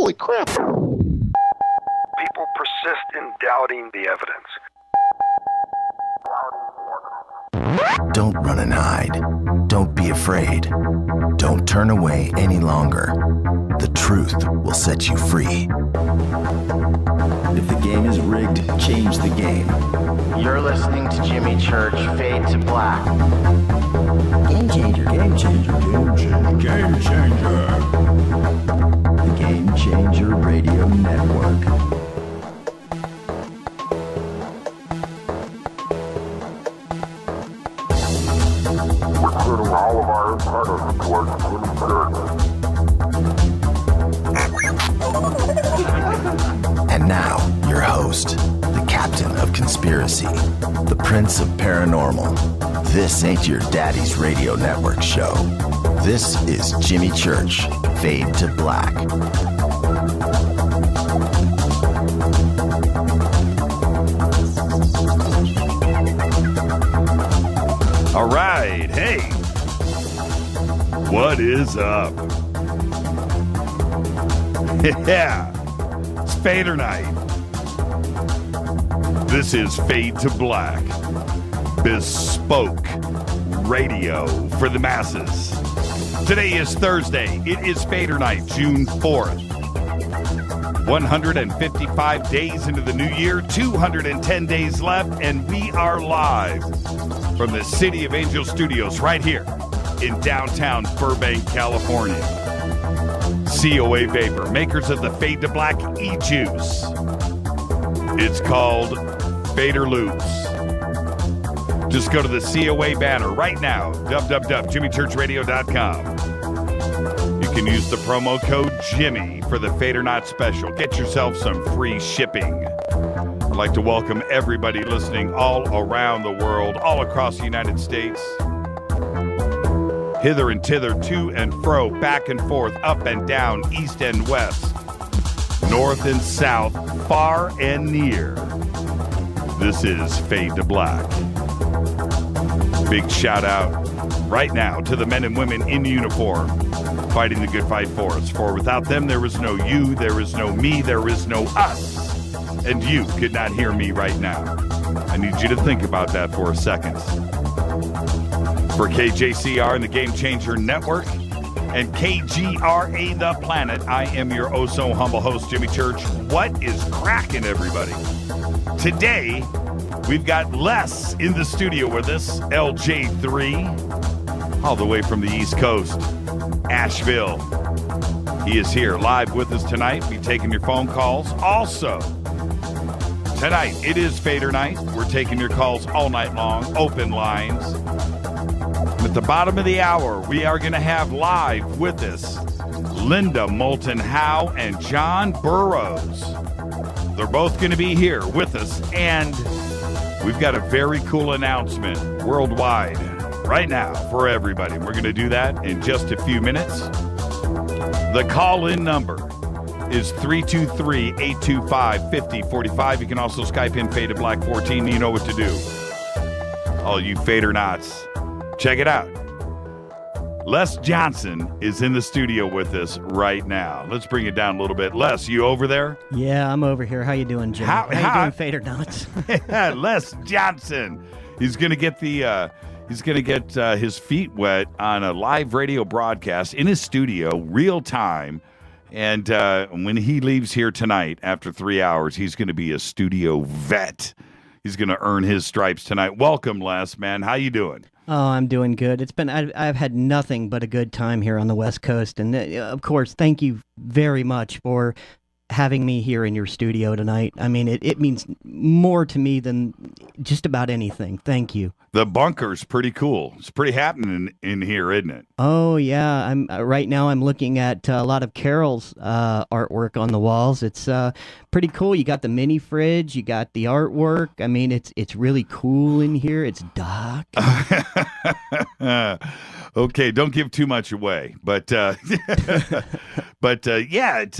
Holy crap. People persist in doubting the evidence. Don't run and hide. Don't be afraid. Don't turn away any longer. The truth will set you free. If the game is rigged, change the game. You're listening to Jimmy Church, Fade to Black. Game changer, game changer, game changer, game changer. The Game Changer Radio Network. Recruiting all of our antennas towards Jimmy Church. And now, your host, the captain of conspiracy, the prince of paranormal. This ain't your daddy's radio network show. This is Jimmy Church, Fade to Black. All right, hey, what is up? Yeah, it's Fader Night. This is Fade to Black, bespoke radio for the masses. Today is Thursday. It is Fader Night, June 4th. 155 days into the new year, 210 days left, and we are live from the City of Angel Studios right here in downtown Burbank, California. COA Vapor, makers of the Fade to Black e-juice. It's called Fader Loose. Just go to the COA banner right now, www.jimmychurchradio.com. You can use the promo code Jimmy for the Fader Not special. Get yourself some free shipping. I'd like to welcome everybody listening all around the world, all across the United States. Hither and thither, to and fro, back and forth, up and down, east and west, north and south, far and near. This is Fade to Black. Big shout out right now to the men and women in uniform fighting the good fight for us. For without them, there is no you, there is no me, there is no us. And you could not hear me right now. I need you to think about that for a second. For KJCR and the Game Changer Network and KGRA The Planet, I am your oh-so-humble host, Jimmy Church. What is cracking, everybody? Today, we've got Les in the studio with us, LJ3, all the way from the East Coast, Asheville. He is here live with us tonight. Be taking your phone calls. Also, tonight, it is Fader Night. We're taking your calls all night long, open lines. At the bottom of the hour, we are going to have live with us Linda, Moulton, Howe, and John Burroughs. They're both going to be here with us, and we've got a very cool announcement worldwide right now for everybody. We're going to do that in just a few minutes. The call-in number is 323-825-5045. You can also Skype in Fade to Black 14. You know what to do. All you Fader Knots. Check it out. Les Johnson is in the studio with us right now. Let's bring it down a little bit. Les, you over there? Yeah, I'm over here. How you doing, Jim? How you doing, Fader Knots? Les Johnson. He's going to get his feet wet on a live radio broadcast in his studio, real time. And when he leaves here tonight after 3 hours, he's going to be a studio vet. He's going to earn his stripes tonight. Welcome, Les, man. How you doing? Oh, I'm doing good. I've had nothing but a good time here on the West Coast. And of course, thank you very much for having me here in your studio tonight. I mean, it means more to me than just about anything. Thank you. The bunker's pretty cool. It's pretty happening in here, isn't it? Oh, yeah. Right now I'm looking at a lot of Carol's artwork on the walls. It's pretty cool. You got the mini fridge. You got the artwork. I mean, it's really cool in here. It's dark. Okay, don't give too much away, but yeah,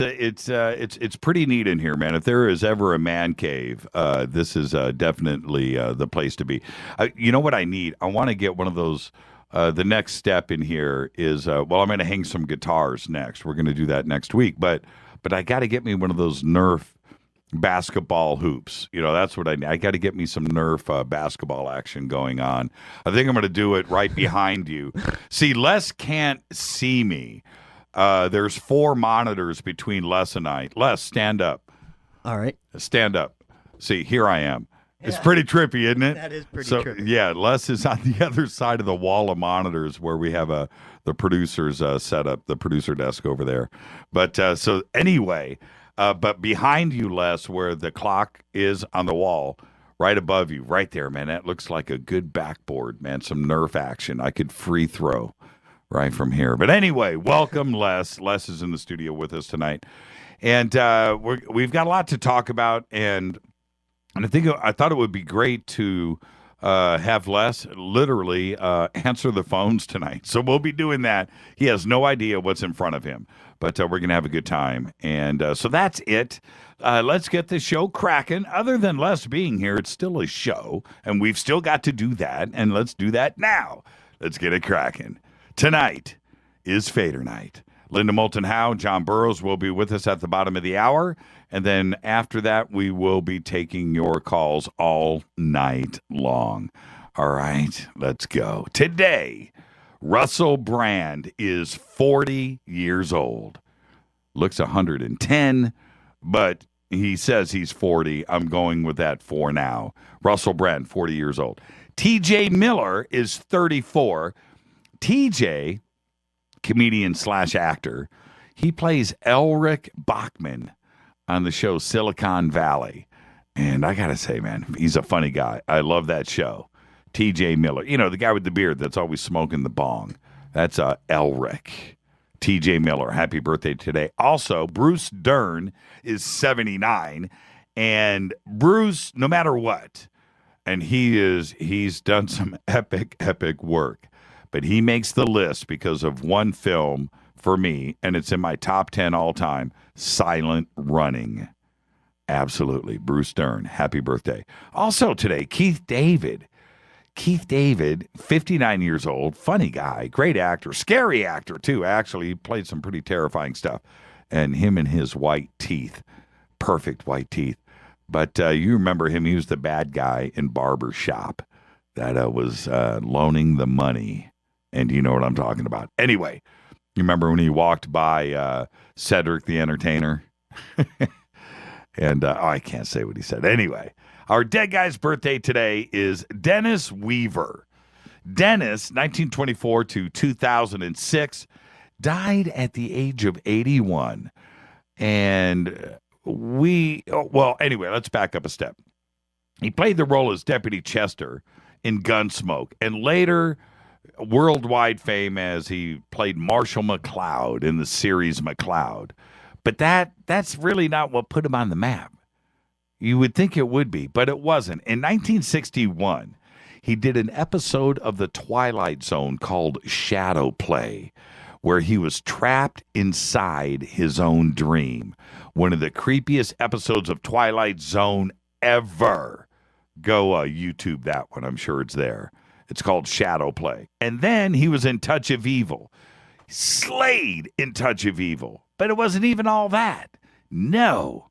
it's pretty neat in here, man. If there is ever a man cave, this is definitely the place to be. You know what I need? I want to get one of those. The next step in here is I'm going to hang some guitars next. We're going to do that next week, but but I got to get me one of those Nerf basketball hoops. That's what I need. I got to get me some Nerf basketball action going on. I think I'm going to do it right behind you. See, Les can't see me. There's 4 monitors between Les and I. Les, stand up. All right. Stand up. See, here I am. It's pretty trippy, isn't it? That is pretty trippy. Yeah, Les is on the other side of the wall of monitors where we have the producers set up, the producer desk over there. But so anyway, but behind you, Les, where the clock is on the wall, right above you, right there, man, that looks like a good backboard, man, some Nerf action. I could free throw right from here. But anyway, welcome, Les. Les is in the studio with us tonight. And we've got a lot to talk about, and I thought it would be great to have Les literally answer the phones tonight. So we'll be doing that. He has no idea what's in front of him, but we're going to have a good time. And so that's it. Let's get this show cracking. Other than Les being here, it's still a show, and we've still got to do that, and let's do that now. Let's get it cracking. Tonight is Fader Night. Linda, Moulton, Howe, John Burroughs will be with us at the bottom of the hour. And then after that, we will be taking your calls all night long. All right, let's go. Today, Russell Brand is 40 years old. Looks 110, but he says he's 40. I'm going with that for now. Russell Brand, 40 years old. TJ Miller is 34. TJ, comedian / actor, he plays Elric Bachman on the show Silicon Valley. And I got to say, man, he's a funny guy. I love that show. TJ Miller. The guy with the beard that's always smoking the bong. That's Elric. TJ Miller. Happy birthday today. Also, Bruce Dern is 79. And Bruce, no matter what, and he's done some epic work. But he makes the list because of one film for me, and it's in my top 10 all time, Silent Running. Absolutely. Bruce Dern, happy birthday. Also today, Keith David. Keith David, 59 years old, funny guy, great actor, scary actor too, actually. He played some pretty terrifying stuff. And him and his white teeth, perfect white teeth. But you remember him, he was the bad guy in Barber Shop that was loaning the money. And you know what I'm talking about. Anyway, you remember when he walked by Cedric the Entertainer? And I can't say what he said. Anyway, our dead guy's birthday today is Dennis Weaver. Dennis, 1924 to 2006, died at the age of 81. And anyway, let's back up a step. He played the role as Deputy Chester in Gunsmoke, and later worldwide fame as he played Marshall McLeod in the series McLeod. But that's really not what put him on the map. You would think it would be, but it wasn't. In 1961, he did an episode of The Twilight Zone called Shadow Play, where he was trapped inside his own dream. One of the creepiest episodes of Twilight Zone ever. Go YouTube that one. I'm sure it's there. It's called Shadow Play. And then he was in Touch of Evil. Slayed in Touch of Evil. But it wasn't even all that. No.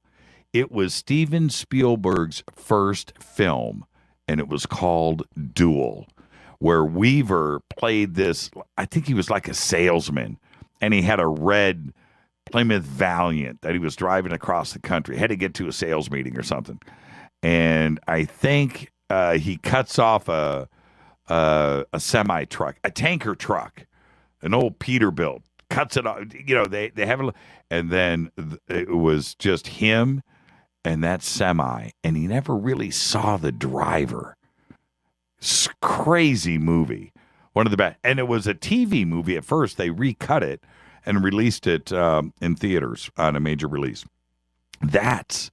It was Steven Spielberg's first film, and it was called Duel, where Weaver played this, I think he was like a salesman, and he had a red Plymouth Valiant that he was driving across the country. Had to get to a sales meeting or something. And I think he cuts off a semi-truck, a tanker truck, an old Peterbilt, cuts it off. They have a, and then it was just him and that semi, and he never really saw the driver. Crazy movie. One of the best. And it was a TV movie at first. They recut it and released it in theaters on a major release. That's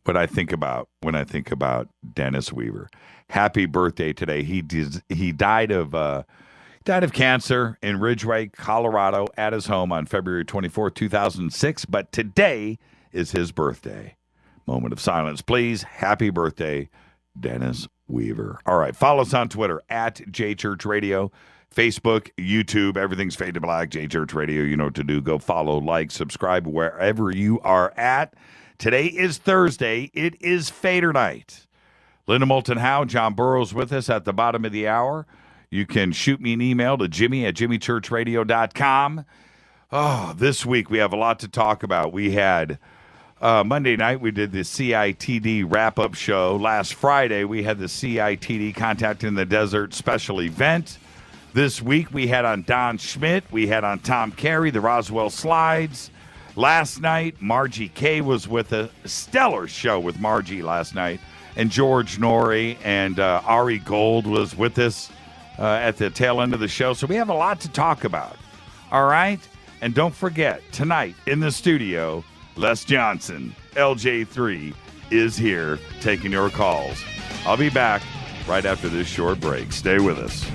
what I think about when I think about Dennis Weaver. Happy birthday today. He died of cancer in Ridgeway, Colorado, at his home on February 24, 2006. But today is his birthday. Moment of silence, please. Happy birthday, Dennis Weaver. All right, follow us on Twitter at JChurchRadio. Facebook, YouTube, everything's Fade to Black, J Church Radio. You know what to do. Go follow, like, subscribe wherever you are at. Today is Thursday. It is Fader Night. Linda, Moulton, Howe, John Burroughs with us at the bottom of the hour. You can shoot me an email to jimmy@jimmychurchradio.com. Oh, this week we have a lot to talk about. We had Monday night, we did the CITD wrap-up show. Last Friday, we had the CITD Contact in the Desert special event. This week, we had on Don Schmidt. We had on Tom Carey, the Roswell Slides. Last night, Margie Kay was with a stellar show with Margie last night. And George Norrie and Ari Gold was with us at the tail end of the show. So we have a lot to talk about. All right? And don't forget, tonight in the studio, Les Johnson, LJ3, is here taking your calls. I'll be back right after this short break. Stay with us.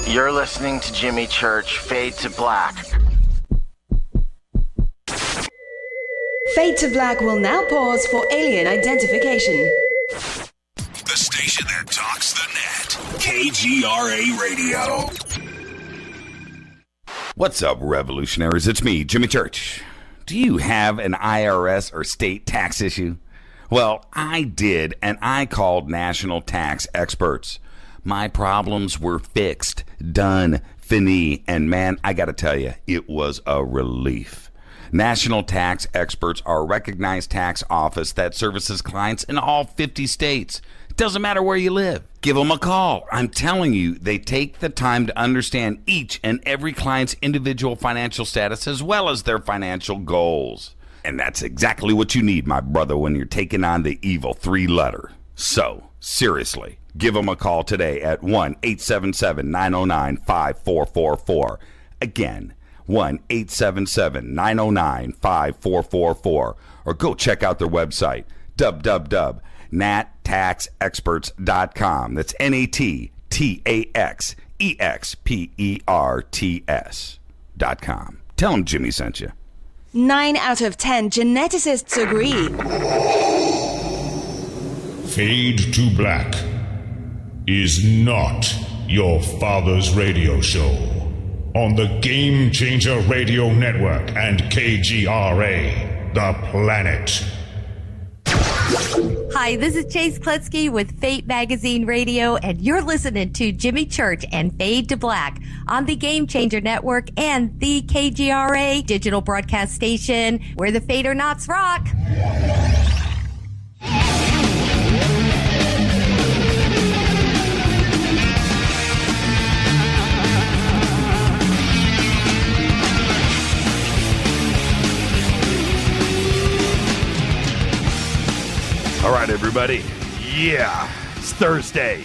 You're listening to Jimmy Church, Fade to Black. Fade to Black will now pause for alien identification. The station that talks the net. KGRA Radio. What's up, revolutionaries? It's me, Jimmy Church. Do you have an IRS or state tax issue? Well, I did, and I called national tax experts. My problems were fixed, done, fini, and man, I gotta tell you, it was a relief. National tax experts are a recognized tax office that services clients in all 50 states. It doesn't matter where you live. Give them a call. I'm telling you, they take the time to understand each and every client's individual financial status as well as their financial goals. And that's exactly what you need, my brother, when you're taking on the evil 3-letter. So, seriously, give them a call today at 1-877-909-5444. Again, 1-877-909-5444. Or go check out their website, www.nattaxexperts.com. That's NATTAXEXPERTS.com. Tell them Jimmy sent you. 9 out of 10 geneticists agree. Fade to Black is not your father's radio show on the Game Changer Radio Network and KGRA, The Planet. Hi, this is Chase Kletsky with Fate Magazine Radio, and you're listening to Jimmy Church and Fade to Black on the Game Changer Network and the KGRA digital broadcast station, where the Fader Knots rock. All right, everybody. Yeah, it's Thursday.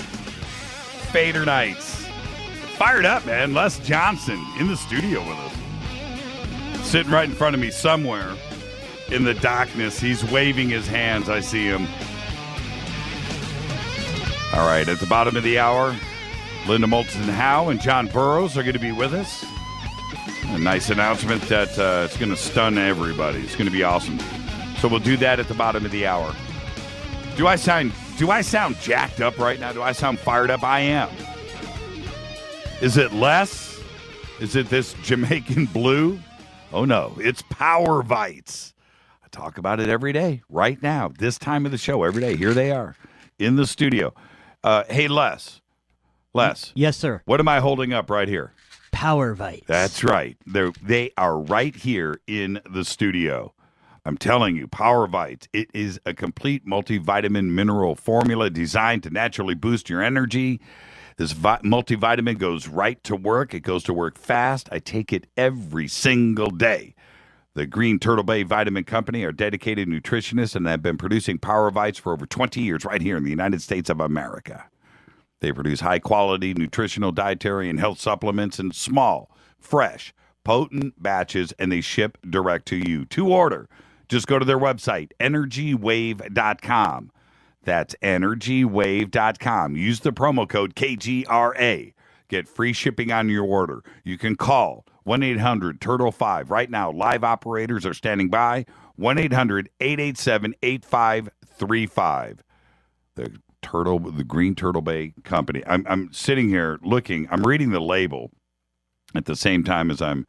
Fader Nights. Fired up, man. Les Johnson in the studio with us. Sitting right in front of me somewhere in the darkness. He's waving his hands. I see him. All right, at the bottom of the hour, Linda, Moulton, Howe, and John Burroughs are going to be with us. A nice announcement that it's going to stun everybody. It's going to be awesome. So we'll do that at the bottom of the hour. Do I sound jacked up right now? Do I sound fired up? I am. Is it less? Is it this Jamaican blue? Oh, no. It's Power Vites. I talk about it every day, right now, this time of the show, every day. Here they are in the studio. Hey, Les. Yes, sir. What am I holding up right here? Power Vites. That's right. They are right here in the studio. I'm telling you, Power Vites, it is a complete multivitamin mineral formula designed to naturally boost your energy. This multivitamin goes right to work. It goes to work fast. I take it every single day. The Green Turtle Bay Vitamin Company are dedicated nutritionists and have been producing Power Vites for over 20 years right here in the United States of America. They produce high-quality nutritional, dietary, and health supplements in small, fresh, potent batches, and they ship direct to you. To order, just go to their website, energywave.com. That's energywave.com. Use the promo code KGRA. Get free shipping on your order. You can call 1-800-TURTLE-5. Right now, live operators are standing by. 1-800-887-8535. The Green Turtle Bay Company. I'm sitting here looking. I'm reading the label at the same time as I'm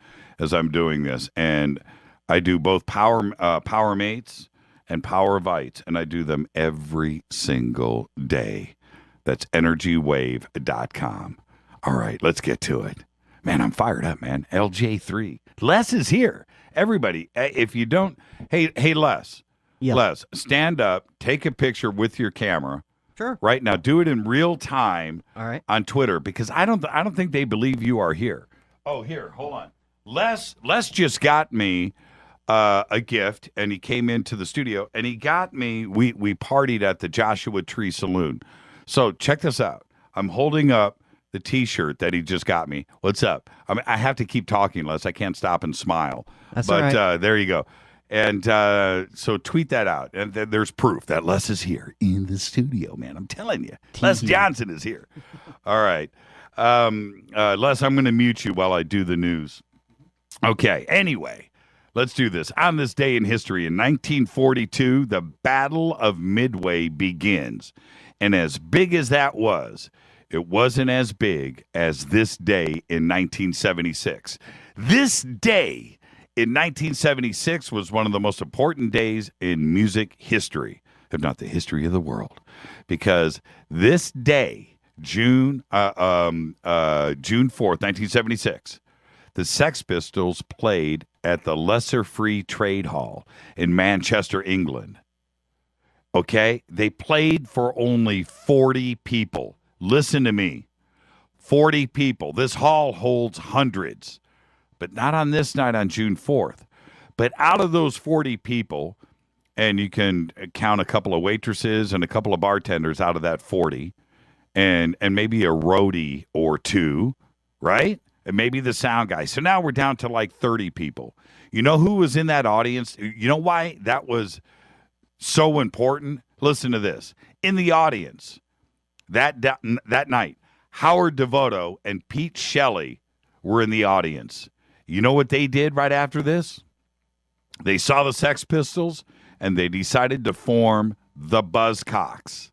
doing this, and I do both Power Mates and Power Vites, and I do them every single day. That's EnergyWave.com. All right, let's get to it. Man, I'm fired up, man. LJ3. Les is here. Everybody, if you don't, hey, Les. Yeah. Les, stand up, take a picture with your camera. Sure. Right now, do it in real time. All right. On Twitter, because I don't think they believe you are here. Oh, here, hold on. Les just got me a gift, and he came into the studio, and he got me. We partied at the Joshua Tree Saloon. So check this out. I'm holding up the T-shirt that he just got me. What's up? I have to keep talking, Les. I can't stop and smile. That's all right. There you go. And so tweet that out. And there's proof that Les is here in the studio, man. I'm telling you. Les Johnson is here. All right. Les, I'm going to mute you while I do the news. Okay. Anyway, let's do this. On this day in history, in 1942, the Battle of Midway begins. And as big as that was, it wasn't as big as this day in 1976. This day in 1976 was one of the most important days in music history, if not the history of the world, because this day, June 4th, 1976, the Sex Pistols played at the Lesser Free Trade Hall in Manchester, England. Okay? They played for only 40 people. Listen to me. 40 people. This hall holds hundreds. But not on this night on June 4th. But out of those 40 people, and you can count a couple of waitresses and a couple of bartenders out of that 40, and maybe a roadie or two, right? And maybe the sound guy. So now we're down to like 30 people. You know who was in that audience? You know why that was so important? Listen to this. In the audience that night, Howard Devoto and Pete Shelley were in the audience. You know what they did right after this? They saw the Sex Pistols, and they decided to form the Buzzcocks.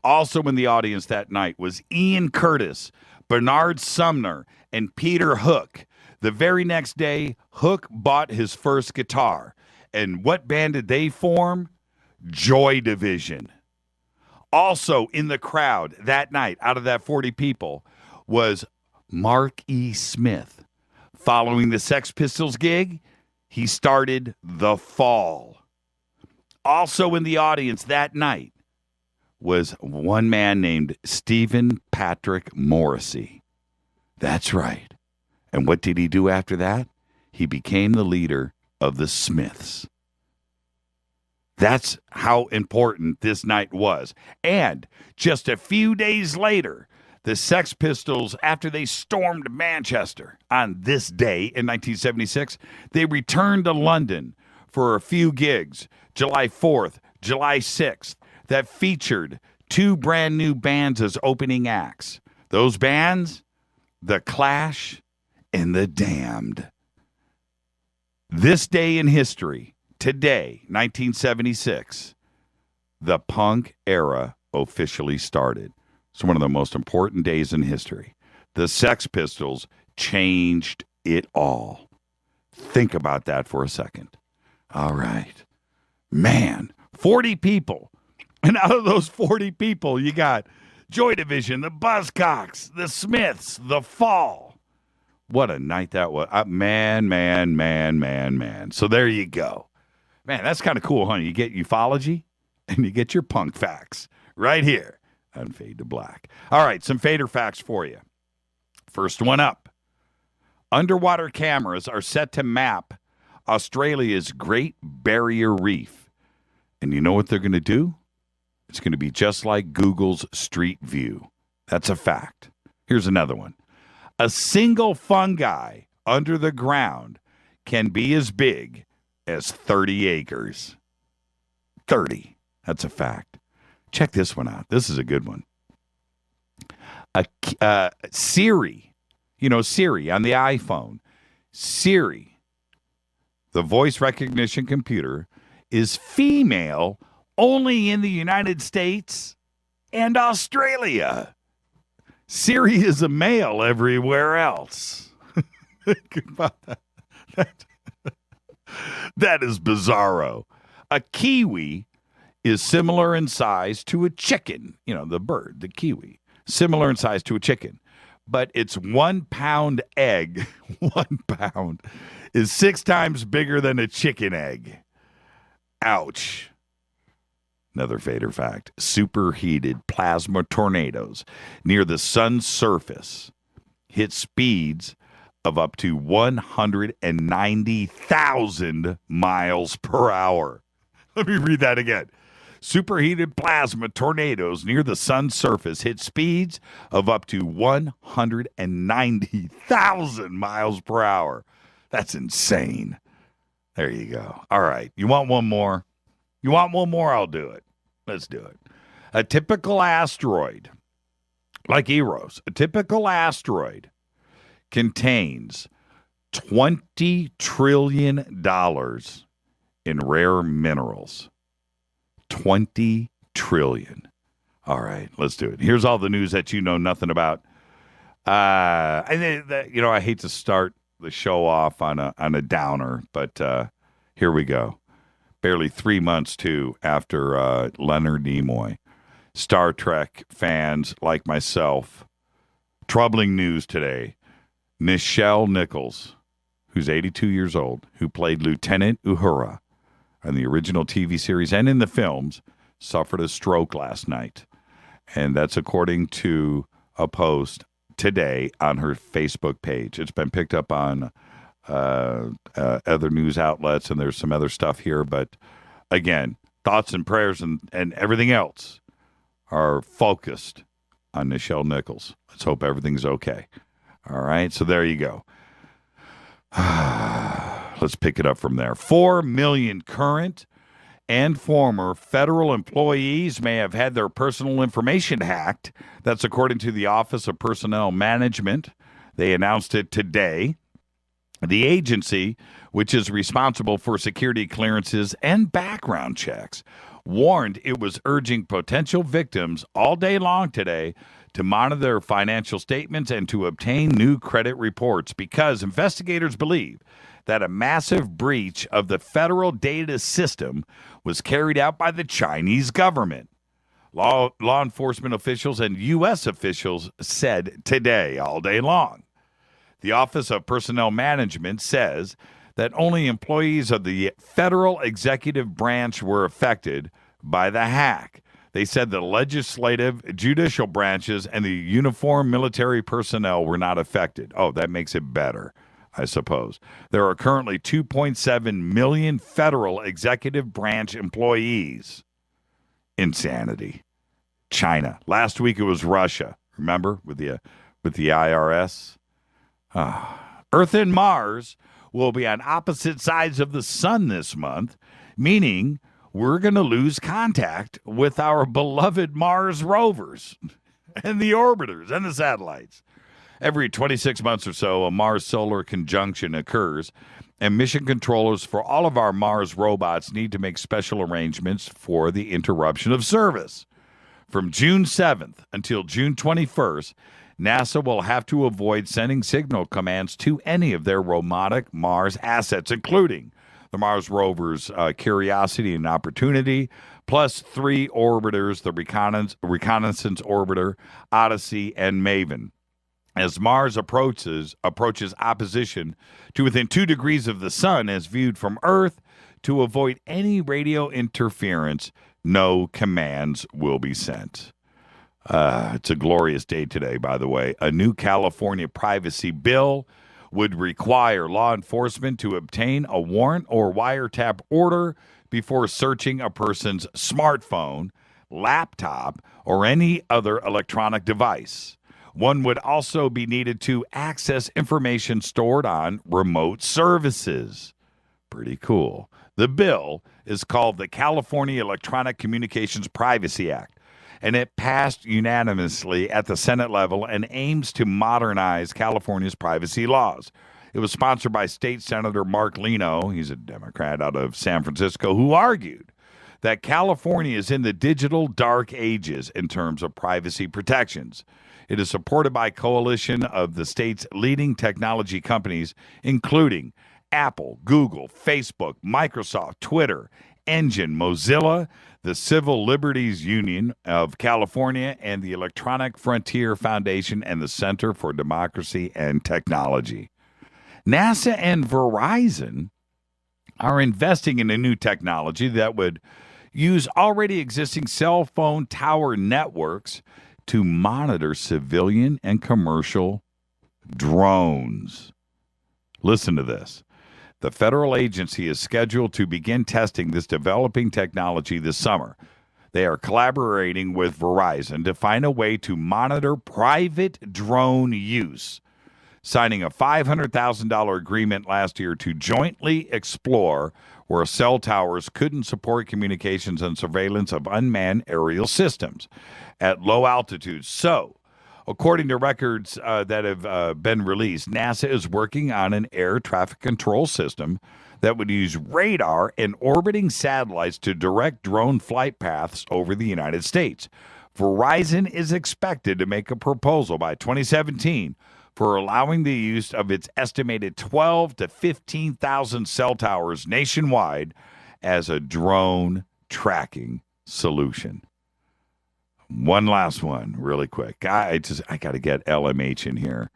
Also in the audience that night was Ian Curtis, Bernard Sumner, and Peter Hook. The very next day, Hook bought his first guitar. And what band did they form? Joy Division. Also in the crowd that night, out of that 40 people, was Mark E. Smith. Following the Sex Pistols gig, he started The Fall. Also in the audience that night was one man named Stephen Patrick Morrissey. That's right. And what did he do after that? He became the leader of the Smiths. That's how important this night was. And just a few days later, the Sex Pistols, after they stormed Manchester on this day in 1976, they returned to London for a few gigs, July 4th, July 6th, that featured two brand new bands as opening acts. Those bands, The Clash and The Damned. This day in history, today, 1976, the punk era officially started. It's one of the most important days in history. The Sex Pistols changed it all. Think about that for a second. All right. Man, 40 people. And out of those 40 people, you got Joy Division, the Buzzcocks, the Smiths, The Fall. What a night that was. Man. So there you go. Man, that's kind of cool, huh? You get ufology and you get your punk facts right here on Fade to Black. All right, some fader facts for you. First one up. Underwater cameras are set to map Australia's Great Barrier Reef. And you know what they're going to do? It's going to be just like Google's Street View. That's a fact. Here's another one. A single fungi under the ground can be as big as 30 acres. 30. That's a fact. Check this one out. This is a good one. Siri, Siri on the iPhone. Siri, the voice recognition computer, is female only in the United States and Australia. Siri is a male everywhere else. Think about that. That is bizarro. A kiwi is similar in size to a chicken. The bird, the kiwi. Similar in size to a chicken. But its 1 pound egg, 1 pound, is 6 times bigger than a chicken egg. Ouch. Another Fader fact. Superheated plasma tornadoes near the sun's surface hit speeds of up to 190,000 miles per hour. Let me read that again. Superheated plasma tornadoes near the sun's surface hit speeds of up to 190,000 miles per hour. That's insane. There you go. All right. You want one more? You want one more? I'll do it. Let's do it. A typical asteroid, like Eros, a typical asteroid contains $20 trillion in rare minerals. 20 trillion. All right, let's do it. Here's all the news that you know nothing about. I hate to start the show off on a downer, but here we go. Barely 3 months, too, after Leonard Nimoy. Star Trek fans like myself. Troubling news today. Nichelle Nichols, who's 82 years old, who played Lieutenant Uhura on the original TV series and in the films, suffered a stroke last night. And that's according to a post today on her Facebook page. It's been picked up on other news outlets, and there's some other stuff here. But again, thoughts and prayers and everything else are focused on Nichelle Nichols. Let's hope everything's okay. All right, so there you go. Let's pick it up from there. 4 million current and former federal employees may have had their personal information hacked. That's according to the Office of Personnel Management. They announced it today. The agency, which is responsible for security clearances and background checks, warned it was urging potential victims all day long today to monitor their financial statements and to obtain new credit reports because investigators believe that a massive breach of the federal data system was carried out by the Chinese government. Law enforcement officials and U.S. officials said today, all day long. The Office of Personnel Management says that only employees of the federal executive branch were affected by the hack. They said the legislative, judicial branches, and the uniformed military personnel were not affected. Oh, that makes it better, I suppose. There are currently 2.7 million federal executive branch employees. Insanity. China. Last week it was Russia. Remember with the IRS? Earth and Mars will be on opposite sides of the sun this month, meaning we're going to lose contact with our beloved Mars rovers and the orbiters and the satellites. Every 26 months or so, a Mars solar conjunction occurs, and mission controllers for all of our Mars robots need to make special arrangements for the interruption of service. From June 7th until June 21st, NASA will have to avoid sending signal commands to any of their robotic Mars assets, including the Mars rovers Curiosity and Opportunity, plus 3 orbiters, the Reconnaissance Orbiter, Odyssey, and Maven. As Mars approaches opposition to within 2 degrees of the sun as viewed from Earth, to avoid any radio interference, no commands will be sent. It's a glorious day today, by the way. A new California privacy bill would require law enforcement to obtain a warrant or wiretap order before searching a person's smartphone, laptop, or any other electronic device. One would also be needed to access information stored on remote services. Pretty cool. The bill is called the California Electronic Communications Privacy Act, and it passed unanimously at the Senate level and aims to modernize California's privacy laws. It was sponsored by State Senator Mark Lino, he's a Democrat out of San Francisco, who argued that California is in the digital dark ages in terms of privacy protections. It is supported by a coalition of the state's leading technology companies, including Apple, Google, Facebook, Microsoft, Twitter, Engine, Mozilla, the Civil Liberties Union of California, and the Electronic Frontier Foundation and the Center for Democracy and Technology. NASA and Verizon are investing in a new technology that would use already existing cell phone tower networks to monitor civilian and commercial drones. Listen to this. The federal agency is scheduled to begin testing this developing technology this summer. They are collaborating with Verizon to find a way to monitor private drone use, signing a $500,000 agreement last year to jointly explore where cell towers couldn't support communications and surveillance of unmanned aerial systems at low altitudes. So, according to records that have been released, NASA is working on an air traffic control system that would use radar and orbiting satellites to direct drone flight paths over the United States. Verizon is expected to make a proposal by 2017 for allowing the use of its estimated 12 to 15,000 cell towers nationwide as a drone tracking solution. One last one, really quick. I got to get LMH in here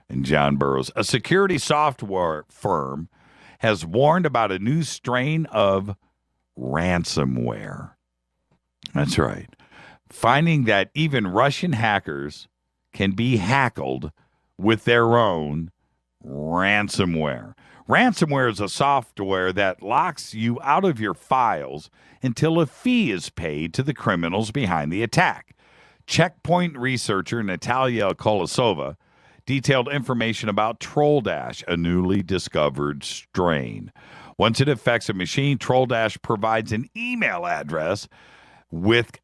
and John Burroughs. A security software firm has warned about a new strain of ransomware. That's right. Finding that even Russian hackers can be hackled with their own ransomware. Ransomware is a software that locks you out of your files until a fee is paid to the criminals behind the attack. Checkpoint researcher Natalia Kolosova detailed information about TrollDash, a newly discovered strain. Once it affects a machine, TrollDash provides an email address with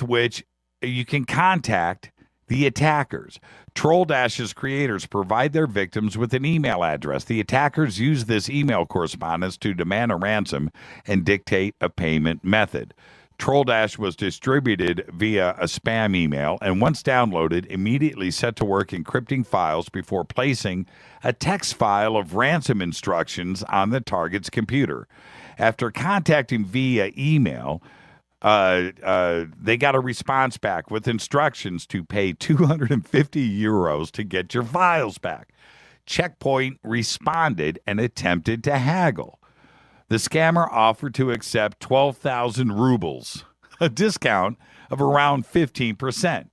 which you can contact the attackers. TrollDash's creators provide their victims with an email address. The attackers use this email correspondence to demand a ransom and dictate a payment method. TrollDash was distributed via a spam email and once downloaded, immediately set to work encrypting files before placing a text file of ransom instructions on the target's computer. After contacting via email, they got a response back with instructions to pay 250 euros to get your files back. Checkpoint responded and attempted to haggle. The scammer offered to accept 12,000 rubles, a discount of around 15%.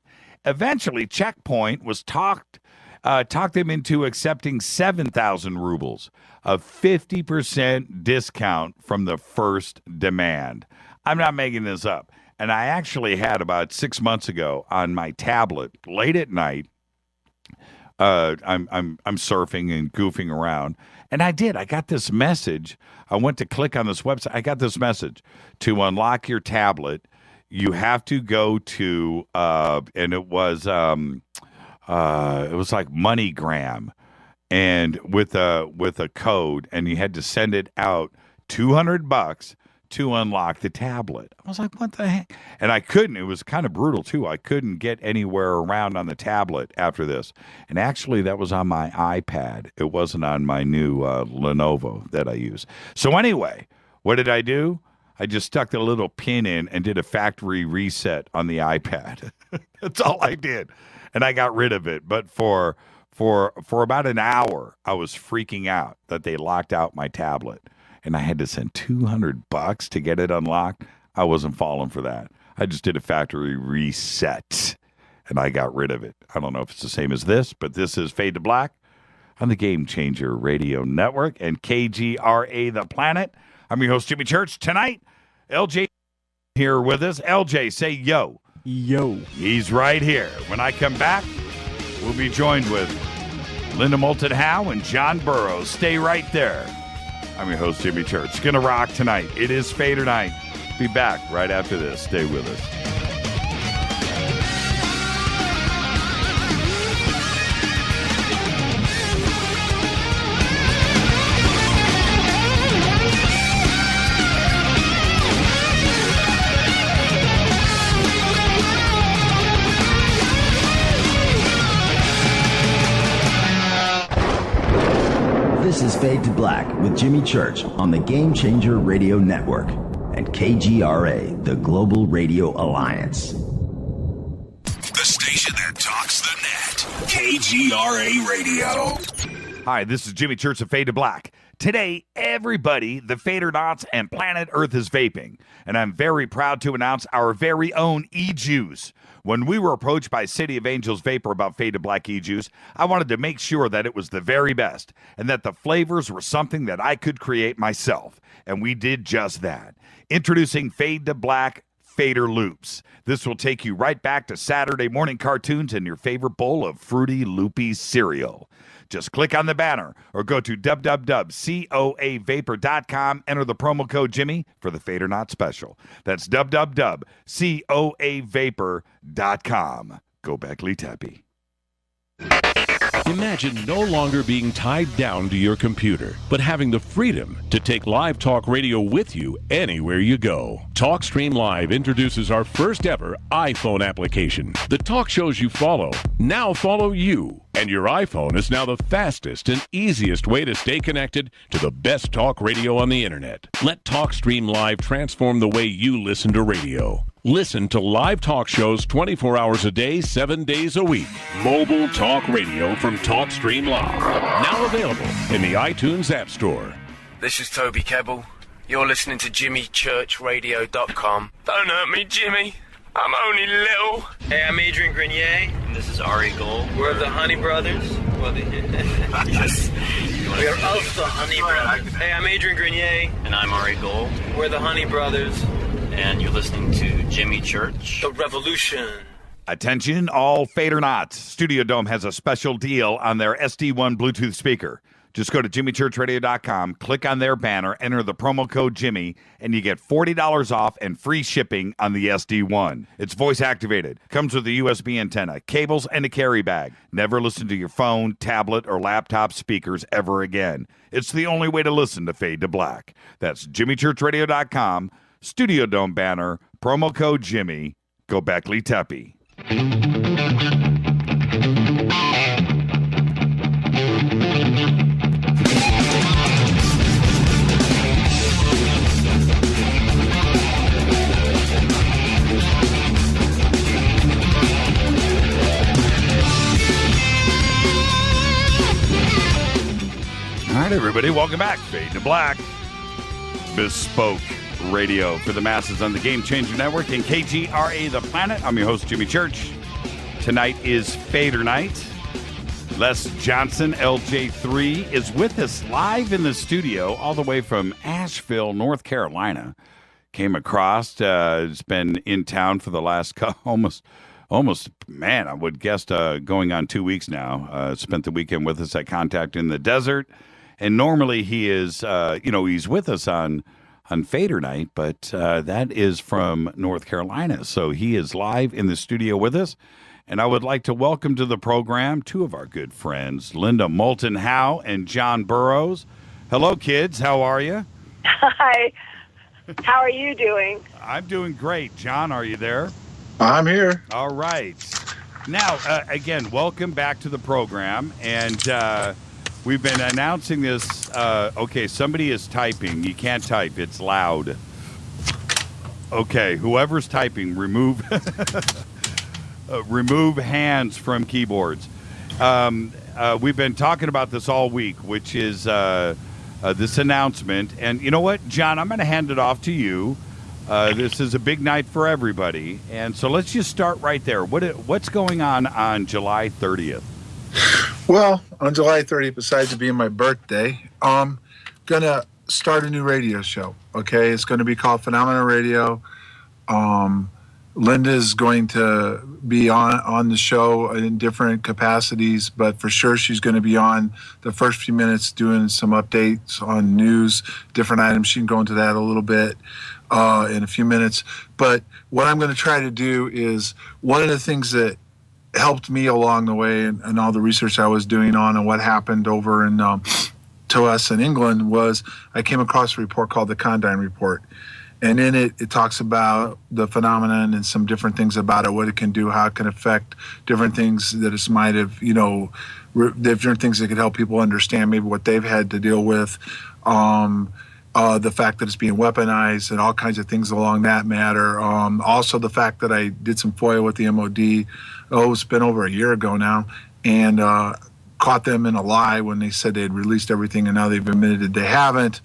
Eventually, Checkpoint was talked them into accepting 7,000 rubles, a 50% discount from the first demand. I'm not making this up. And I actually had about 6 months ago on my tablet, late at night, I'm surfing and goofing around. And I got this message. I went to click on this website. I got this message. To unlock your tablet, you have to go to, and it was like MoneyGram, and with a code, and you had to send it out $200 to unlock the tablet. I was like, what the heck? And I couldn't. It was kind of brutal, too. I couldn't get anywhere around on the tablet after this. And actually, that was on my iPad. It wasn't on my new Lenovo that I use. So anyway, what did I do? I just stuck the little pin in and did a factory reset on the iPad. That's all I did. And I got rid of it. But for about an hour, I was freaking out that they locked out my tablet. And I had to send $200 to get it unlocked. I wasn't falling for that. I just did a factory reset, and I got rid of it. I don't know if it's the same as this, but this is Fade to Black on the Game Changer Radio Network and KGRA The Planet. I'm your host, Jimmy Church. Tonight, LJ here with us. LJ, say yo. Yo. He's right here. When I come back, we'll be joined with Linda, Moulton, Howe, and John Burroughs. Stay right there. I'm your host, Jimmy Church. It's going to rock tonight. It is Fader Night. Be back right after this. Stay with us. This is Fade to Black with Jimmy Church on the Game Changer Radio Network and KGRA, the Global Radio Alliance. The station that talks the net. KGRA Radio. Hi, this is Jimmy Church of Fade to Black. Today, everybody, the Fadernauts and planet Earth is vaping. And I'm very proud to announce our very own e-juice. When we were approached by City of Angels Vapor about Fade to Black e-juice, I wanted to make sure that it was the very best and that the flavors were something that I could create myself. And we did just that. Introducing Fade to Black Fader Loops. This will take you right back to Saturday morning cartoons and your favorite bowl of fruity, loopy cereal. Just click on the banner or go to www.coavapor.com. Enter the promo code Jimmy for the Fader Not special. That's www.coavapor.com. Go back, Lee Tappy. Imagine no longer being tied down to your computer, but having the freedom to take live talk radio with you anywhere you go. TalkStream Live introduces our first ever iPhone application. The talk shows you follow now follow you. And your iPhone is now the fastest and easiest way to stay connected to the best talk radio on the internet. Let TalkStream Live transform the way you listen to radio. Listen to live talk shows 24 hours a day, 7 days a week. Mobile talk radio from TalkStream Live. Now available in the iTunes App Store. This is Toby Kebbell. You're listening to JimmyChurchRadio.com. Don't hurt me, Jimmy. I'm only little. Hey, I'm Adrian Grenier. And this is Ari Gold. We're the Honey Brothers. Yes. We're of the Honey Brothers. Hey, I'm Adrian Grenier. And I'm Ari Gold. We're the Honey Brothers. And you're listening to Jimmy Church. The Revolution. Attention, all Fadernauts. Studio Dome has a special deal on their SD1 Bluetooth speaker. Just go to jimmychurchradio.com, click on their banner, enter the promo code Jimmy, and you get $40 off and free shipping on the SD1. It's voice activated, comes with a USB antenna, cables, and a carry bag. Never listen to your phone, tablet, or laptop speakers ever again. It's the only way to listen to Fade to Black. That's jimmychurchradio.com, Studio Dome banner, promo code Jimmy. Go back, Lee Tappy. All right, everybody, welcome back. Fade to Black. Bespoke radio for the masses on the Game Changer Network and KGRA The Planet. I'm your host, Jimmy Church. Tonight is Fader Night. Les Johnson, LJ3, is with us live in the studio all the way from Asheville, North Carolina. Came across, has been in town for the last almost, man, I would guess going on 2 weeks now. Spent the weekend with us at Contact in the Desert. And normally he is, he's with us on Fader Night, but that is from North Carolina. So he is live in the studio with us. And I would like to welcome to the program two of our good friends, Linda Moulton Howe and John Burroughs. Hello, kids. How are you? Hi. How are you doing? I'm doing great. John, are you there? I'm here. All right. Now, again, welcome back to the program. And we've been announcing this. Okay, somebody is typing. You can't type. It's loud. Okay, whoever's typing, remove remove hands from keyboards. We've been talking about this all week, which is this announcement. And you know what, John, I'm going to hand it off to you. This is a big night for everybody. And so let's just start right there. What's going on July 30th? Well, on July 30th, besides it being my birthday, I'm going to start a new radio show, okay? It's going to be called Phenomena Radio. Linda's going to be on the show in different capacities, but for sure she's going to be on the first few minutes doing some updates on news, different items. She can go into that a little bit in a few minutes. But what I'm going to try to do is one of the things that helped me along the way and all the research I was doing on and what happened over in to us in England was I came across a report called the Condign Report. And in it, it talks about the phenomenon and some different things about it, what it can do, how it can affect different things that it might have, different things that could help people understand maybe what they've had to deal with. The fact that it's being weaponized and all kinds of things along that matter. Also, the fact that I did some FOIA with the MOD, it's been over a year ago now, and caught them in a lie when they said they had released everything, and now they've admitted they haven't.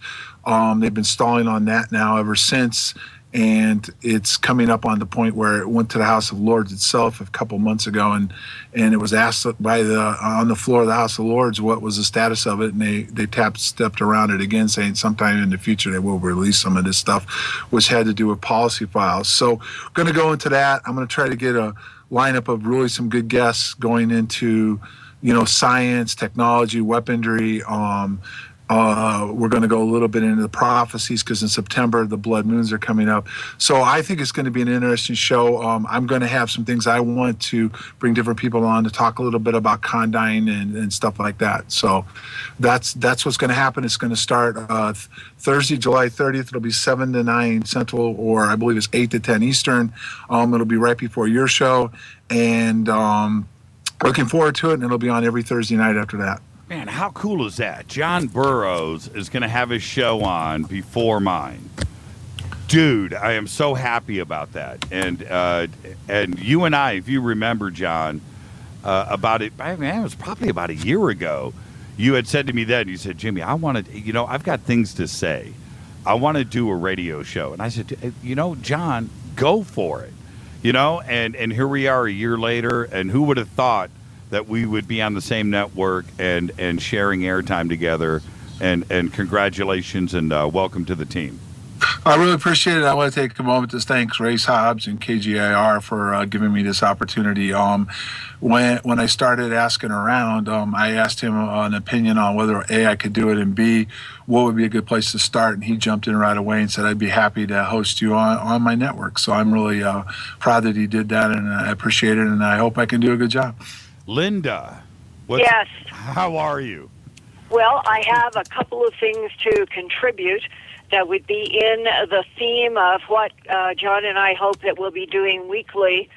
They've been stalling on that now ever since, and it's coming up on the point where it went to the House of Lords itself a couple months ago, and it was asked by on the floor of the House of Lords what was the status of it, and they stepped around it again, saying sometime in the future they will release some of this stuff, which had to do with policy files. So going to go into that. I'm going to try to get a lineup of really some good guests going into, science, technology, weaponry. We're going to go a little bit into the prophecies because in September the blood moons are coming up. So I think it's going to be an interesting show. I'm going to have some things I want to bring different people on to talk a little bit about condign and stuff like that. So that's what's going to happen. It's going to start Thursday, July 30th. It'll be 7 to 9 Central, or I believe it's 8 to 10 Eastern. It'll be right before your show, and looking forward to it. And it'll be on every Thursday night after that. Man, how cool is that? John Burroughs is going to have his show on before mine. Dude, I am so happy about that. And you and I, if you remember, John, about it, it was probably about a year ago, you had said to me then, you said, Jimmy, I've got things to say. I want to do a radio show. And I said, John, go for it. And here we are a year later, and who would have thought that we would be on the same network and sharing airtime together, and congratulations and welcome to the team. I really appreciate it. I want to take a moment to thank Race Hobbs and KGRA for giving me this opportunity. When I started asking around, I asked him an opinion on whether A, I could do it, and B, what would be a good place to start, and he jumped in right away and said, I'd be happy to host you on my network. So I'm really proud that he did that, and I appreciate it, and I hope I can do a good job. Linda, yes. How are you? Well, I have a couple of things to contribute that would be in the theme of what John and I hope that we'll be doing weekly,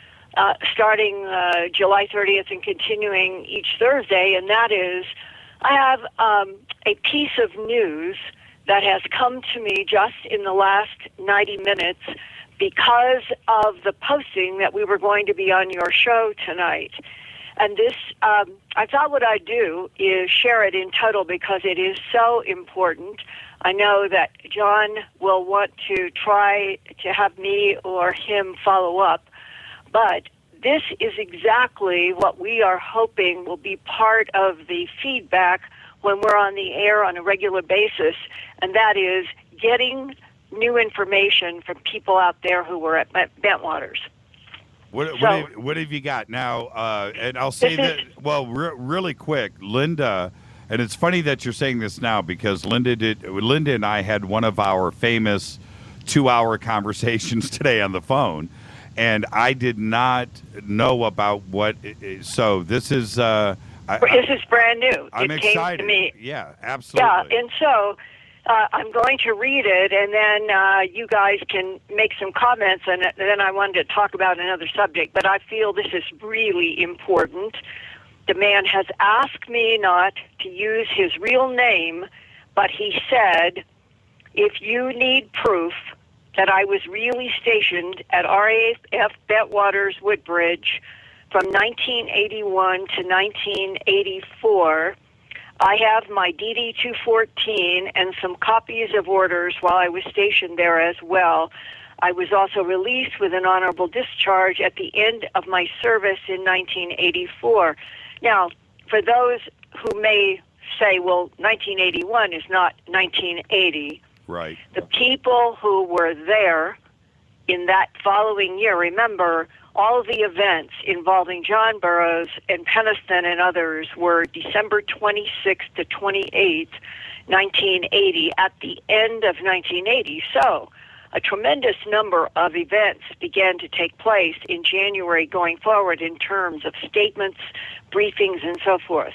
starting July 30th and continuing each Thursday, and that is I have a piece of news that has come to me just in the last 90 minutes because of the posting that we were going to be on your show tonight. And this, I thought what I'd do is share it in total because it is so important. I know that John will want to try to have me or him follow up, but this is exactly what we are hoping will be part of the feedback when we're on the air on a regular basis, and that is getting new information from people out there who were at Bentwaters. What have you got now? And I'll say that, really quick, Linda, and it's funny that you're saying this now because Linda and I had one of our famous 2-hour conversations today on the phone, and I did not know about so this is... this is brand new. I'm excited. Came to me. Yeah, absolutely. Yeah, and so... I'm going to read it, and then you guys can make some comments, and then I wanted to talk about another subject, but I feel this is really important. The man has asked me not to use his real name, but he said, if you need proof that I was really stationed at RAF Bentwaters Woodbridge from 1981 to 1984, I have my DD-214 and some copies of orders while I was stationed there as well. I was also released with an honorable discharge at the end of my service in 1984. Now, for those who may say, well, 1981 is not 1980. Right. The people who were there in that following year, remember, all of the events involving John Burroughs and Peniston and others were December 26th to 28th, 1980, at the end of 1980. So a tremendous number of events began to take place in January going forward in terms of statements, briefings, and so forth.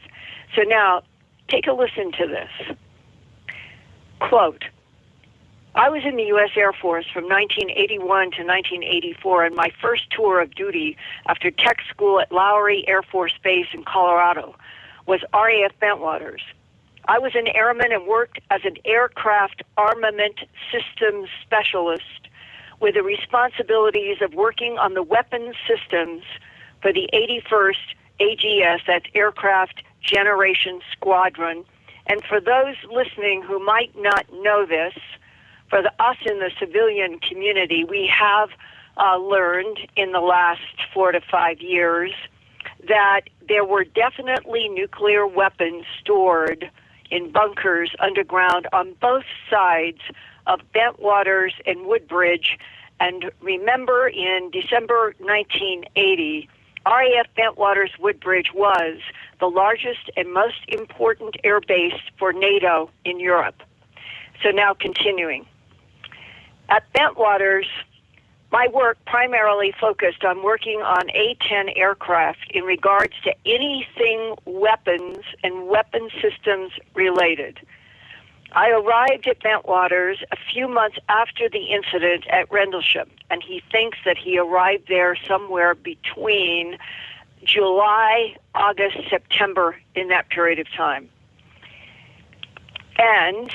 So now, take a listen to this. Quote, I was in the U.S. Air Force from 1981 to 1984 in my first tour of duty after tech school at Lowry Air Force Base in Colorado. was RAF Bentwaters. I was an airman and worked as an aircraft armament systems specialist with the responsibilities of working on the weapons systems for the 81st AGS, that's Aircraft Generation Squadron. And for those listening who might not know this, for us in the civilian community, we have learned in the last 4 to 5 years that there were definitely nuclear weapons stored in bunkers underground on both sides of Bentwaters and Woodbridge. And remember, in December 1980, RAF Bentwaters Woodbridge was the largest and most important air base for NATO in Europe. So now continuing. At Bentwaters, my work primarily focused on working on A-10 aircraft in regards to anything weapons and weapon systems related. I arrived at Bentwaters a few months after the incident at Rendlesham, and he thinks that he arrived there somewhere between July, August, September, in that period of time. And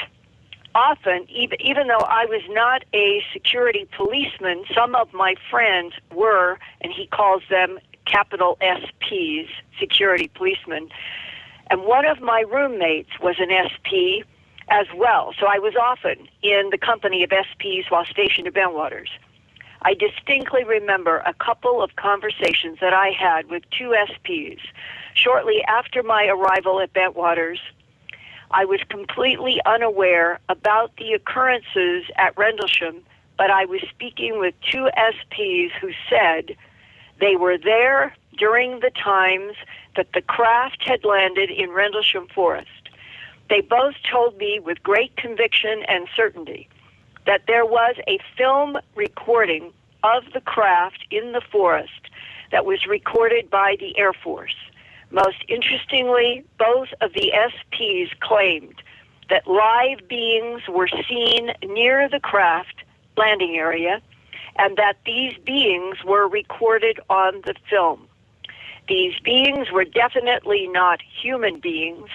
often, even though I was not a security policeman, some of my friends were, and he calls them capital SPs, security policemen. And one of my roommates was an SP as well. So I was often in the company of SPs while stationed at Bentwaters. I distinctly remember a couple of conversations that I had with two SPs. Shortly after my arrival at Bentwaters, I was completely unaware about the occurrences at Rendlesham, but I was speaking with two SPs who said they were there during the times that the craft had landed in Rendlesham Forest. They both told me with great conviction and certainty that there was a film recording of the craft in the forest that was recorded by the Air Force. Most interestingly, both of the SPs claimed that live beings were seen near the craft landing area and that these beings were recorded on the film. These beings were definitely not human beings,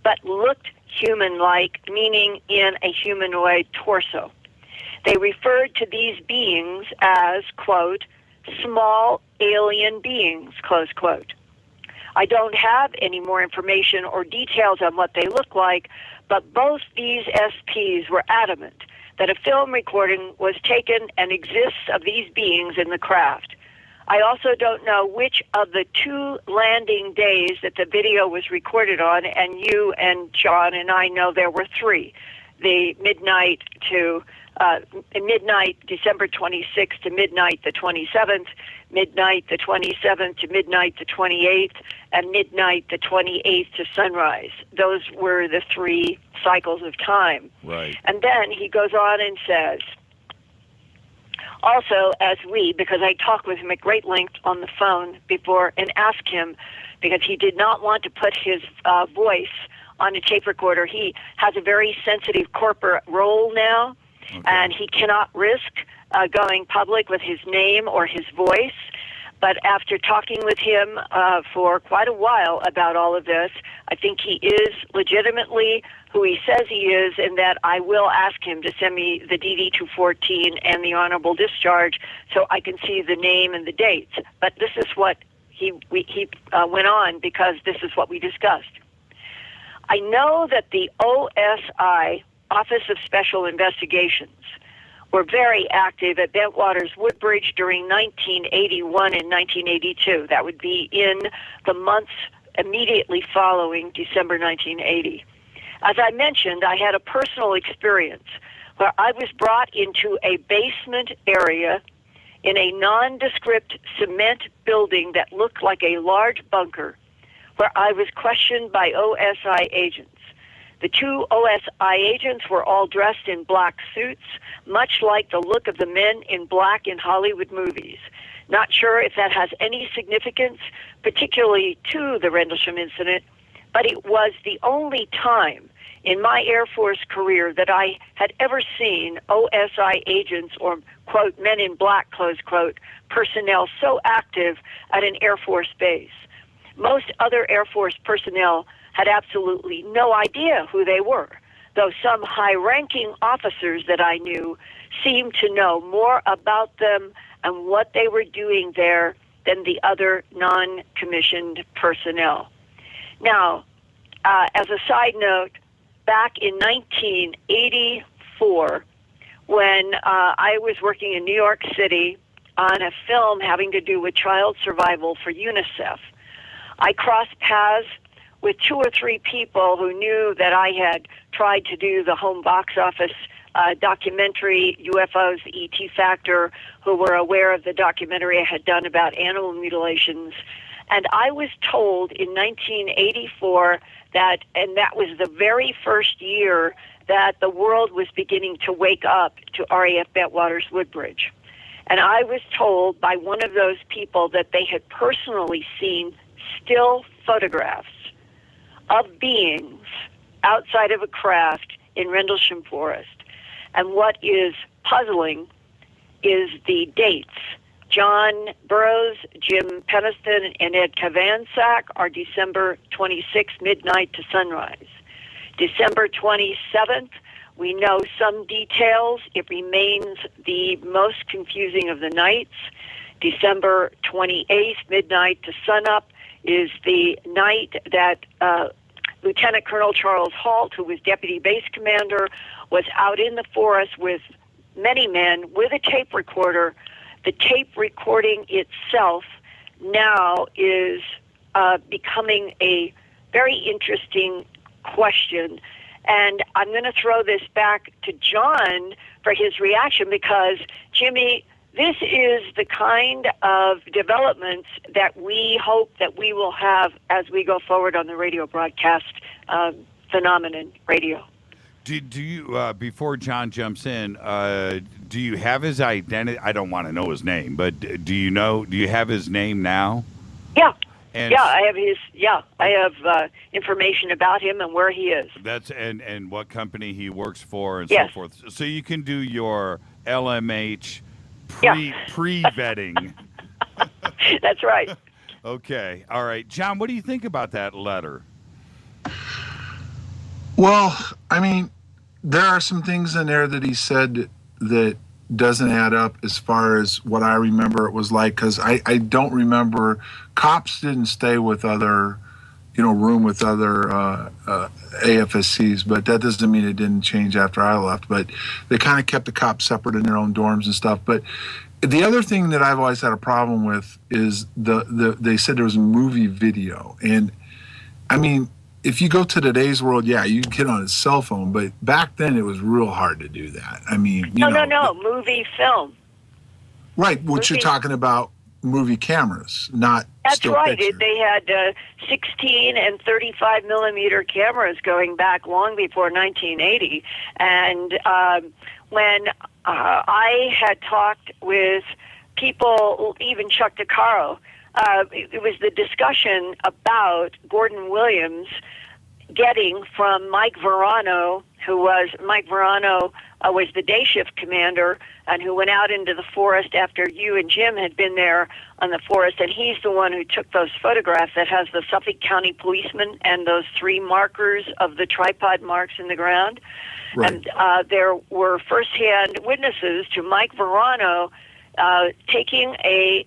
but looked human-like, meaning in a humanoid torso. They referred to these beings as, quote, small alien beings, close quote. I don't have any more information or details on what they look like, but both these SPs were adamant that a film recording was taken and exists of these beings in the craft. I also don't know which of the two landing days that the video was recorded on, and you and John and I know there were three. The midnight December 26th to midnight the 27th, midnight the 27th to midnight the 28th, and midnight the 28th to sunrise. Those were the three cycles of time. Right. And then he goes on and says, also, because I talked with him at great length on the phone before and asked him, because he did not want to put his voice on a tape recorder. He has a very sensitive corporate role now, and he cannot risk going public with his name or his voice. But after talking with him for quite a while about all of this, I think he is legitimately who he says he is, and that I will ask him to send me the DD-214 and the honorable discharge so I can see the name and the dates. But this is what he went on, because this is what we discussed. I know that the OSI, Office of Special Investigations, were very active at Bentwaters Woodbridge during 1981 and 1982. That would be in the months immediately following December 1980. As I mentioned, I had a personal experience where I was brought into a basement area in a nondescript cement building that looked like a large bunker, where I was questioned by OSI agents. The two OSI agents were all dressed in black suits, much like the look of the men in black in Hollywood movies. Not sure if that has any significance, particularly to the Rendlesham incident, but it was the only time in my Air Force career that I had ever seen OSI agents, or, quote, men in black, close quote, personnel so active at an Air Force base. Most other Air Force personnel had absolutely no idea who they were, though some high-ranking officers that I knew seemed to know more about them and what they were doing there than the other non-commissioned personnel. Now, as a side note, back in 1984, when I was working in New York City on a film having to do with child survival for UNICEF, I crossed paths with 2 or 3 people who knew that I had tried to do the home box office documentary, UFOs, the ET Factor, who were aware of the documentary I had done about animal mutilations. And I was told in 1984 that was the very first year that the world was beginning to wake up to RAF Bentwaters Woodbridge. And I was told by one of those people that they had personally seen still photographs of beings outside of a craft in Rendlesham Forest. And what is puzzling is the dates. John Burroughs, Jim Peniston, and Ed Kavansak are December 26th, midnight to sunrise. December 27th, we know some details. It remains the most confusing of the nights. December 28th, midnight to sunup, is the night that Lieutenant Colonel Charles Halt, who was Deputy Base Commander, was out in the forest with many men with a tape recorder. The tape recording itself now is becoming a very interesting question. And I'm going to throw this back to John for his reaction because, Jimmy, this is the kind of developments that we hope that we will have as we go forward on the radio broadcast phenomenon radio. Do you before John jumps in, do you have his identity? I don't want to know his name, but do you have his name now? Yeah. And I have his. Yeah, I have information about him and where he is. That's and what company he works for and Yes. so forth. So you can do your LMH pre-vetting. That's right. Okay. All right. John, what do you think about that letter? Well, I mean, there are some things in there that he said that doesn't add up as far as what I remember it was like, because I don't remember, cops didn't stay with other, room with other AFSCs, but that doesn't mean it didn't change after I left, but they kind of kept the cops separate in their own dorms and stuff. But the other thing that I've always had a problem with is they said there was a movie video, and I mean, if you go to today's world, yeah, you can get on a cell phone, but back then it was real hard to do that. I mean, No, movie film. Right, which you're talking about movie cameras, not That's still right. pictures. They had 16 and 35 millimeter cameras going back long before 1980. And when I had talked with people, even Chuck DeCaro, it was the discussion about Gordon Williams getting from Mike Verano, Mike Verano was the day shift commander and who went out into the forest after you and Jim had been there on the forest, and he's the one who took those photographs that has the Suffolk County policeman and those 3 markers of the tripod marks in the ground. Right. And there were firsthand witnesses to Mike Verano taking a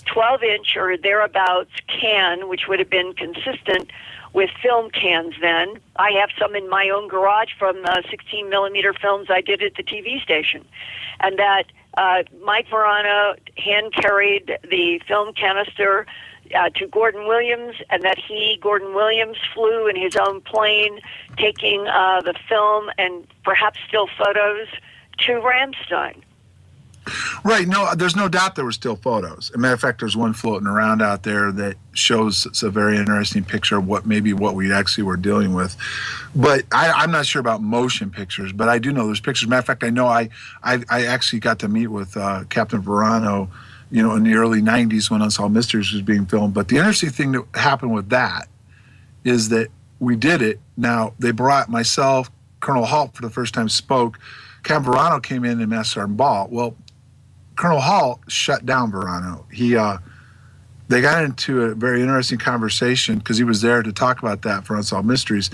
12-inch or thereabouts can, which would have been consistent with film cans then. I have some in my own garage from 16 millimeter films I did at the TV station. And that Mike Verano hand carried the film canister to Gordon Williams, and that Gordon Williams, flew in his own plane taking the film and perhaps still photos to Ramstein. Right. No, there's no doubt there were still photos. As a matter of fact, there's one floating around out there that shows a very interesting picture of what we actually were dealing with. But I'm not sure about motion pictures, but I do know there's pictures. As a matter of fact, I know I actually got to meet with Captain Verano, in the early 90s when Unsolved Mysteries was being filmed. But the interesting thing that happened with that is that we did it. Now, they brought myself, Colonel Halt for the first time spoke. Captain Verano came in and Master Sergeant Ball. Well, Colonel Hall shut down Verano. He they got into a very interesting conversation because he was there to talk about that for Unsolved Mysteries.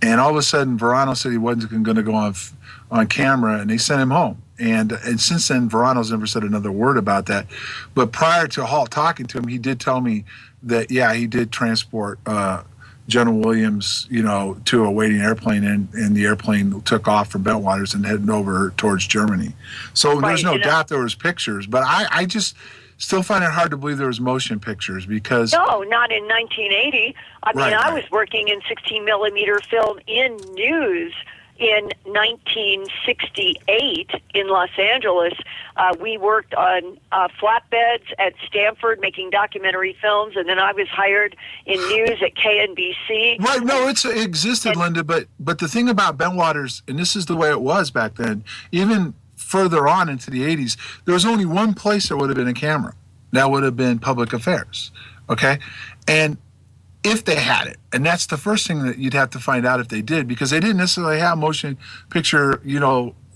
And all of a sudden, Verano said he wasn't going to go on camera, and they sent him home. And since then, Verano's never said another word about that. But prior to Halt talking to him, he did tell me that, yeah, he did transport General Williams, to a waiting airplane, and the airplane took off from Bentwaters and headed over towards Germany. So there's no doubt there was pictures, but I just still find it hard to believe there was motion pictures because... No, not in 1980. I mean, I was working in 16-millimeter film in news in 1968 in Los Angeles. We worked on flatbeds at Stanford making documentary films, and then I was hired in news at KNBC. Right, no, it existed, Linda, but the thing about Bentwaters, and this is the way it was back then, even further on into the 80s, there was only one place there would have been a camera. That would have been public affairs, okay? And if they had it, and that's the first thing that you'd have to find out if they did, because they didn't necessarily have motion picture,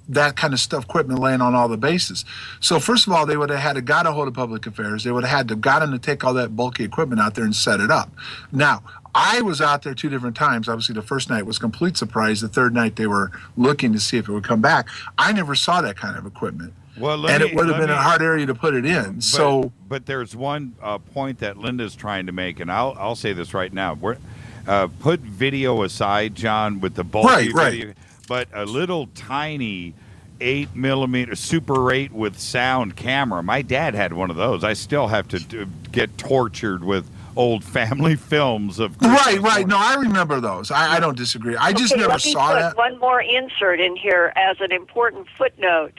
that kind of stuff, equipment laying on all the bases. So first of all, they would have had to got a hold of public affairs. They would have had to got them to take all that bulky equipment out there and set it up. Now, I was out there 2 different times. Obviously, the first night was complete surprise. The third night, they were looking to see if it would come back. I never saw that kind of equipment. Well, it would have been a hard area to put it in. But there's one point that Linda's trying to make, and I'll say this right now. Put video aside, John, with the bulky video, but a little tiny 8mm Super 8 with sound camera. My dad had one of those. I still have to get tortured with old family films of right. No, I remember those. I don't disagree. I just never saw that. One more insert in here as an important footnote.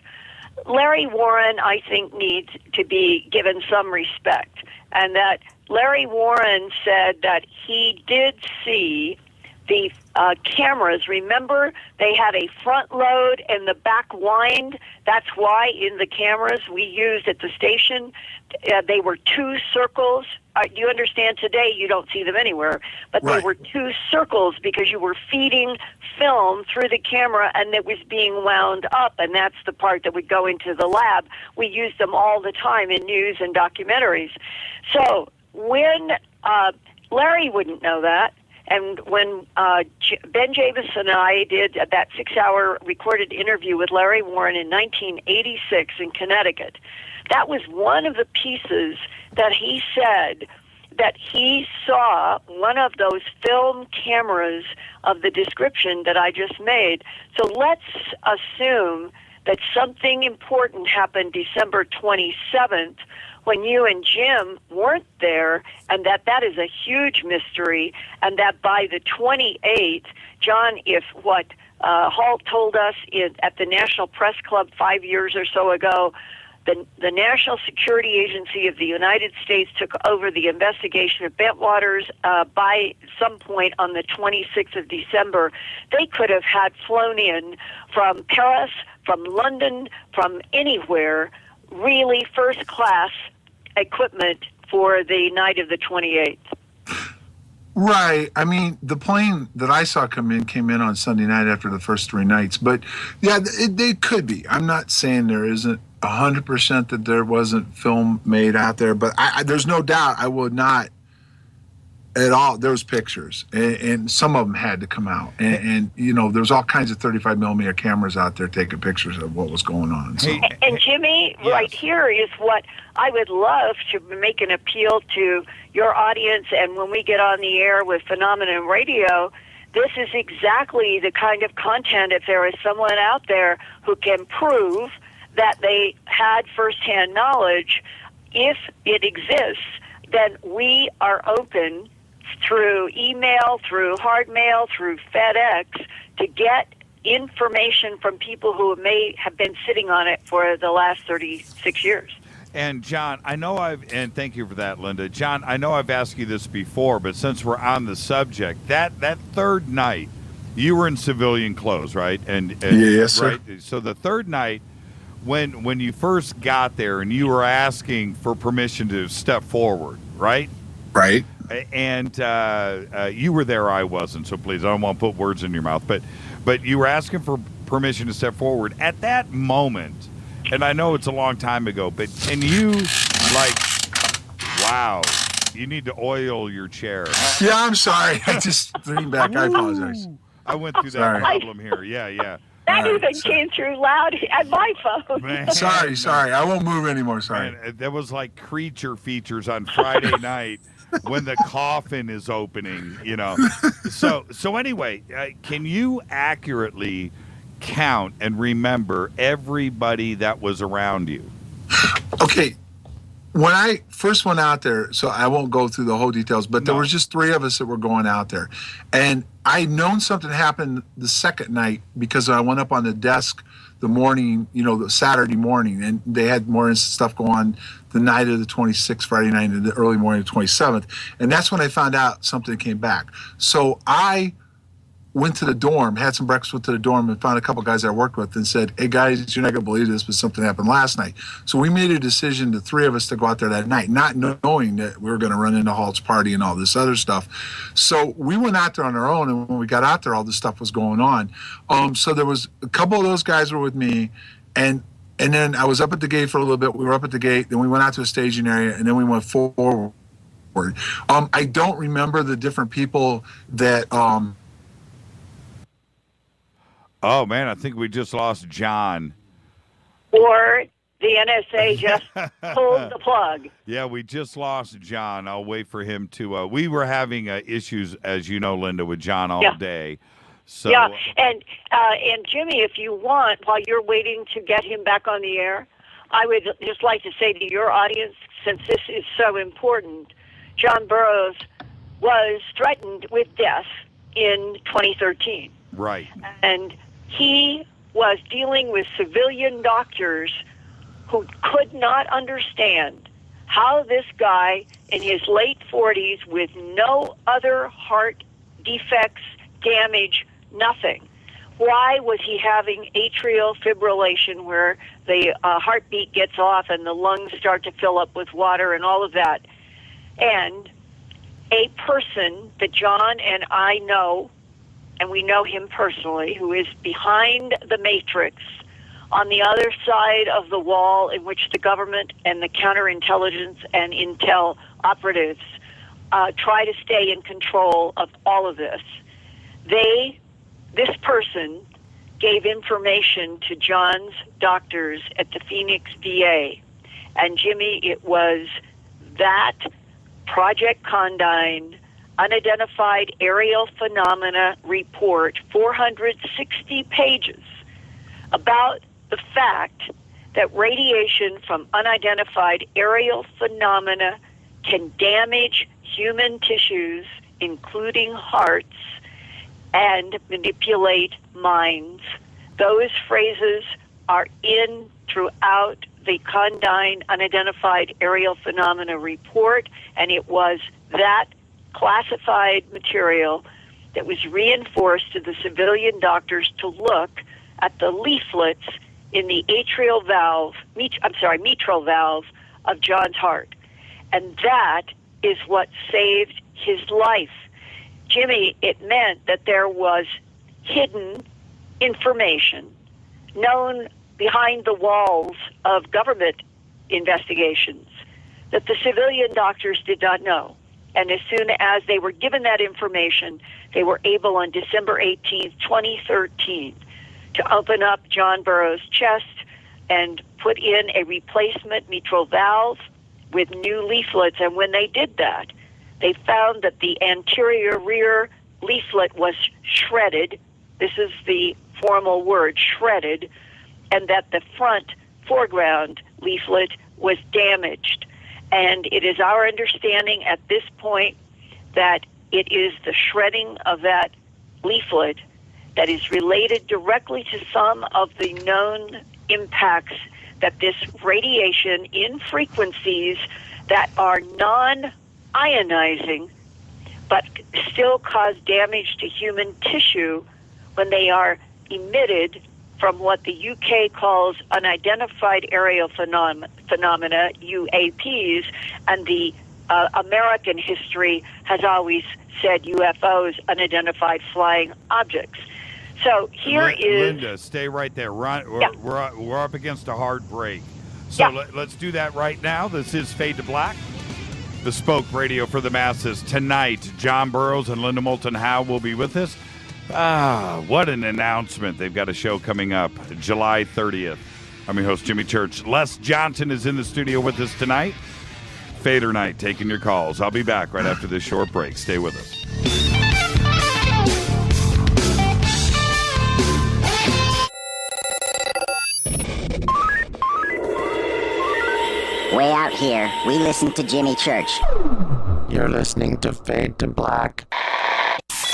Larry Warren, I think, needs to be given some respect, and that Larry Warren said that he did see the cameras. Remember, they had a front load and the back wind. That's why in the cameras we used at the station, they were 2 circles. You understand today you don't see them anywhere, but they were 2 circles because you were feeding film through the camera and it was being wound up, and that's the part that would go into the lab. We used them all the time in news and documentaries. So when Larry wouldn't know that, and when Ben Javis and I did that 6-hour recorded interview with Larry Warren in 1986 in Connecticut, that was one of the pieces that he said that he saw one of those film cameras of the description that I just made. So let's assume that something important happened December 27th when you and Jim weren't there, and that is a huge mystery, and that by the 28th, John, if what Halt told us at the National Press Club 5 years or so ago, the National Security Agency of the United States took over the investigation of Bentwaters by some point on the 26th of December. They could have had flown in from Paris, from London, from anywhere, really first-class equipment for the night of the 28th. Right. I mean, the plane that I saw came in on Sunday night after the first 3 nights. But, yeah, they could be. I'm not saying there isn't 100% that there wasn't film made out there, but there's no doubt I would not at all. There was pictures, and some of them had to come out. And there's all kinds of 35mm cameras out there taking pictures of what was going on. So. And Jimmy, right here is what I would love to make an appeal to your audience, and when we get on the air with Phenomenon Radio, this is exactly the kind of content, if there is someone out there who can prove that they had firsthand knowledge, if it exists, then we are open through email, through hard mail, through FedEx to get information from people who may have been sitting on it for the last 36 years. And John, and thank you for that, Linda. John, I know I've asked you this before, but since we're on the subject, that third night, you were in civilian clothes, right? And yes, sir. Right? So the third night, when you first got there and you were asking for permission to step forward, right? Right. And you were there, I wasn't, so please, I don't want to put words in your mouth, but you were asking for permission to step forward. At that moment, and I know it's a long time ago, but can you, wow, You need to oil your chair. Yeah, I'm sorry. I just leaned back. I apologize. I went through that problem here. Yeah. That even came through loud at my phone. Man, Sorry. I won't move anymore. Sorry. Man, that was like creature features on Friday night when the coffin is opening, So anyway, can you accurately count and remember everybody that was around you? Okay. When I first went out there, so I won't go through the whole details, but there was just 3 of us that were going out there. And I'd known something happened the second night because I went up on the desk the morning, the Saturday morning, and they had more stuff go on the night of the 26th, Friday night, and the early morning of the 27th. And that's when I found out something came back. So I went to the dorm, had some breakfast, went to the dorm, and found a couple guys I worked with and said, hey, guys, you're not going to believe this, but something happened last night. So we made a decision, the 3 of us, to go out there that night, not knowing that we were going to run into Halt's party and all this other stuff. So we went out there on our own, and when we got out there, all this stuff was going on. So there was a couple of those guys were with me, and then I was up at the gate for a little bit. We were up at the gate, then we went out to a staging area, and then we went forward. I don't remember the different people that... Oh, man, I think we just lost John. Or the NSA just pulled the plug. Yeah, we just lost John. I'll wait for him to... we were having issues, as you know, Linda, with John all day. So, yeah, and Jimmy, if you want, while you're waiting to get him back on the air, I would just like to say to your audience, since this is so important, John Burroughs was threatened with death in 2013. Right. And he was dealing with civilian doctors who could not understand how this guy in his late 40s with no other heart defects, damage, nothing. Why was he having atrial fibrillation where the heartbeat gets off and the lungs start to fill up with water and all of that? And a person that John and I know, and we know him personally, who is behind the matrix on the other side of the wall in which the government and the counterintelligence and intel operatives try to stay in control of all of this. This person gave information to John's doctors at the Phoenix VA. And Jimmy, it was that Project Condign Unidentified Aerial Phenomena Report, 460 pages, about the fact that radiation from unidentified aerial phenomena can damage human tissues, including hearts, and manipulate minds. Those phrases are in throughout the Condign Unidentified Aerial Phenomena Report, and it was that classified material that was reinforced to the civilian doctors to look at the leaflets in the mitral valve of John's heart. And that is what saved his life. Jimmy, it meant that there was hidden information known behind the walls of government investigations that the civilian doctors did not know. And as soon as they were given that information, they were able on December 18th, 2013, to open up John Burroughs' chest and put in a replacement mitral valve with new leaflets. And when they did that, they found that the anterior rear leaflet was shredded. This is the formal word, shredded, and that the front foreground leaflet was damaged. And it is our understanding at this point that it is the shredding of that leaflet that is related directly to some of the known impacts that this radiation in frequencies that are non-ionizing but still cause damage to human tissue when they are emitted from what the UK calls unidentified aerial phenomena, UAPs, and the American history has always said UFOs, unidentified flying objects. So here is... Linda, stay right there. We're up against a hard break. So let's do that right now. This is Fade to Black. Bespoke radio for the masses. Tonight, John Burroughs and Linda Moulton Howe will be with us. What an announcement. They've got a show coming up July 30th. I'm your host, Jimmy Church. Les Johnson is in the studio with us tonight. Fader Night, taking your calls. I'll be back right after this short break. Stay with us. Way out here, we listen to Jimmy Church. You're listening to Fade to Black.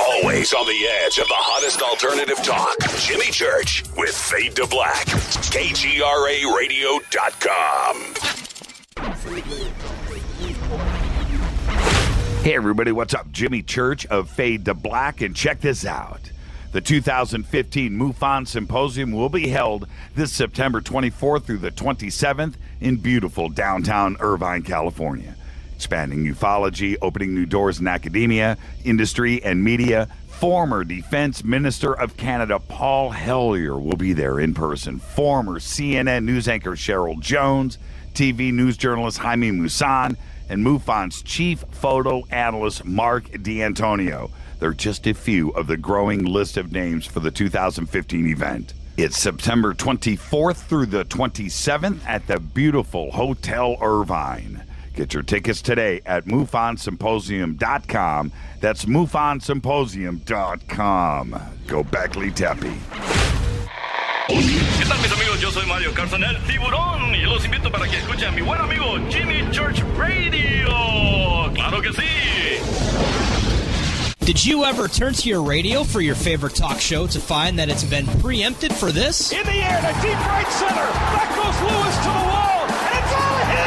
Always on the edge of the hottest alternative talk. Jimmy Church with Fade to Black. KGRA Radio.com. Hey, everybody. What's up? Jimmy Church of Fade to Black. And check this out. The 2015 MUFON Symposium will be held this September 24th through the 27th in beautiful downtown Irvine, California. Expanding ufology, opening new doors in academia, industry, and media. Former Defense Minister of Canada Paul Hellyer will be there in person. Former CNN news anchor Cheryl Jones, TV news journalist Jaime Maussan, and MUFON's chief photo analyst Mark D'Antonio. They're just a few of the growing list of names for the 2015 event. It's September 24th through the 27th at the beautiful Hotel Irvine. Get your tickets today at MUFONSymposium.com. That's MUFONSymposium.com. Go Beckley Tepe. ¿Qué tal, mis amigos? Yo soy Mario Carson, el tiburón, y los invito para que escuchen a mi buen amigo Jimmy Church Radio. ¡Claro que sí! Did you ever turn to your radio for your favorite talk show to find that it's been preempted for this? In the air, to deep right center. Back goes Lewis to the wall, and it's out of here!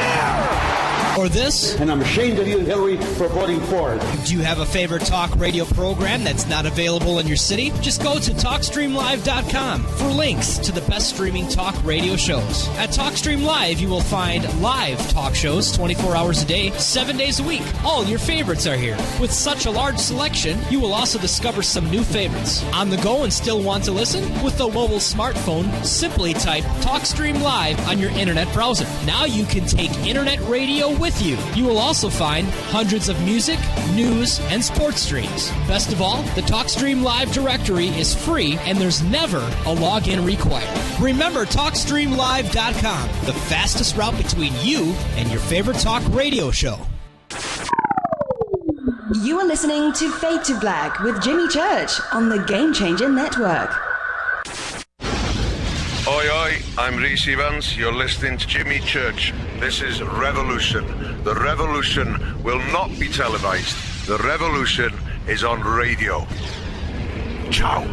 Or this? And I'm ashamed of you, Hillary, for voting for it. Do you have a favorite talk radio program that's not available in your city? Just go to TalkStreamLive.com for links to the best streaming talk radio shows. At TalkStream Live, you will find live talk shows 24 hours a day, 7 days a week. All your favorites are here. With such a large selection, you will also discover some new favorites. On the go and still want to listen? With the mobile smartphone, simply type TalkStream Live on your internet browser. Now you can take internet radio with you. You will also find hundreds of music, news, and sports streams. Best of all, the TalkStream Live directory is free and there's never a login required. Remember TalkStreamLive.com, the fastest route between you and your favorite talk radio show. You are listening to Fade to Black with Jimmy Church on the Game Changer Network. Oi, oi, I'm Reese Evans. You're listening to Jimmy Church. This is Revolution. The revolution will not be televised. The revolution is on radio. Ciao.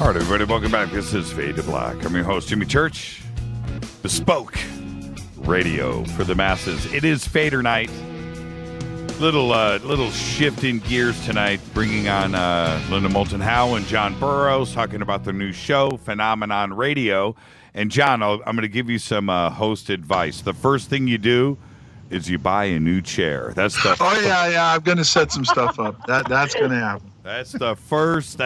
Everybody, welcome back. This is Fade to Black. I'm your host, Jimmy Church. Bespoke radio for the masses. It is Fader Night. Little shift in gears tonight, bringing on Linda Moulton Howe and John Burroughs, talking about their new show, Phenomenon Radio. And John, I'm going to give you some host advice. The first thing you do is you buy a new chair. That's the yeah. I'm going to set some stuff up. That's going to happen. That's the first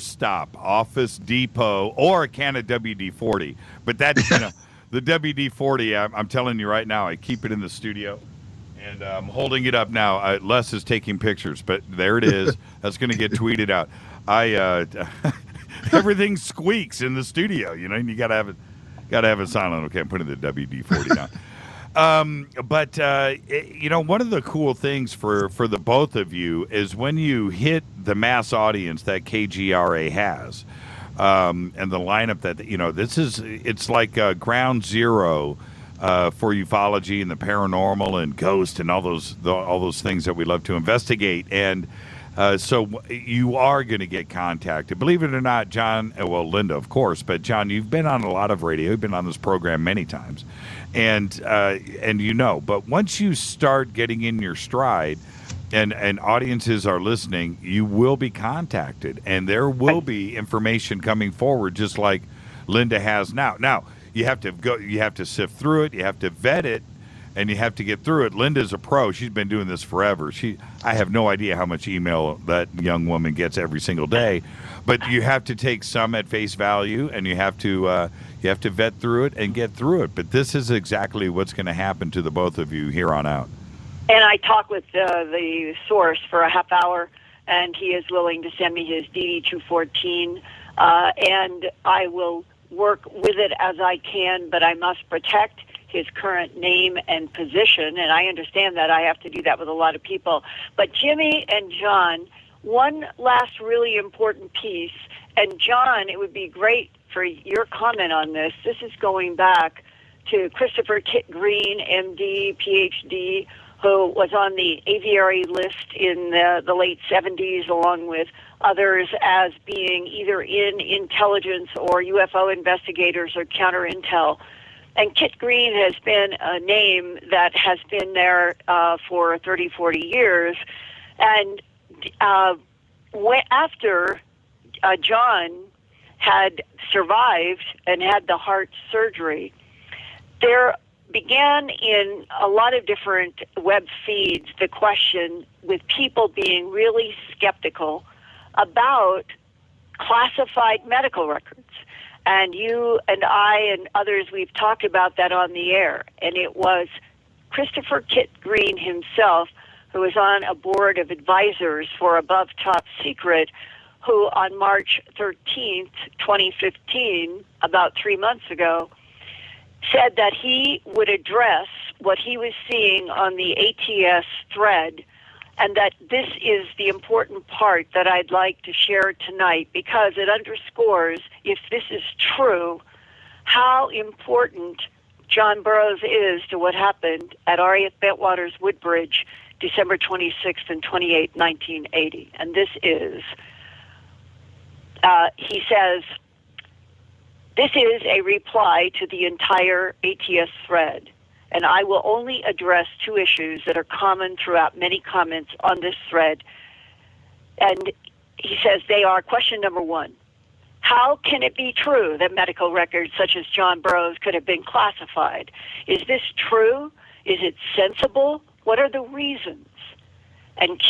stop. Office Depot or a can of WD-40. But that's the WD-40. I'm telling you right now, I keep it in the studio, and I'm holding it up now. Les is taking pictures, but there it is. That's going to get tweeted out. Everything squeaks in the studio, and you got to have it silent. Okay, I'm putting the WD-40 down. But one of the cool things for the both of you is when you hit the mass audience that KGRA has, and the lineup that, it's like ground zero for ufology and the paranormal and ghost and all those things that we love to investigate. And So you are going to get contacted. Believe it or not, John, well, Linda, of course, but John, you've been on a lot of radio. You've been on this program many times. And you know, but once you start getting in your stride and audiences are listening, you will be contacted. And there will be information coming forward just like Linda has now. Now, you have to sift through it, you have to vet it, and you have to get through it. Linda's a pro. She's been doing this forever. I have no idea how much email that young woman gets every single day, but you have to take some at face value, and you have to vet through it and get through it. But this is exactly what's going to happen to the both of you here on out. And I talked with the source for a half hour, and he is willing to send me his DD-214, and I will work with it as I can, but I must protect his current name and position, and I understand that I have to do that with a lot of people. But Jimmy and John, one last really important piece, and John, it would be great for your comment on this. This is going back to Christopher Kit Green, MD, PhD, who was on the aviary list in the late 70s, along with others, as being either in intelligence or UFO investigators or counterintel. And Kit Green has been a name that has been there for 30, 40 years. And after John had survived and had the heart surgery, there began in a lot of different web feeds the question, with people being really skeptical about classified medical records. And you and I and others, we've talked about that on the air. And it was Christopher Kit Green himself, who was on a board of advisors for Above Top Secret, who on March 13th, 2015, about 3 months ago, said that he would address what he was seeing on the ATS thread, and that this is the important part that I'd like to share tonight, because it underscores, if this is true, how important John Burroughs is to what happened at RAF Bentwaters Woodbridge, December 26th and 28th, 1980. And this is, he says, this is a reply to the entire ATS thread, and I will only address two issues that are common throughout many comments on this thread. And he says they are: question number one, how can it be true that medical records such as John Burroughs could have been classified? Is this true? Is it sensible? What are the reasons? And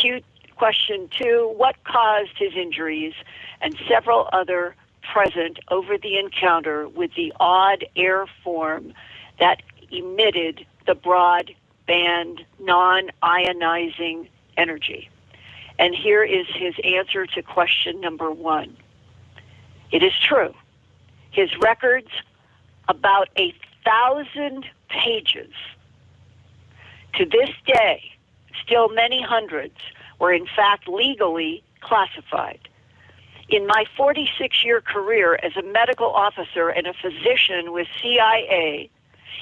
question two, what caused his injuries? And several other present over the encounter with the odd air form that emitted the broadband non-ionizing energy. And here is his answer to question number one. It is true. His records, about 1,000 pages, to this day, still many hundreds, were in fact legally classified. In my 46-year career as a medical officer and a physician with CIA,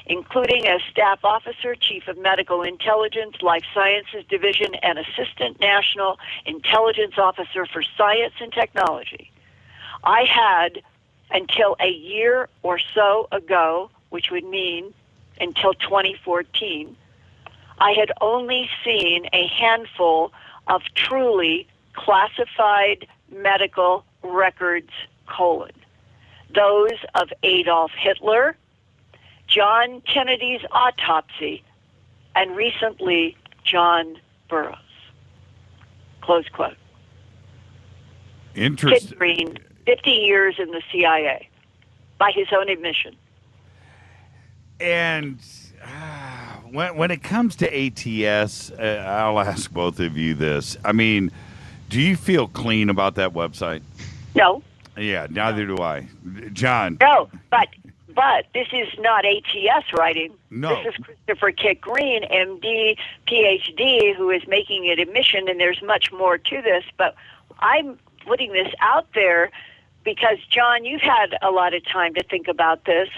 including as staff officer, chief of medical intelligence, life sciences division, and assistant national intelligence officer for science and technology, I had, until a year or so ago, which would mean until 2014, I had only seen a handful of truly classified medical records, those of Adolf Hitler, John Kennedy's autopsy, and recently John Burroughs. Close quote. Interesting. Kit Green, 50 years in the CIA, by his own admission. And when it comes to ATS, I'll ask both of you this. I mean, do you feel clean about that website? No. Yeah, neither do I. John? No, but this is not ATS writing. No. This is Christopher Kit Green, MD, PhD, who is making an admission, and there's much more to this, but I'm putting this out there because, John, you've had a lot of time to think about this.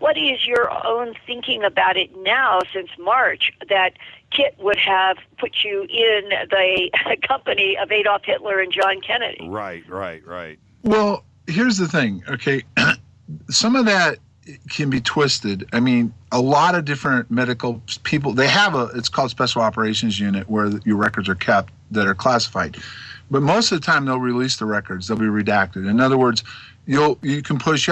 what is your own thinking about it now since March that Kit would have put you in the company of Adolf Hitler and John Kennedy? Right. Well, here's the thing, okay? Some of that can be twisted. I mean, a lot of different medical people, they have it's called Special Operations Unit where your records are kept that are classified. But most of the time they'll release the records. They'll be redacted. In other words, you have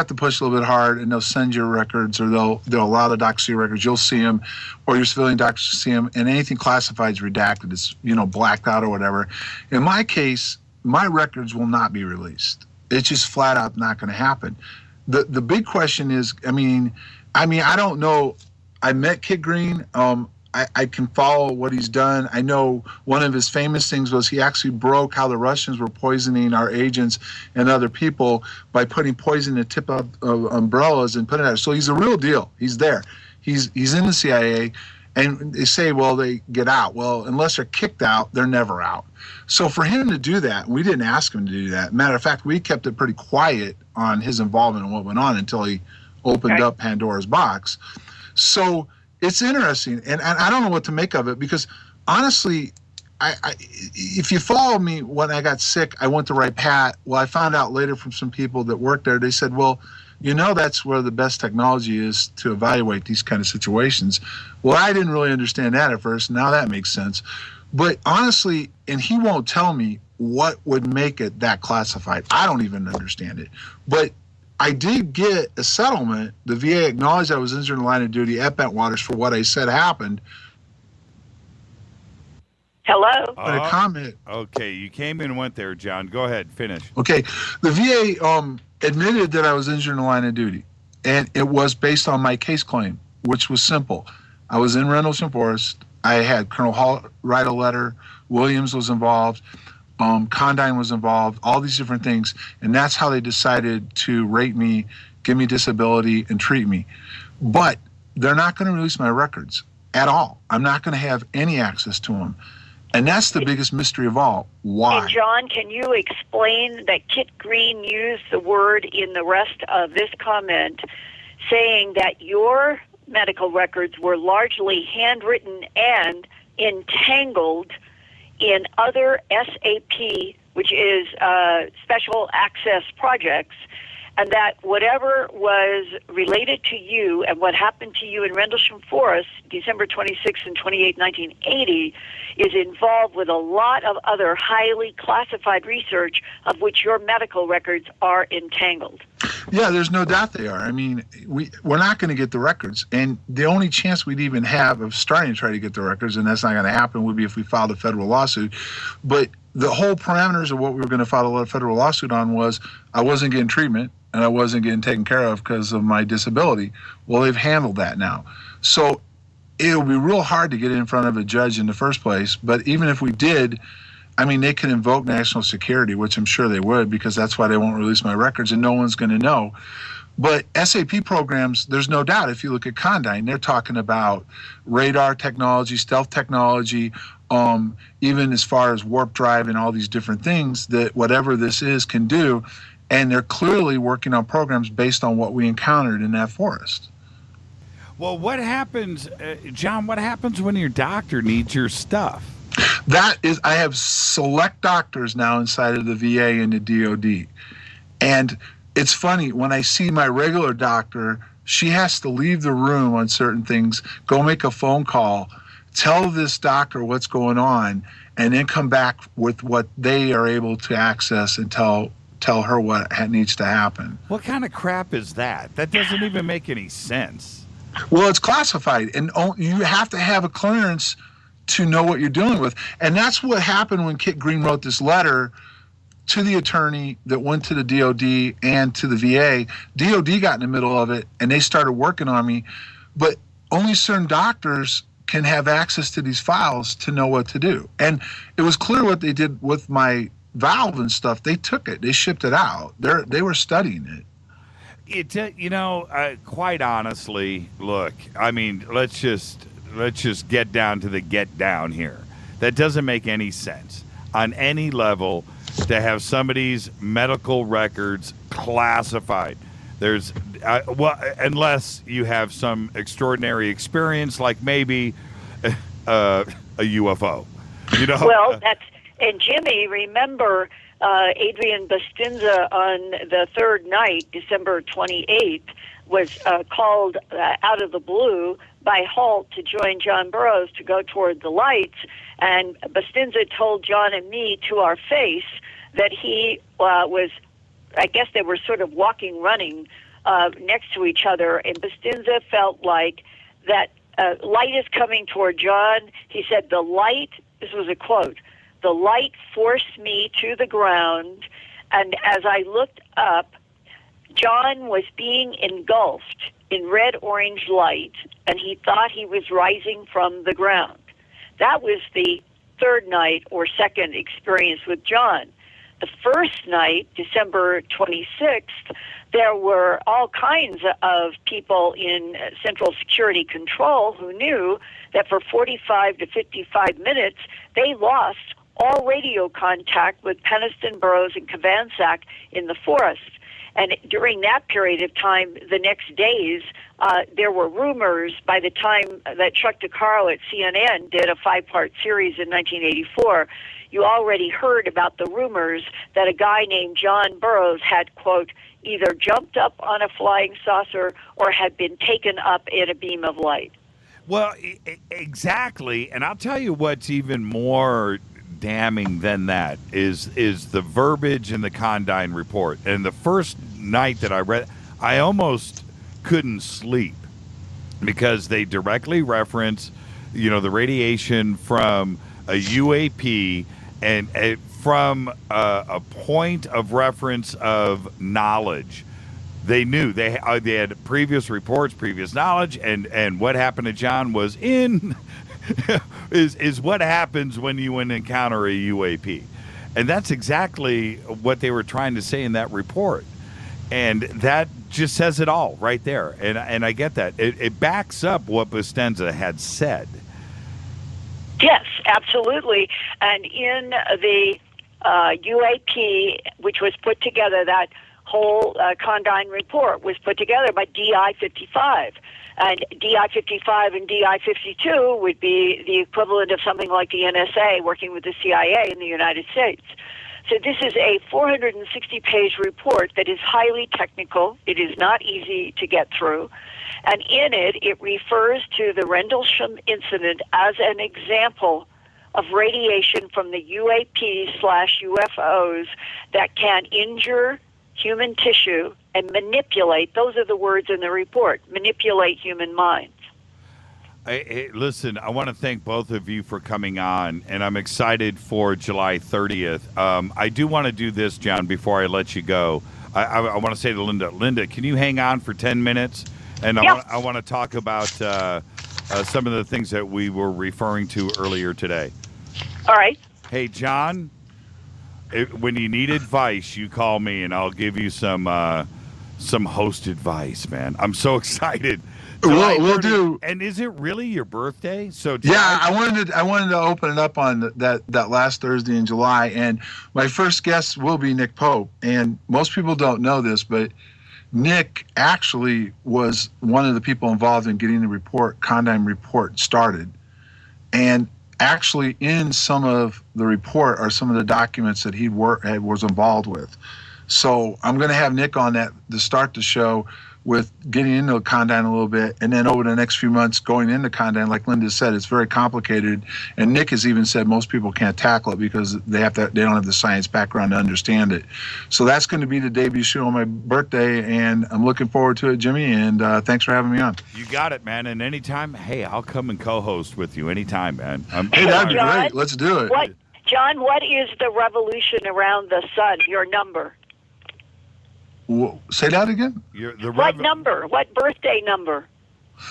to push a little bit hard and they'll send your records, or they'll allow the doctor to see your records. You'll see them, or your civilian doctors see them, and anything classified is redacted. It's, blacked out or whatever. In my case, my records will not be released. It's just flat out not going to happen. The big question is, I mean, I don't know. I met Kit Green. I can follow what he's done. I know one of his famous things was he actually broke how the Russians were poisoning our agents and other people by putting poison in the tip of umbrellas and putting it out. So he's a real deal. He's there. He's in the CIA, and they say, well, they get out. Well, unless they're kicked out, they're never out. So for him to do that, we didn't ask him to do that. Matter of fact, we kept it pretty quiet on his involvement in what went on until he opened up Pandora's box. So it's interesting, and I don't know what to make of it, because honestly, if you follow me, when I got sick, I went to Wright Pat. Well, I found out later from some people that worked there, they said, well, that's where the best technology is to evaluate these kind of situations. Well, I didn't really understand that at first. Now that makes sense. But honestly, and he won't tell me what would make it that classified. I don't even understand it. But I did get a settlement. The VA acknowledged I was injured in the line of duty at Bentwaters for what I said happened. Hello? A comment. Okay, you came and went there, John. Go ahead, finish. Okay, the VA admitted that I was injured in the line of duty, and it was based on my case claim, which was simple. I was in Rendlesham Forest. I had Colonel Hall write a letter. Williams was involved. Condyne was involved, all these different things. And that's how they decided to rate me, give me disability, and treat me. But they're not going to release my records at all. I'm not going to have any access to them. And that's the biggest mystery of all. Why? And John, can you explain that Kit Green used the word in the rest of this comment saying that your medical records were largely handwritten and entangled in other SAP, which is special access projects, and that whatever was related to you and what happened to you in Rendlesham Forest, December 26 and 28, 1980, is involved with a lot of other highly classified research of which your medical records are entangled. Yeah, there's no doubt they are. I mean, we're not going to get the records, and the only chance we'd even have of starting to try to get the records, and that's not going to happen, would be if we filed a federal lawsuit. But the whole parameters of what we were going to file a federal lawsuit on was I wasn't getting treatment and I wasn't getting taken care of because of my disability. Well, they've handled that now. So it'll be real hard to get in front of a judge in the first place. But even if we did, I mean, they can invoke national security, which I'm sure they would, because that's why they won't release my records and no one's going to know. But SAP programs, there's no doubt, if you look at Condyne, they're talking about radar technology, stealth technology, even as far as warp drive and all these different things that whatever this is can do. And they're clearly working on programs based on what we encountered in that forest. Well, what happens, John, what happens when your doctor needs your stuff? I have select doctors now inside of the VA and the DOD. And it's funny, when I see my regular doctor, she has to leave the room on certain things, go make a phone call, tell this doctor what's going on, and then come back with what they are able to access and tell her what needs to happen. What kind of crap is that? That doesn't even make any sense. Well, it's classified, and you have to have a clearance to know what you're dealing with. And that's what happened when Kit Green wrote this letter to the attorney that went to the DOD and to the VA. DOD got in the middle of it, and they started working on me. But only certain doctors can have access to these files to know what to do. And it was clear what they did with my valve and stuff. They took it. They shipped it out. They were studying it. Quite honestly, look, I mean, let's just get down to the get down here. That doesn't make any sense on any level to have somebody's medical records classified. well, unless you have some extraordinary experience, like maybe a UFO. You know. Well, and Jimmy, remember Adrian Bustinza on the third night, December 28th, was called out of the blue by Holt to join John Burroughs to go toward the lights, and Bustinza told John and me to our face that he was, I guess they were sort of running next to each other, and Bustinza felt like that light is coming toward John. He said, the light, this was a quote, the light forced me to the ground, and as I looked up, John was being engulfed in red-orange light, and he thought he was rising from the ground. That was the third night or second experience with John. The first night, December 26th, there were all kinds of people in Central Security Control who knew that for 45 to 55 minutes, they lost all radio contact with Peniston, Burroughs, and Kavansack in the forest. And during that period of time, the next days, there were rumors by the time that Chuck DeCaro at CNN did a 5-part series in 1984, you already heard about the rumors that a guy named John Burroughs had, quote, either jumped up on a flying saucer or had been taken up in a beam of light. Well, exactly. And I'll tell you what's even more damning than that is the verbiage in the Condign report. And the first night that I read, I almost couldn't sleep because they directly reference, the radiation from a UAP and from a point of reference of knowledge. They knew they had previous reports, previous knowledge, and what happened to John was in is what happens when you encounter a UAP. And that's exactly what they were trying to say in that report. And that just says it all right there. And I get that. It backs up what Bustinza had said. Yes, absolutely. And in the UAP, which was put together, that whole Condign report was put together by DI-55. And DI-55 and DI-52 would be the equivalent of something like the NSA working with the CIA in the United States. So this is a 460-page report that is highly technical. It is not easy to get through. And in it, it refers to the Rendlesham incident as an example of radiation from the UAP/UFOs that can injure human tissue and manipulate, those are the words in the report, manipulate human minds. Hey, listen, I want to thank both of you for coming on, and I'm excited for July 30th. I do want to do this, John, before I let you go. I want to say to Linda, can you hang on for 10 minutes? And I want to talk about some of the things that we were referring to earlier today. All right. Hey, John, when you need advice, you call me, and I'll give you some host advice, man. I'm so excited. We'll do. And is it really your birthday? So I wanted to open it up on that last Thursday in July, and my first guest will be Nick Pope. And most people don't know this, but Nick actually was one of the people involved in getting the Condign report started. And actually, in some of the report are some of the documents that he was involved with. So I'm going to have Nick on that to start the show with getting into Condign a little bit, and then over the next few months going into Condign. Like Linda said, it's very complicated, and Nick has even said most people can't tackle it because they don't have the science background to understand it. So that's going to be the debut show on my birthday, and I'm looking forward to it, Jimmy, and thanks for having me on. You got it, man. And anytime, hey, I'll come and co-host with you anytime, man. Hey, that'd be great. Let's do it. John, what is the revolution around the sun, your number? Say that again? What number? What birthday number?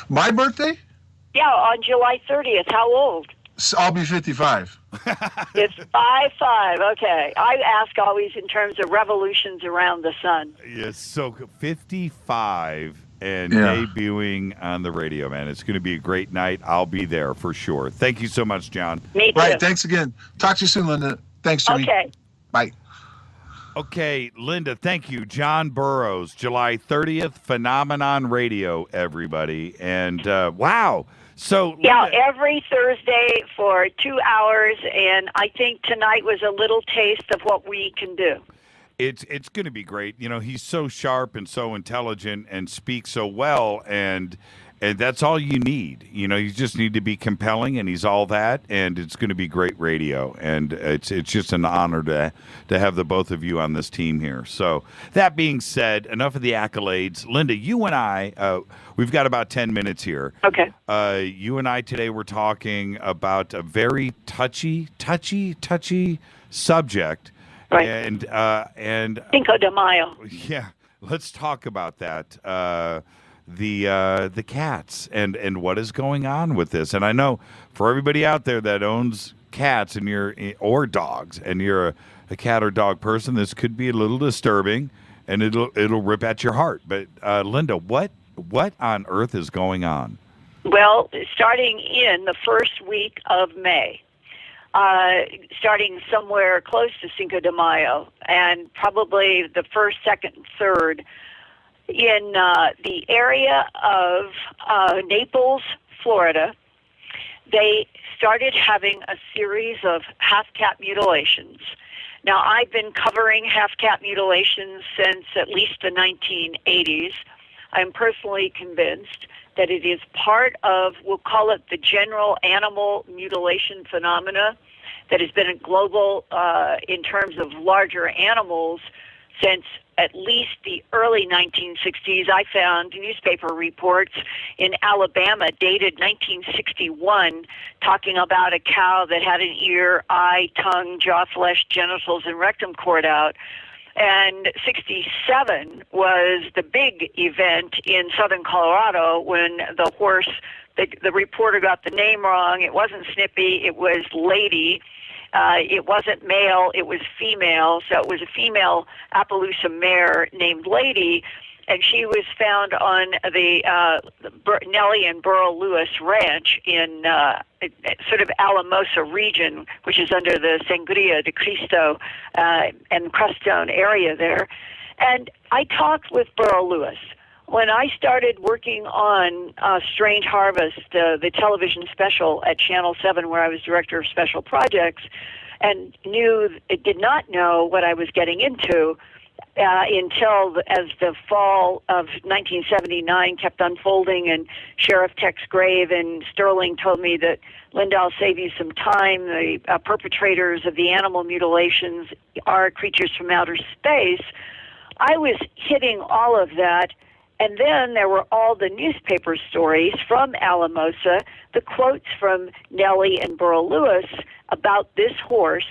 My birthday? Yeah, on July 30th. How old? I'll be 55. It's 55. Okay. I ask always in terms of revolutions around the sun. Yes, so 55 and debuting on the radio, man. It's going to be a great night. I'll be there for sure. Thank you so much, John. Me too. Right, thanks again. Talk to you soon, Linda. Thanks, Jimmy. Okay. Bye. Okay, Linda, thank you. John Burroughs, July 30th, Phenomenon Radio, everybody. And wow. So yeah, every Thursday for 2 hours, and I think tonight was a little taste of what we can do. It's going to be great. You know, he's so sharp and so intelligent and speaks so well, and that's all you need. You know, you just need to be compelling, and he's all that, and it's going to be great radio. And it's just an honor to have the both of you on this team here. So that being said, enough of the accolades. Linda, you and I, we've got about 10 minutes here. Okay. You and I today were talking about a very touchy subject. Right. And Cinco de Mayo. Yeah, let's talk about that. The cats and what is going on with this. And I know for everybody out there that owns cats and or dogs, and you're a cat or dog person, this could be a little disturbing, and it'll rip at your heart. But Linda, what on earth is going on? Well, starting in the first week of May. Starting somewhere close to Cinco de Mayo, and probably the first, second, and third, in the area of Naples, Florida, they started having a series of half-cat mutilations. Now, I've been covering half-cat mutilations since at least the 1980s. I'm personally convinced that it is part of, we'll call it the general animal mutilation phenomena that has been a global in terms of larger animals since at least the early 1960s. I found newspaper reports in Alabama dated 1961 talking about a cow that had an ear, eye, tongue, jaw, flesh, genitals, and rectum cord out. And 67 was the big event in southern Colorado when the horse, the reporter got the name wrong. It wasn't Snippy, it was Lady. It wasn't male, it was female. So it was a female Appaloosa mare named Lady, and she was found on the Nellie and Burl Lewis Ranch in sort of Alamosa region, which is under the Sangria de Cristo and Crestone area there. And I talked with Burl Lewis. When I started working on Strange Harvest, the television special at Channel 7, where I was director of special projects, and did not know what I was getting into until as the fall of 1979 kept unfolding, and Sheriff Tex Grave and Sterling told me that, Linda, I'll save you some time. The perpetrators of the animal mutilations are creatures from outer space. I was hitting all of that. And then there were all the newspaper stories from Alamosa, the quotes from Nellie and Burl Lewis about this horse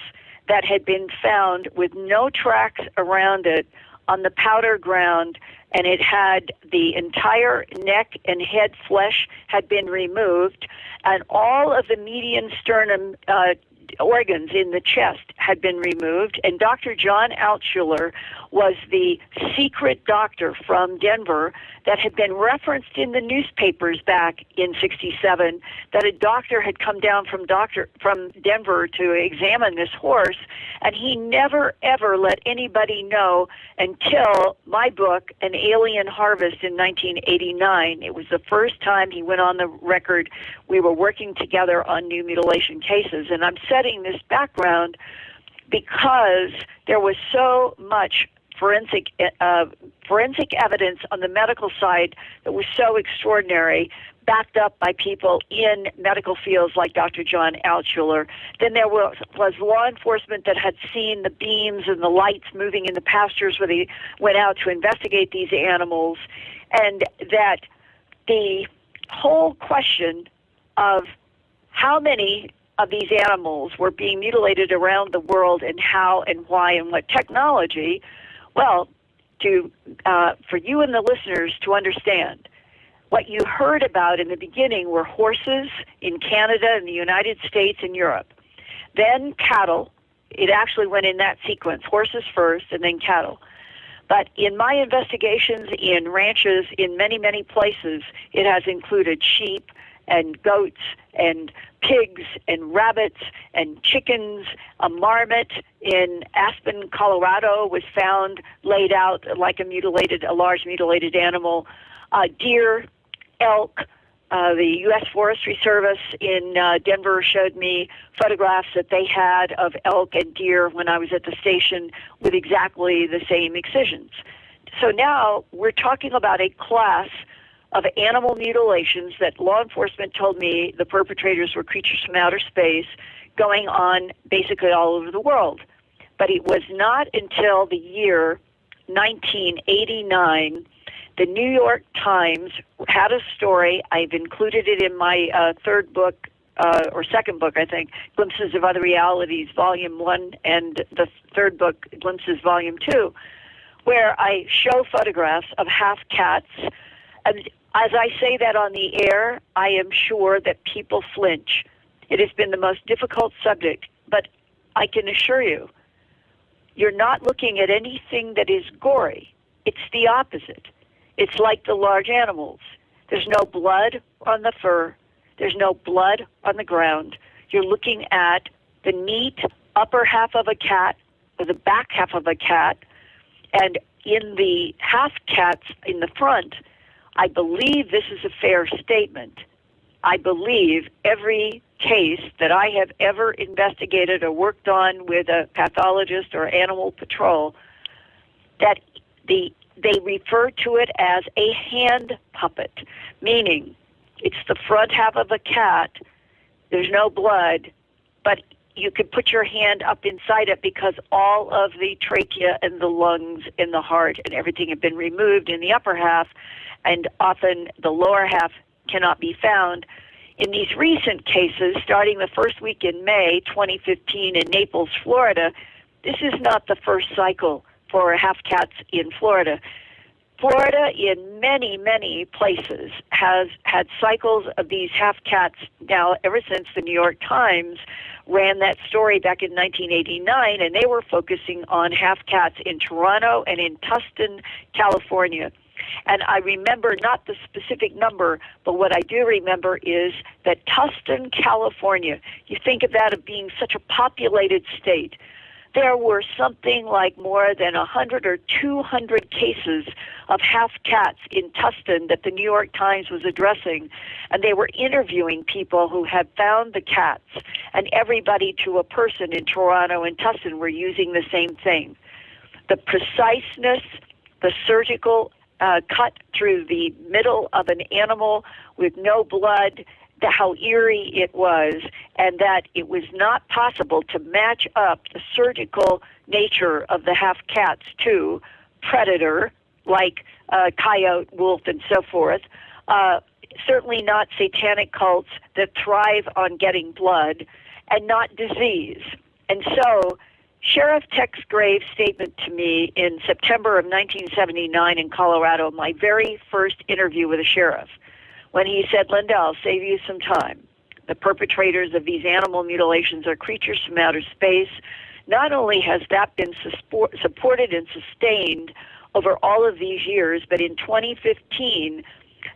that had been found with no tracks around it on the powder ground, and it had the entire neck and head flesh had been removed, and all of the median sternum organs in the chest had been removed, and Dr. John Altshuler was the secret doctor from Denver that had been referenced in the newspapers back in 67, that a doctor had come down from Denver to examine this horse, and he never ever let anybody know until my book, An Alien Harvest, in 1989. It was the first time he went on the record. We were working together on new mutilation cases, and I'm setting this background because there was so much forensic evidence on the medical side that was so extraordinary, backed up by people in medical fields like Dr. John Altshuler. Then there was law enforcement that had seen the beams and the lights moving in the pastures where they went out to investigate these animals, and that the whole question of how many of these animals were being mutilated around the world and how and why and what technology. Well, for you and the listeners to understand, what you heard about in the beginning were horses in Canada and the United States and Europe. Then cattle. It actually went in that sequence, horses first and then cattle. But in my investigations in ranches in many, many places, it has included sheep and goats and pigs and rabbits and chickens. A marmot in Aspen, Colorado was found laid out like a large mutilated animal. Deer, elk. The U.S. Forestry Service in Denver showed me photographs that they had of elk and deer when I was at the station with exactly the same excisions. So now we're talking about a class of animal mutilations that law enforcement told me the perpetrators were creatures from outer space going on basically all over the world. But it was not until the year 1989 the New York Times had a story. I've included it in my third book, or second book, I think, Glimpses of Other Realities, Volume 1, and the third book, Glimpses, Volume 2, where I show photographs of half-cats. And as I say that on the air, I am sure that people flinch. It has been the most difficult subject, but I can assure you, you're not looking at anything that is gory. It's the opposite. It's like the large animals. There's no blood on the fur. There's no blood on the ground. You're looking at the neat upper half of a cat or the back half of a cat. And in the half cats in the front, I believe this is a fair statement. I believe every case that I have ever investigated or worked on with a pathologist or animal patrol, that they refer to it as a hand puppet, meaning it's the front half of a cat, there's no blood, but you could put your hand up inside it because all of the trachea and the lungs and the heart and everything have been removed in the upper half, and often the lower half cannot be found. In these recent cases, starting the first week in May 2015 in Naples, Florida, this is not the first cycle for half-cats in Florida. Florida, in many, many places, has had cycles of these half-cats now ever since the New York Times ran that story back in 1989, and they were focusing on half-cats in Toronto and in Tustin, California. And I remember not the specific number, but what I do remember is that Tustin, California, you think of that as being such a populated state, there were something like more than 100 or 200 cases of half-cats in Tustin that the New York Times was addressing, and they were interviewing people who had found the cats, and everybody to a person in Toronto and Tustin were using the same thing. The preciseness, the surgical cut through the middle of an animal with no blood, how eerie it was, and that it was not possible to match up the surgical nature of the half-cats to predator, like coyote, wolf, and so forth. Certainly not satanic cults that thrive on getting blood, and not disease. And so Sheriff Tex Graves' statement to me in September of 1979 in Colorado, my very first interview with a sheriff, when he said, "Linda, I'll save you some time. The perpetrators of these animal mutilations are creatures from outer space." Not only has that been supported and sustained over all of these years, but in 2015,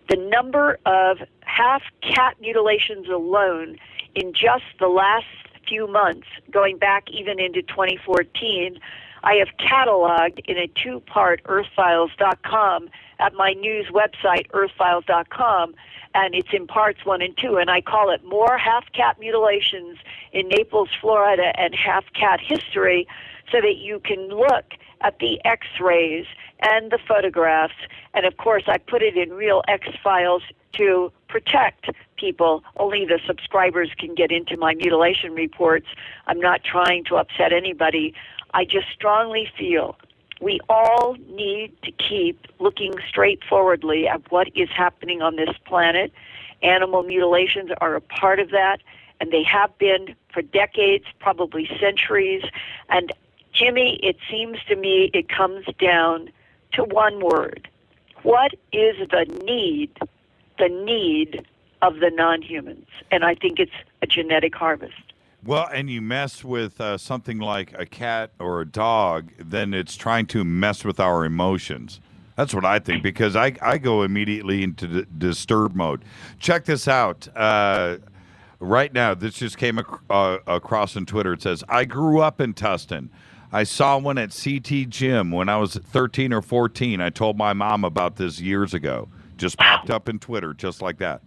the number of half-cat mutilations alone in just the last few months, going back even into 2014, I have cataloged in a two-part earthfiles.com at my news website, earthfiles.com, and it's in parts 1 and 2, and I call it More Half-Cat Mutilations in Naples, Florida, and Half-Cat History, so that you can look at the x-rays and the photographs, and of course I put it in real X-Files to protect people. Only the subscribers can get into my mutilation reports. I'm not trying to upset anybody. I just strongly feel we all need to keep looking straightforwardly at what is happening on this planet. Animal mutilations are a part of that, and they have been for decades, probably centuries. And Jimmy, it seems to me it comes down to one word. What is the need of the non-humans? And I think it's a genetic harvest. Well, and you mess with something like a cat or a dog, then it's trying to mess with our emotions. That's what I think, because I go immediately into disturb mode. Check this out. Right now, this just came across on Twitter. It says, I grew up in Tustin. I saw one at CT Gym when I was 13 or 14. I told my mom about this years ago. Just popped up in Twitter, just like that.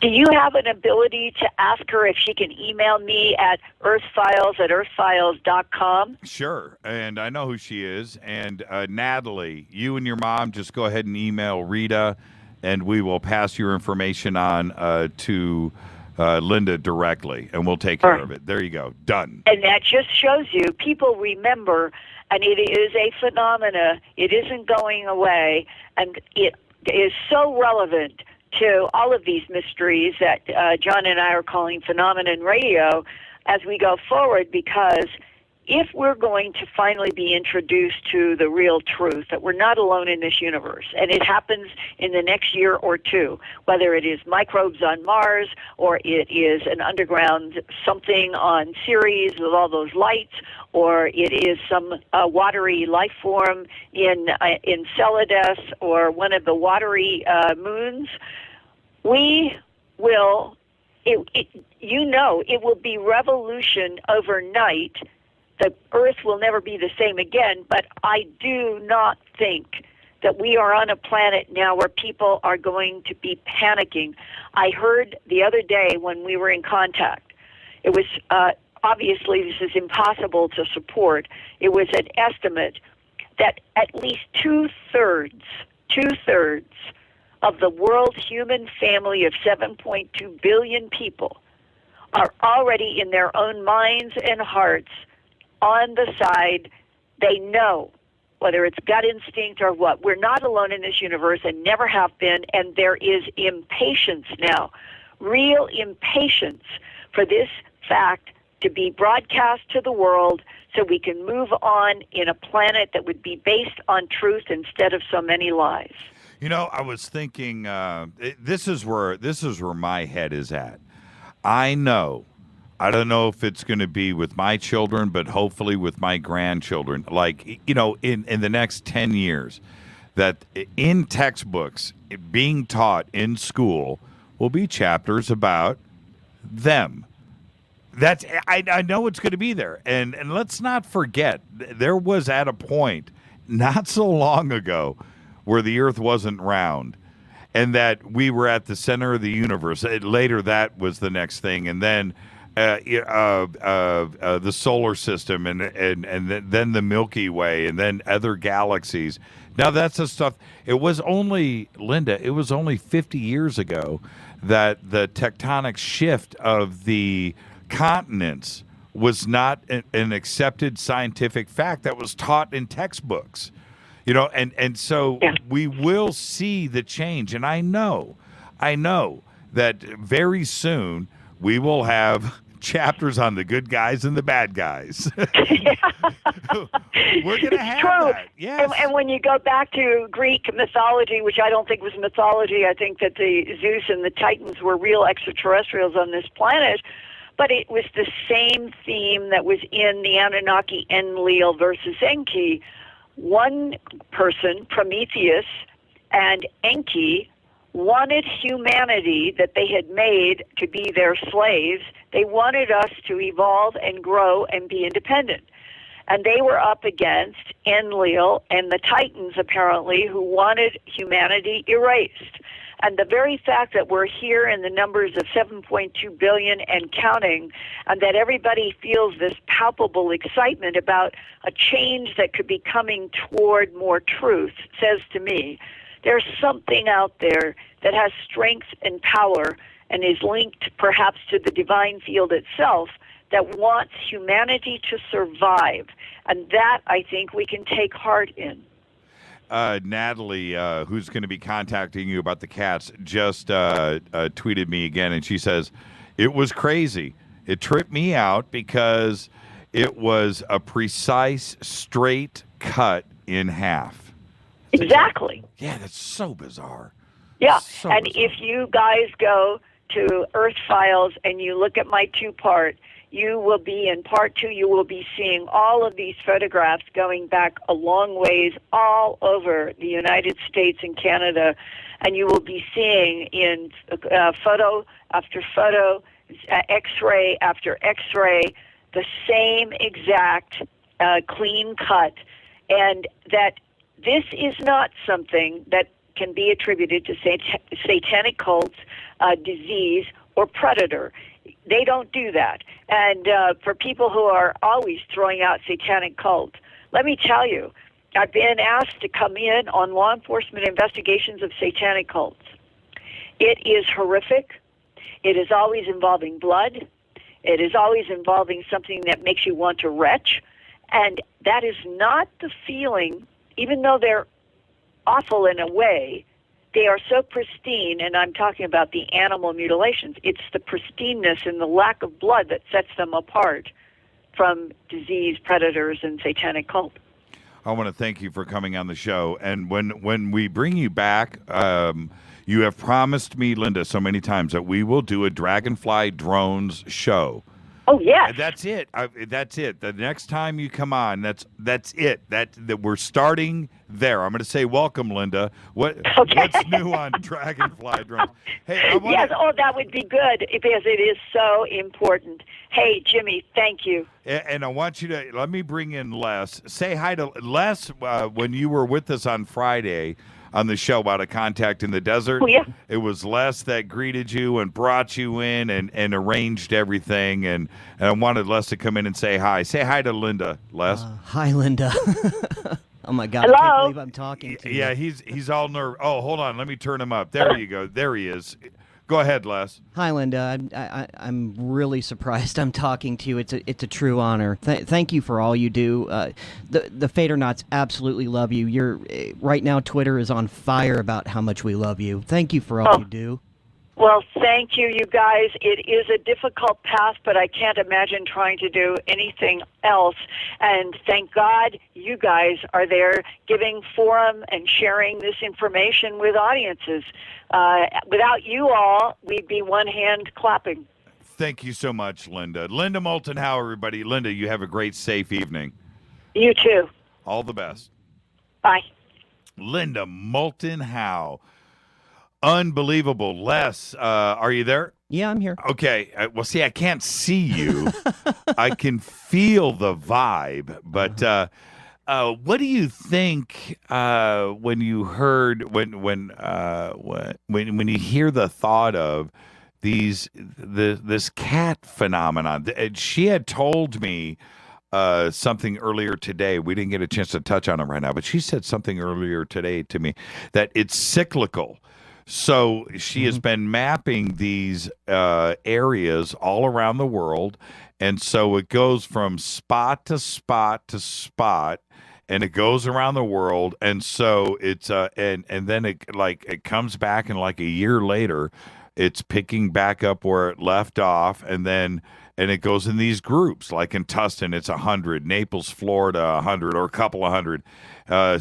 Do you have an ability to ask her if she can email me at earthfiles@earthfiles.com? Sure, and I know who she is. And Natalie, you and your mom just go ahead and email Rita, and we will pass your information on to Linda directly, and we'll take care of it. There you go. Done. And that just shows you people remember, and it is a phenomena. It isn't going away, and it is so relevant to all of these mysteries that John and I are calling phenomenon radio as we go forward, because if we're going to finally be introduced to the real truth, that we're not alone in this universe, and it happens in the next year or two, whether it is microbes on Mars or it is an underground something on Ceres with all those lights, or it is some watery life form in Enceladus or one of the watery moons, we will, it will be revolution overnight. The Earth will never be the same again, but I do not think that we are on a planet now where people are going to be panicking. I heard the other day when we were in contact, it was, obviously this is impossible to support, it was an estimate that at least two-thirds of the world's human family of 7.2 billion people are already in their own minds and hearts on the side. They know, whether it's gut instinct or what, we're not alone in this universe and never have been, and there is impatience now, real impatience for this fact to be broadcast to the world so we can move on in a planet that would be based on truth instead of so many lies. You know, I was thinking, this is where my head is at. I don't know if it's going to be with my children, but hopefully with my grandchildren, like, you know, in the next 10 years, that in textbooks being taught in school will be chapters about them. That's, I know it's going to be there. And let's not forget, there was at a point not so long ago where the earth wasn't round and that we were at the center of the universe. Later, that was the next thing. And then the solar system and then the Milky Way and then other galaxies. Now, that's the stuff. It was only 50 years ago that the tectonic shift of the continents was not an accepted scientific fact that was taught in textbooks. You know, and so we will see the change. And I know that very soon we will have chapters on the good guys and the bad guys. We're going to have that. Yes. And when you go back to Greek mythology, which I don't think was mythology, I think that the Zeus and the Titans were real extraterrestrials on this planet, but it was the same theme that was in the Anunnaki Enlil versus Enki. One person, Prometheus and Enki, wanted humanity that they had made to be their slaves. They wanted us to evolve and grow and be independent. And they were up against Enlil and the Titans, apparently, who wanted humanity erased. And the very fact that we're here in the numbers of 7.2 billion and counting, and that everybody feels this palpable excitement about a change that could be coming toward more truth, says to me, there's something out there that has strength and power and is linked perhaps to the divine field itself that wants humanity to survive. And that, I think, we can take heart in. Natalie, who's going to be contacting you about the cats, just tweeted me again, and she says, it was crazy. It tripped me out because it was a precise, straight cut in half. Exactly. Yeah, that's so bizarre. Yeah, so and bizarre. If you guys go to Earth Files and you look at my two-part, you will be in part 2, you will be seeing all of these photographs going back a long ways all over the United States and Canada, and you will be seeing in photo after photo, X-ray after X-ray, the same exact clean cut, and that this is not something that can be attributed to satanic cults, disease, or predator. They don't do that. And for people who are always throwing out satanic cults, let me tell you, I've been asked to come in on law enforcement investigations of satanic cults. It is horrific. It is always involving blood. It is always involving something that makes you want to retch. And that is not the feeling, even though they're awful in a way, they are so pristine, and I'm talking about the animal mutilations. It's the pristineness and the lack of blood that sets them apart from disease, predators, and satanic cult. I want to thank you for coming on the show. And when we bring you back, you have promised me, Linda, so many times that we will do a Dragonfly Drones show. Oh, yes. That's it. That's it. The next time you come on, that's it. That we're starting there. I'm going to say welcome, Linda. What's new on Dragonfly Drones? Hey, yes, that would be good because it is so important. Hey, Jimmy, thank you. And I want you to, let me bring in Les. Say hi to Les when you were with us on Friday on the show about a contact in the desert. Oh, yeah. It was Les that greeted you and brought you in and arranged everything. And I wanted Les to come in and say hi. Say hi to Linda, Les. Hi, Linda. Oh, my God. Hello? I can't believe I'm talking to you. Yeah, he's all nervous. Oh, hold on. Let me turn him up. There you go. There he is. Go ahead, Les. Hi, Linda. I'm really surprised I'm talking to you. It's a true honor. Thank you for all you do. The Fadernauts absolutely love you. Right now, Twitter is on fire about how much we love you. Thank you for all you do. Well, thank you, you guys. It is a difficult path, but I can't imagine trying to do anything else. And thank God you guys are there giving forum and sharing this information with audiences. Without you all, we'd be one hand clapping. Thank you so much, Linda. Linda Moulton, Howe, everybody. Linda, you have a great, safe evening. You too. All the best. Bye. Linda Moulton, Howe. Unbelievable. Les, are you there? Yeah, I'm here. Okay. Well, see, I can't see you. I can feel the vibe. But what do you think when you heard when you hear the thought of this cat phenomenon? She had told me something earlier today. We didn't get a chance to touch on it right now, but she said something earlier today to me that it's cyclical. So she has been mapping these areas all around the world, and so it goes from spot to spot to spot, and it goes around the world, and so it's and then it comes back, and like a year later, it's picking back up where it left off, and it goes in these groups. Like in Tustin, it's 100. Naples, Florida, 100 or a couple of hundred.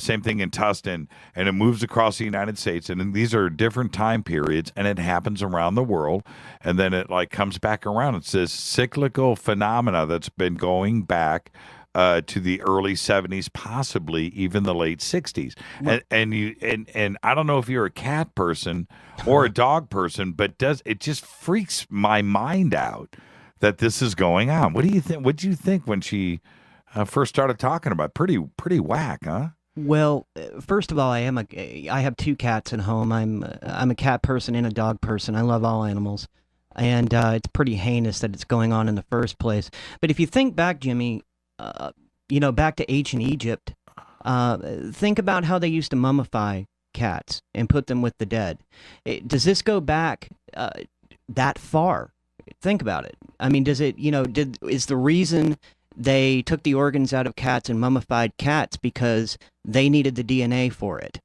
Same thing in Tustin, and it moves across the United States. And then these are different time periods, and it happens around the world. And then it comes back around. It's this cyclical phenomena that's been going back to the early 70s, possibly even the late 60s. And I don't know if you're a cat person or a dog person, but it just freaks my mind out that this is going on. What do you think? What did you think when she first started talking about it? Pretty whack, huh? Well, first of all, I have 2 cats at home. I'm a cat person and a dog person. I love all animals, and it's pretty heinous that it's going on in the first place. But if you think back, Jimmy, back to ancient Egypt, think about how they used to mummify cats and put them with the dead. Does this go back that far? Think about it. I mean, does it, is the reason they took the organs out of cats and mummified cats because they needed the DNA for it?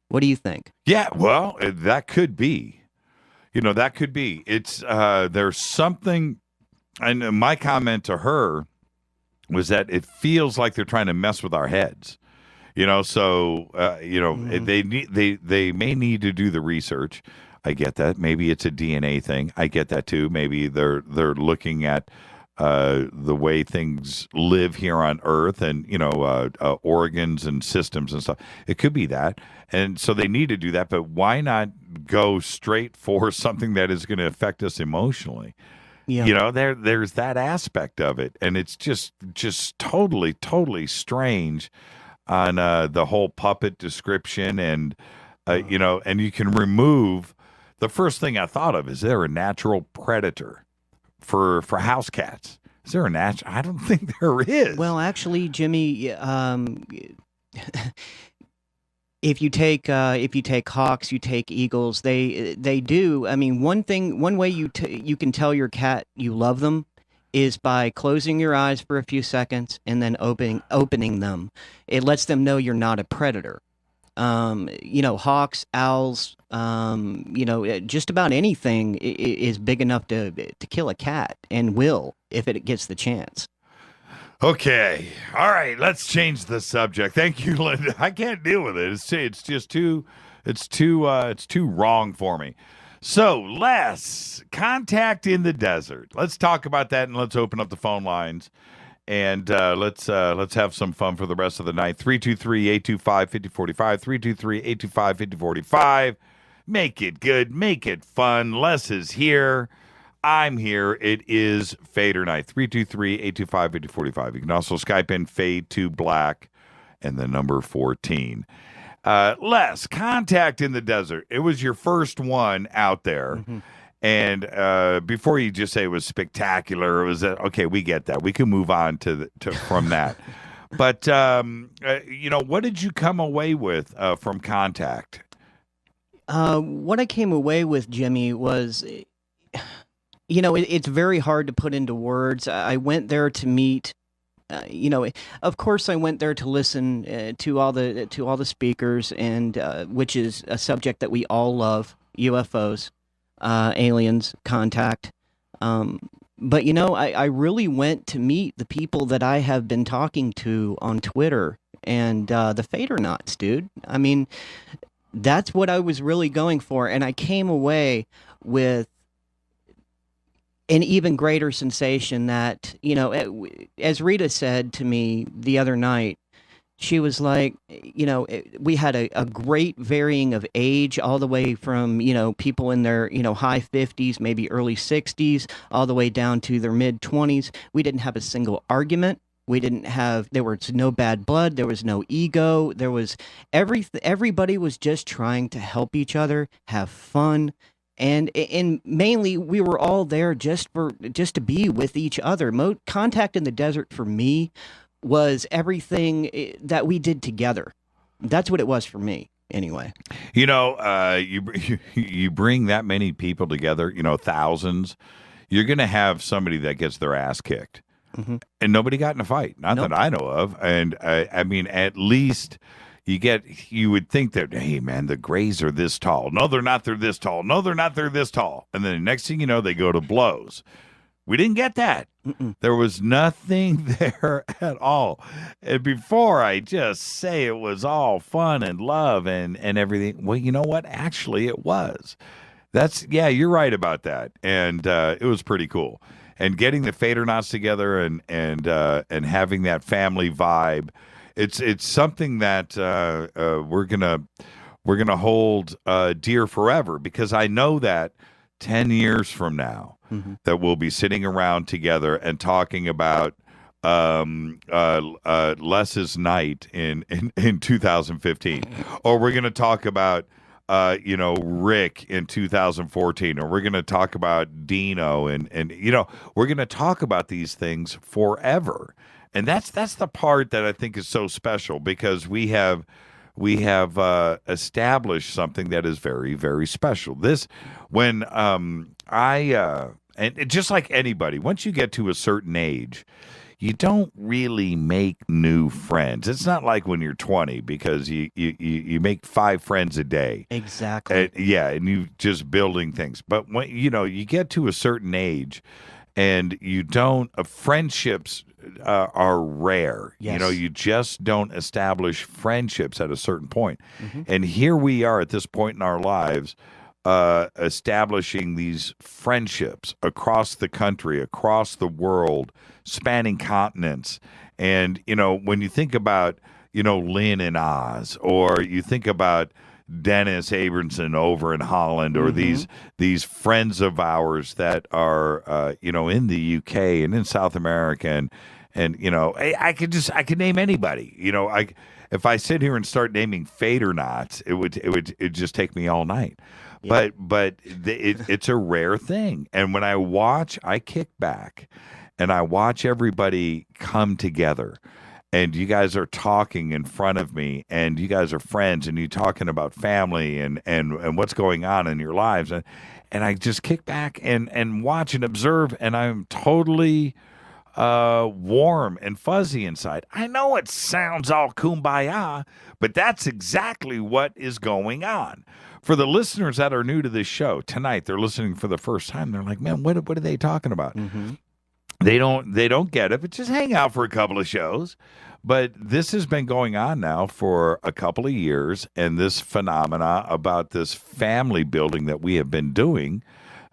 What do you think? Yeah, well, that could be. That could be. It's, there's something, and my comment to her was that it feels like they're trying to mess with our heads. They may need to do the research. I get that. Maybe it's a DNA thing. I get that too. Maybe they're looking at the way things live here on Earth, and organs and systems and stuff. It could be that, and so they need to do that. But why not go straight for something that is going to affect us emotionally? Yeah. There's that aspect of it, and it's just totally strange on the whole puppet description, and and you can remove. The first thing I thought of, is there a natural predator for house cats? Is there a natural? I don't think there is. Well, actually, Jimmy, if you take hawks, you take eagles, they do. I mean, one way you can tell your cat you love them is by closing your eyes for a few seconds and then opening them. It lets them know you're not a predator. Hawks, owls, just about anything is big enough to kill a cat, and will if it gets the chance. Okay. All right. Let's change the subject. Thank you, Linda. I can't deal with it. It's just too wrong for me. So, Les, contact in the desert. Let's talk about that, and let's open up the phone lines. And let's have some fun for the rest of the night. 323-825-5045. 323-825-5045. Make it good. Make it fun. Les is here. I'm here. It is Fader Night. 323-825-5045. You can also Skype in Fade to Black and the number 14. Les, contact in the desert. It was your first one out there. Mm-hmm. And before you just say it was spectacular, it was okay. We get that. We can move on from that. But what did you come away with from Contact? What I came away with, Jimmy, was, it's very hard to put into words. I went there to meet. Of course, I went there to listen to all the speakers, and which is a subject that we all love: UFOs. Aliens, contact. But, I really went to meet the people that I have been talking to on Twitter and the Fadernauts, dude. I mean, that's what I was really going for. And I came away with an even greater sensation that, as Rita said to me the other night, she was like, we had a great varying of age, all the way from, people in their, high 50s, maybe early 60s, all the way down to their mid 20s. We didn't have a single argument. There was no bad blood. There was no ego. There was everybody was just trying to help each other, have fun. And mainly, we were all there just to be with each other. Contact in the Desert for me was everything that we did together. That's what it was for me, anyway. You bring that many people together, thousands, you're going to have somebody that gets their ass kicked. Mm-hmm. And nobody got in a fight, not that I know of. And I mean, at least you would think that, hey, man, the Greys are this tall. No, they're not. They're this tall. No, they're not. They're this tall. And then the next thing you know, they go to blows. We didn't get that. Mm-mm. There was nothing there at all. And before I just say it was all fun and love and everything, well, you know what? Actually, it was. You're right about that. And it was pretty cool. And getting the Fadernauts together and having that family vibe, it's something that we're gonna hold dear forever, because I know that 10 years from now, mm-hmm. that we'll be sitting around together and talking about Les's night in 2015, or we're going to talk about Rick in 2014, or we're going to talk about Dino, and we're going to talk about these things forever. And that's the part that I think is so special, because we have established something that is very, very special. When and just like anybody, once you get to a certain age, you don't really make new friends. It's not like when you're 20, because you make 5 friends a day. Exactly. And you just building things. But when you get to a certain age, and you don't friendships are rare. Yes. You just don't establish friendships at a certain point. Mm-hmm. And here we are at this point in our lives, establishing these friendships across the country, across the world, spanning continents. And, when you think about, Lynn and Oz, or you think about Dennis Abramson over in Holland, or these friends of ours that are, in the UK and in South America, and I could name anybody. If I sit here and start naming fader knots, it'd just take me all night. Yeah. But it's a rare thing. And when I kick back and I watch everybody come together, and you guys are talking in front of me, and you guys are friends, and you're talking about family and what's going on in your lives. And I just kick back and watch and observe, and I'm totally warm and fuzzy inside. I know it sounds all kumbaya, but that's exactly what is going on. For the listeners that are new to this show tonight, they're listening for the first time. They're like, man, what are they talking about? Mm-hmm. They don't get it, but just hang out for a couple of shows. But this has been going on now for a couple of years, and this phenomena about this family building that we have been doing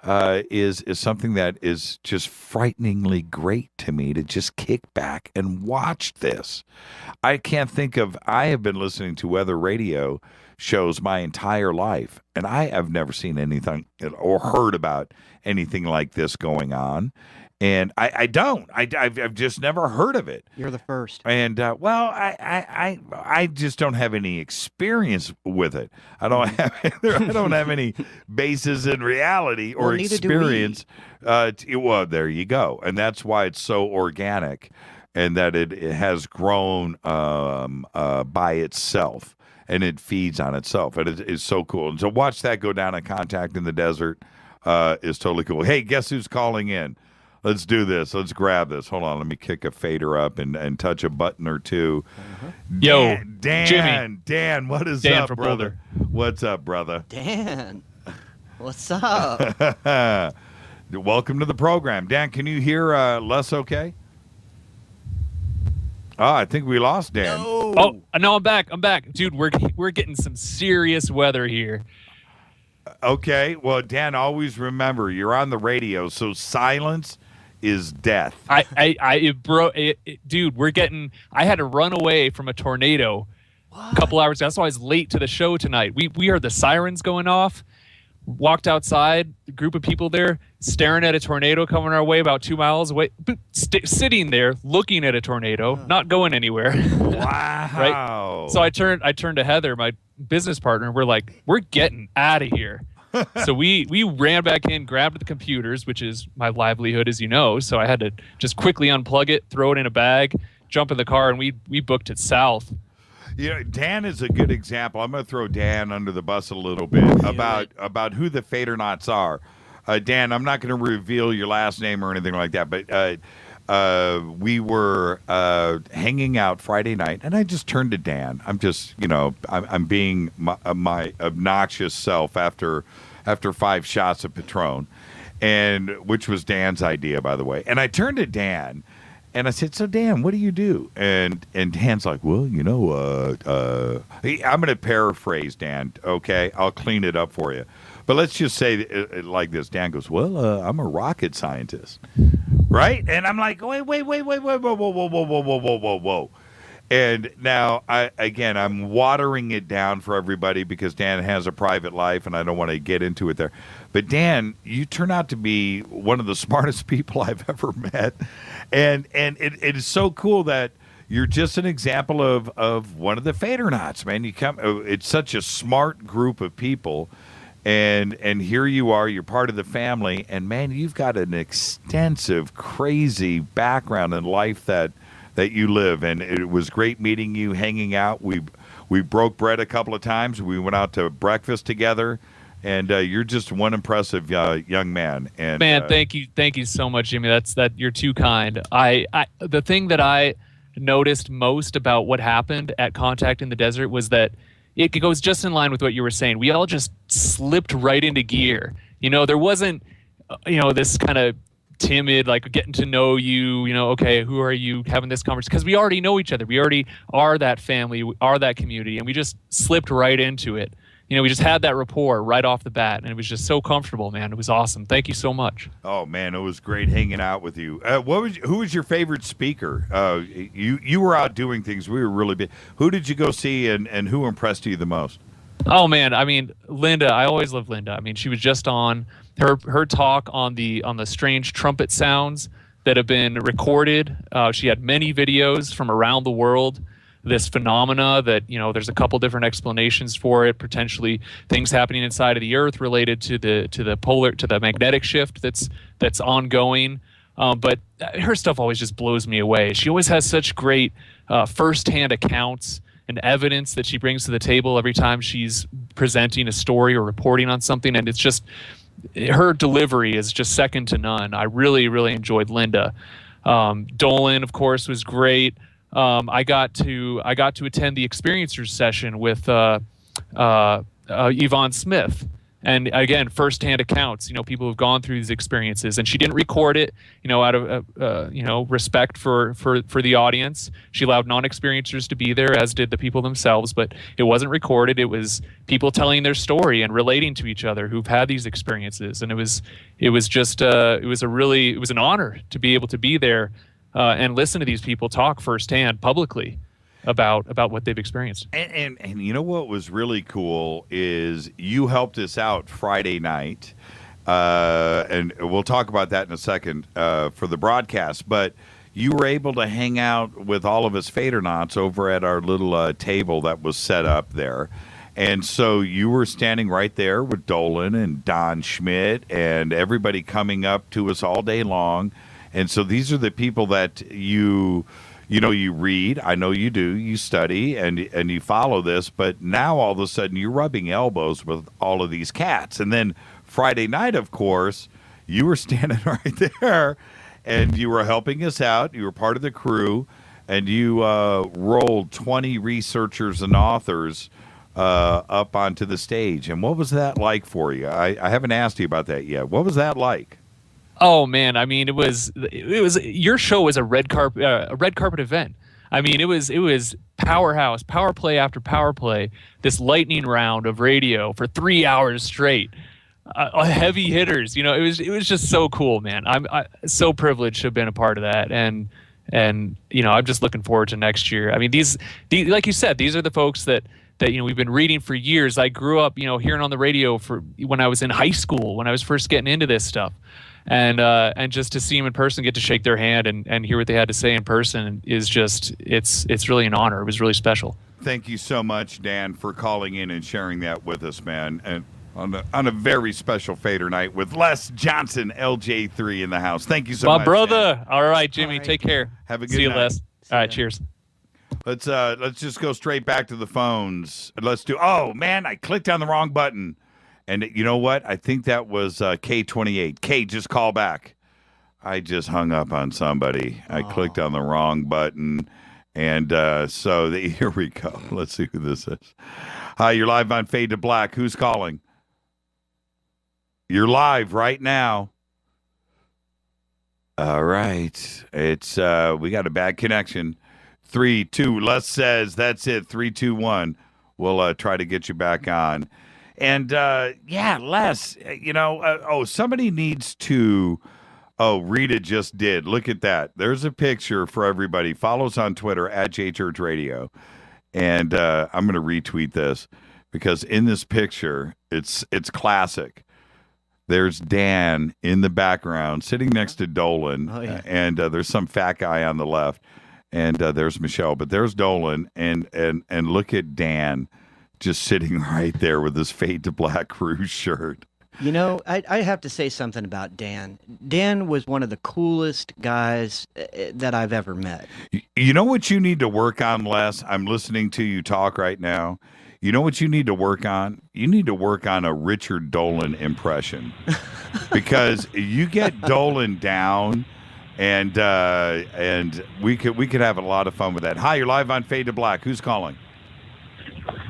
is something that is just frighteningly great to me, to just kick back and watch this. I have been listening to weather radio shows my entire life, and I have never seen anything or heard about anything like this going on. And I've just never heard of it. You're the first. And I just don't have any experience with it. I don't have any basis in reality or experience. Well, there you go. And that's why it's so organic, and that it has grown by itself, and it feeds on itself, and it is so cool. And so watch that go down in Contact in the Desert is totally cool. Hey, guess who's calling in? Let's do this. Let's grab this. Hold on. Let me kick a fader up and touch a button or two. Yo, Dan, Jimmy. Dan, what is Dan up, from brother? Boulder. What's up, brother? Dan, what's up? Welcome to the program. Dan, can you hear Les okay? Oh, I think we lost Dan. No. Oh, no, I'm back. Dude, we're getting some serious weather here. Okay. Well, Dan, always remember, you're on the radio, so silence is death. Dude, I had to run away from a tornado a couple hours ago. That's why I was late to the show tonight. We heard the sirens going off, walked outside, a group of people there staring at a tornado coming our way about 2 miles away, sitting there looking at a tornado, not going anywhere. Wow. Right? So I turned to Heather, my business partner, and we're like, we're getting out of here. So we ran back in, grabbed the computers, which is my livelihood, as you know. So I had to just quickly unplug it, throw it in a bag, jump in the car, and we booked it south. Dan is a good example. I'm going to throw Dan under the bus a little bit about who the fader knots are. Dan, I'm not going to reveal your last name or anything like that, but we were hanging out Friday night, and I just turned to Dan. I'm just, I'm being my obnoxious self after 5 shots of Patron, and which was Dan's idea, by the way. And I turned to Dan, and I said, "So Dan, what do you do?" And Dan's like, "Well, I'm going to paraphrase Dan. Okay, I'll clean it up for you. But let's just say it like this." Dan goes, "Well, I'm a rocket scientist." Right? And I'm like, wait, whoa. And now, I'm watering it down for everybody because Dan has a private life and I don't want to get into it there. But Dan, you turn out to be one of the smartest people I've ever met. And it is so cool that you're just an example of one of the fader knots, man. It's such a smart group of people. And here you are, you're part of the family, and man, you've got an extensive, crazy background in life that you live, and it was great meeting you, hanging out. We broke bread a couple of times. We went out to breakfast together, and you're just one impressive young man. And man, thank you so much, Jimmy. You're too kind. The thing that I noticed most about what happened at Contact in the Desert was that it goes just in line with what you were saying. We all just slipped right into gear. There wasn't, this kind of timid, like getting to know you, okay, who are you, having this conversation? Because we already know each other. We already are that family, we are that community, and we just slipped right into it. we just had that rapport right off the bat, and it was just so comfortable, man. It was awesome. Thank you so much. Oh man, it was great hanging out with you. Who was your favorite speaker? You were out doing things. We were really big. Who did you go see, and who impressed you the most? Oh man, I mean, Linda. I always loved Linda. I mean, she was just on her talk on the strange trumpet sounds that have been recorded. She had many videos from around the world. This phenomena that, there's a couple different explanations for it, potentially things happening inside of the Earth related to the magnetic shift that's ongoing. But her stuff always just blows me away. She always has such great firsthand accounts and evidence that she brings to the table every time she's presenting a story or reporting on something, and it's just her delivery is just second to none. I really, really enjoyed Linda. Dolan, of course, was great. I got to attend the experiencers session with Yvonne Smith, and again, firsthand accounts. People who've gone through these experiences, and she didn't record it. Out of respect for the audience, she allowed non-experiencers to be there, as did the people themselves. But it wasn't recorded. It was people telling their story and relating to each other who've had these experiences, and it was an honor to be able to be there. And listen to these people talk firsthand publicly about what they've experienced. And you know what was really cool is you helped us out Friday night, and we'll talk about that in a second for the broadcast, but you were able to hang out with all of us Fadernauts over at our little table that was set up there. And so you were standing right there with Dolan and Don Schmidt and everybody coming up to us all day long. And so these are the people that you read. I know you do. You study and you follow this. But now all of a sudden you're rubbing elbows with all of these cats. And then Friday night, of course, you were standing right there and you were helping us out. You were part of the crew, and you rolled 20 researchers and authors up onto the stage. And what was that like for you? I haven't asked you about that yet. What was that like? Oh man, I mean, it was your show was a red carpet event. I mean, it was powerhouse, power play after power play, this lightning round of radio for 3 hours straight, heavy hitters. It was just so cool, man. I'm so privileged to have been a part of that, and I'm just looking forward to next year. I mean, these like you said, these are the folks that we've been reading for years. I grew up, hearing on the radio when I was in high school, when I was first getting into this stuff. And just to see them in person, get to shake their hand and hear what they had to say in person is just, it's really an honor. It was really special. Thank you so much, Dan, for calling in and sharing that with us, man. And on a very special Fader night with Les Johnson, LJ3 in the house. Thank you so much, my brother. Dan. All right, Jimmy, all right. Take care. Have a good night. See you, night. Les. All right, cheers. Let's just go straight back to the phones. Oh man, I clicked on the wrong button. And you know what? I think that was K28. K, just call back. I just hung up on somebody. I clicked on the wrong button. And here we go. Let's see who this is. Hi, you're live on Fade to Black. Who's calling? You're live right now. All right. It's we got a bad connection. 3, 2, Les says that's it. 3, 2, 1. We'll try to get you back on. And, Les, somebody needs to, Rita just did. Look at that. There's a picture for everybody. Follow us on Twitter at JChurchRadio. And I'm going to retweet this because in this picture, it's classic. There's Dan in the background sitting next to Dolan. Oh, yeah. And there's some fat guy on the left. And there's Michelle. But there's Dolan. And look at Dan. Just sitting right there with his Fade to Black Cruise shirt. I have to say something about Dan. Dan was one of the coolest guys that I've ever met. You know what you need to work on, Les? I'm listening to you talk right now. You know what you need to work on? You need to work on a Richard Dolan impression. Because you get Dolan down, and we could have a lot of fun with that. Hi, you're live on Fade to Black. Who's calling?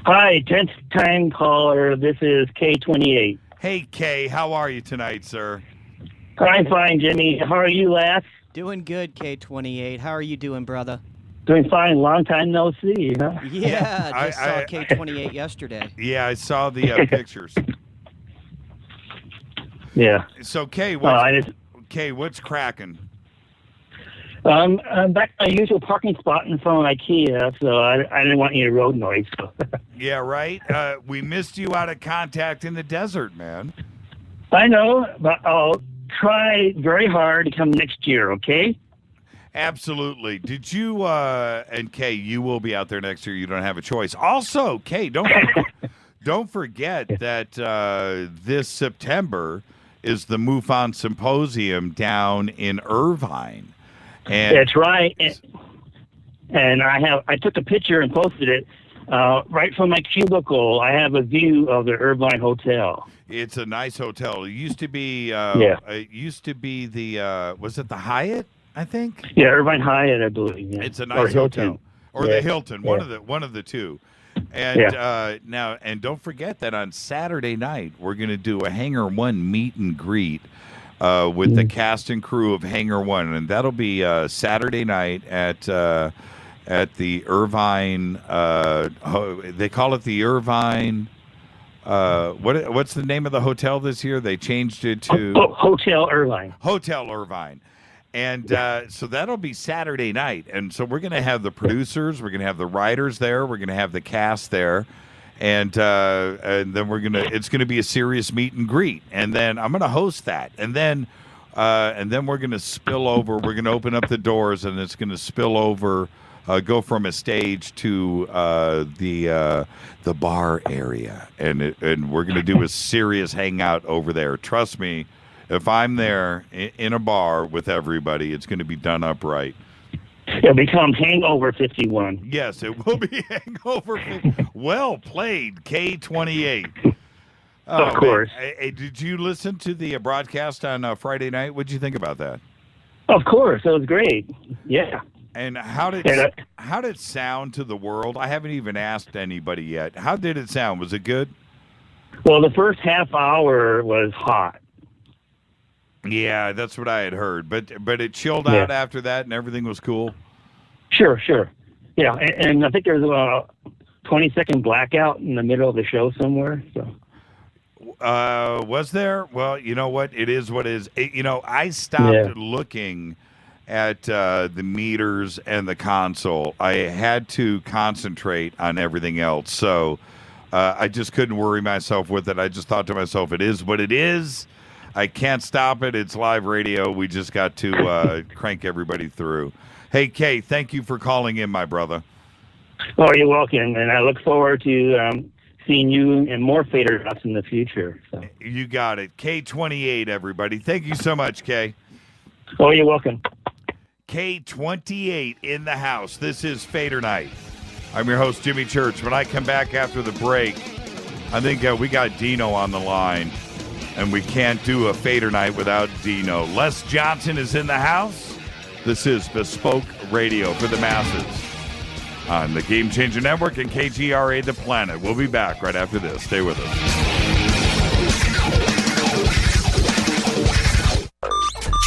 Hi, 10th time caller. This is K28. Hey, K. How are you tonight, sir? I'm fine, Jimmy. How are you, Les? Doing good, K28. How are you doing, brother? Doing fine. Long time no see, huh? Yeah, I just saw K28 yesterday. Yeah, I saw the pictures. Yeah. So, Kay, what's cracking? I'm back to my usual parking spot in front of IKEA, so I didn't want any road noise. So. Yeah, right? We missed you out of contact in the desert, man. I know, but I'll try very hard to come next year, okay? Absolutely. Did you, and Kay, you will be out there next year. You don't have a choice. Also, Kay, don't forget that this September is the MUFON Symposium down in Irvine. And that's right. And I took a picture and posted it right from my cubicle. I have a view of the Irvine Hotel. It's a nice hotel. It used to be it used to be the was it the Hyatt, I think? Yeah, Irvine Hyatt, I believe. Yeah. It's a nice hotel. Or the Hilton, one of the two. And now, and don't forget that on Saturday night we're going to do a Hangar 1 meet and greet with the cast and crew of Hangar 1, and that'll be Saturday night at the Irvine. They call it the Irvine. What's the name of the hotel this year? They changed it to Hotel Irvine. Hotel Irvine. And so that'll be Saturday night. And so we're going to have the producers, we're going to have the writers there, we're going to have the cast there, and then it's going to be a serious meet and greet. And then I'm going to host that. And then we're going to spill over. We're going to open up the doors, and it's going to spill over, go from a stage to the bar area, and we're going to do a serious hangout over there. Trust me. If I'm there in a bar with everybody, it's going to be done up right. It'll become Hangover 51. Yes, it will be Hangover 51. Well played, K28. Of course. Hey, did you listen to the broadcast on Friday night? What did you think about that? Of course. It was great. Yeah. And how did it sound to the world? I haven't even asked anybody yet. How did it sound? Was it good? Well, the first half hour was hot. Yeah, that's what I had heard. But it chilled out after that, and everything was cool? Sure. Yeah, and I think there's a 20-second blackout in the middle of the show somewhere. So. Was there? Well, you know what? It is what it is. I stopped looking at the meters and the console. I had to concentrate on everything else. So I just couldn't worry myself with it. I just thought to myself, it is what it is. I can't stop it. It's live radio. We just got to crank everybody through. Hey, Kay, thank you for calling in, my brother. Oh, you're welcome. And I look forward to seeing you and more Fader Nuts in the future. So. You got it. K28, everybody. Thank you so much, Kay. Oh, you're welcome. K28 in the house. This is Fader Night. I'm your host, Jimmy Church. When I come back after the break, I think we got Dino on the line. And we can't do a Fader Night without Dino. Les Johnson is in the house. This is Bespoke Radio for the masses on the Game Changer Network and KGRA The Planet. We'll be back right after this. Stay with us.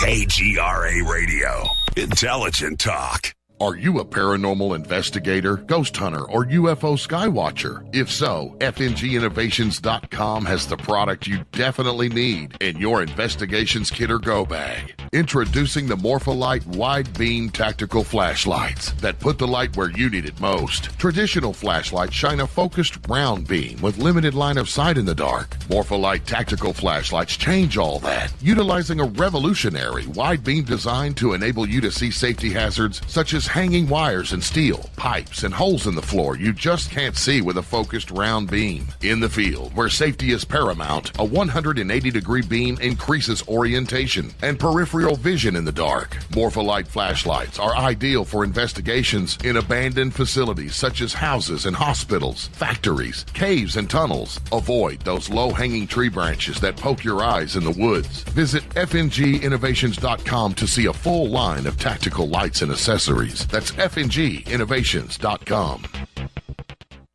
KGRA Radio. Intelligent talk. Are you a paranormal investigator, ghost hunter, or UFO skywatcher? If so, FNGinnovations.com has the product you definitely need in your investigations kit or go bag. Introducing the Morpholite Wide Beam Tactical Flashlights that put the light where you need it most. Traditional flashlights shine a focused round beam with limited line of sight in the dark. Morpholite Tactical Flashlights change all that, utilizing a revolutionary wide beam design to enable you to see safety hazards such as hanging wires and steel, pipes, and holes in the floor you just can't see with a focused round beam. In the field, where safety is paramount, a 180-degree beam increases orientation and peripheral vision in the dark. Morpholite flashlights are ideal for investigations in abandoned facilities such as houses and hospitals, factories, caves, and tunnels. Avoid those low-hanging tree branches that poke your eyes in the woods. Visit FNGinnovations.com to see a full line of tactical lights and accessories. That's FNGinnovations.com.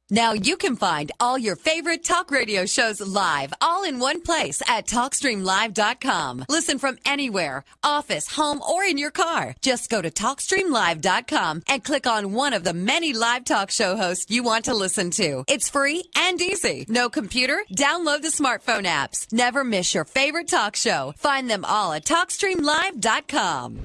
Now you can find all your favorite talk radio shows live, all in one place at TalkStreamLive.com. Listen from anywhere, office, home, or in your car. Just go to TalkStreamLive.com and click on one of the many live talk show hosts you want to listen to. It's free and easy. No computer? Download the smartphone apps. Never miss your favorite talk show. Find them all at TalkStreamLive.com.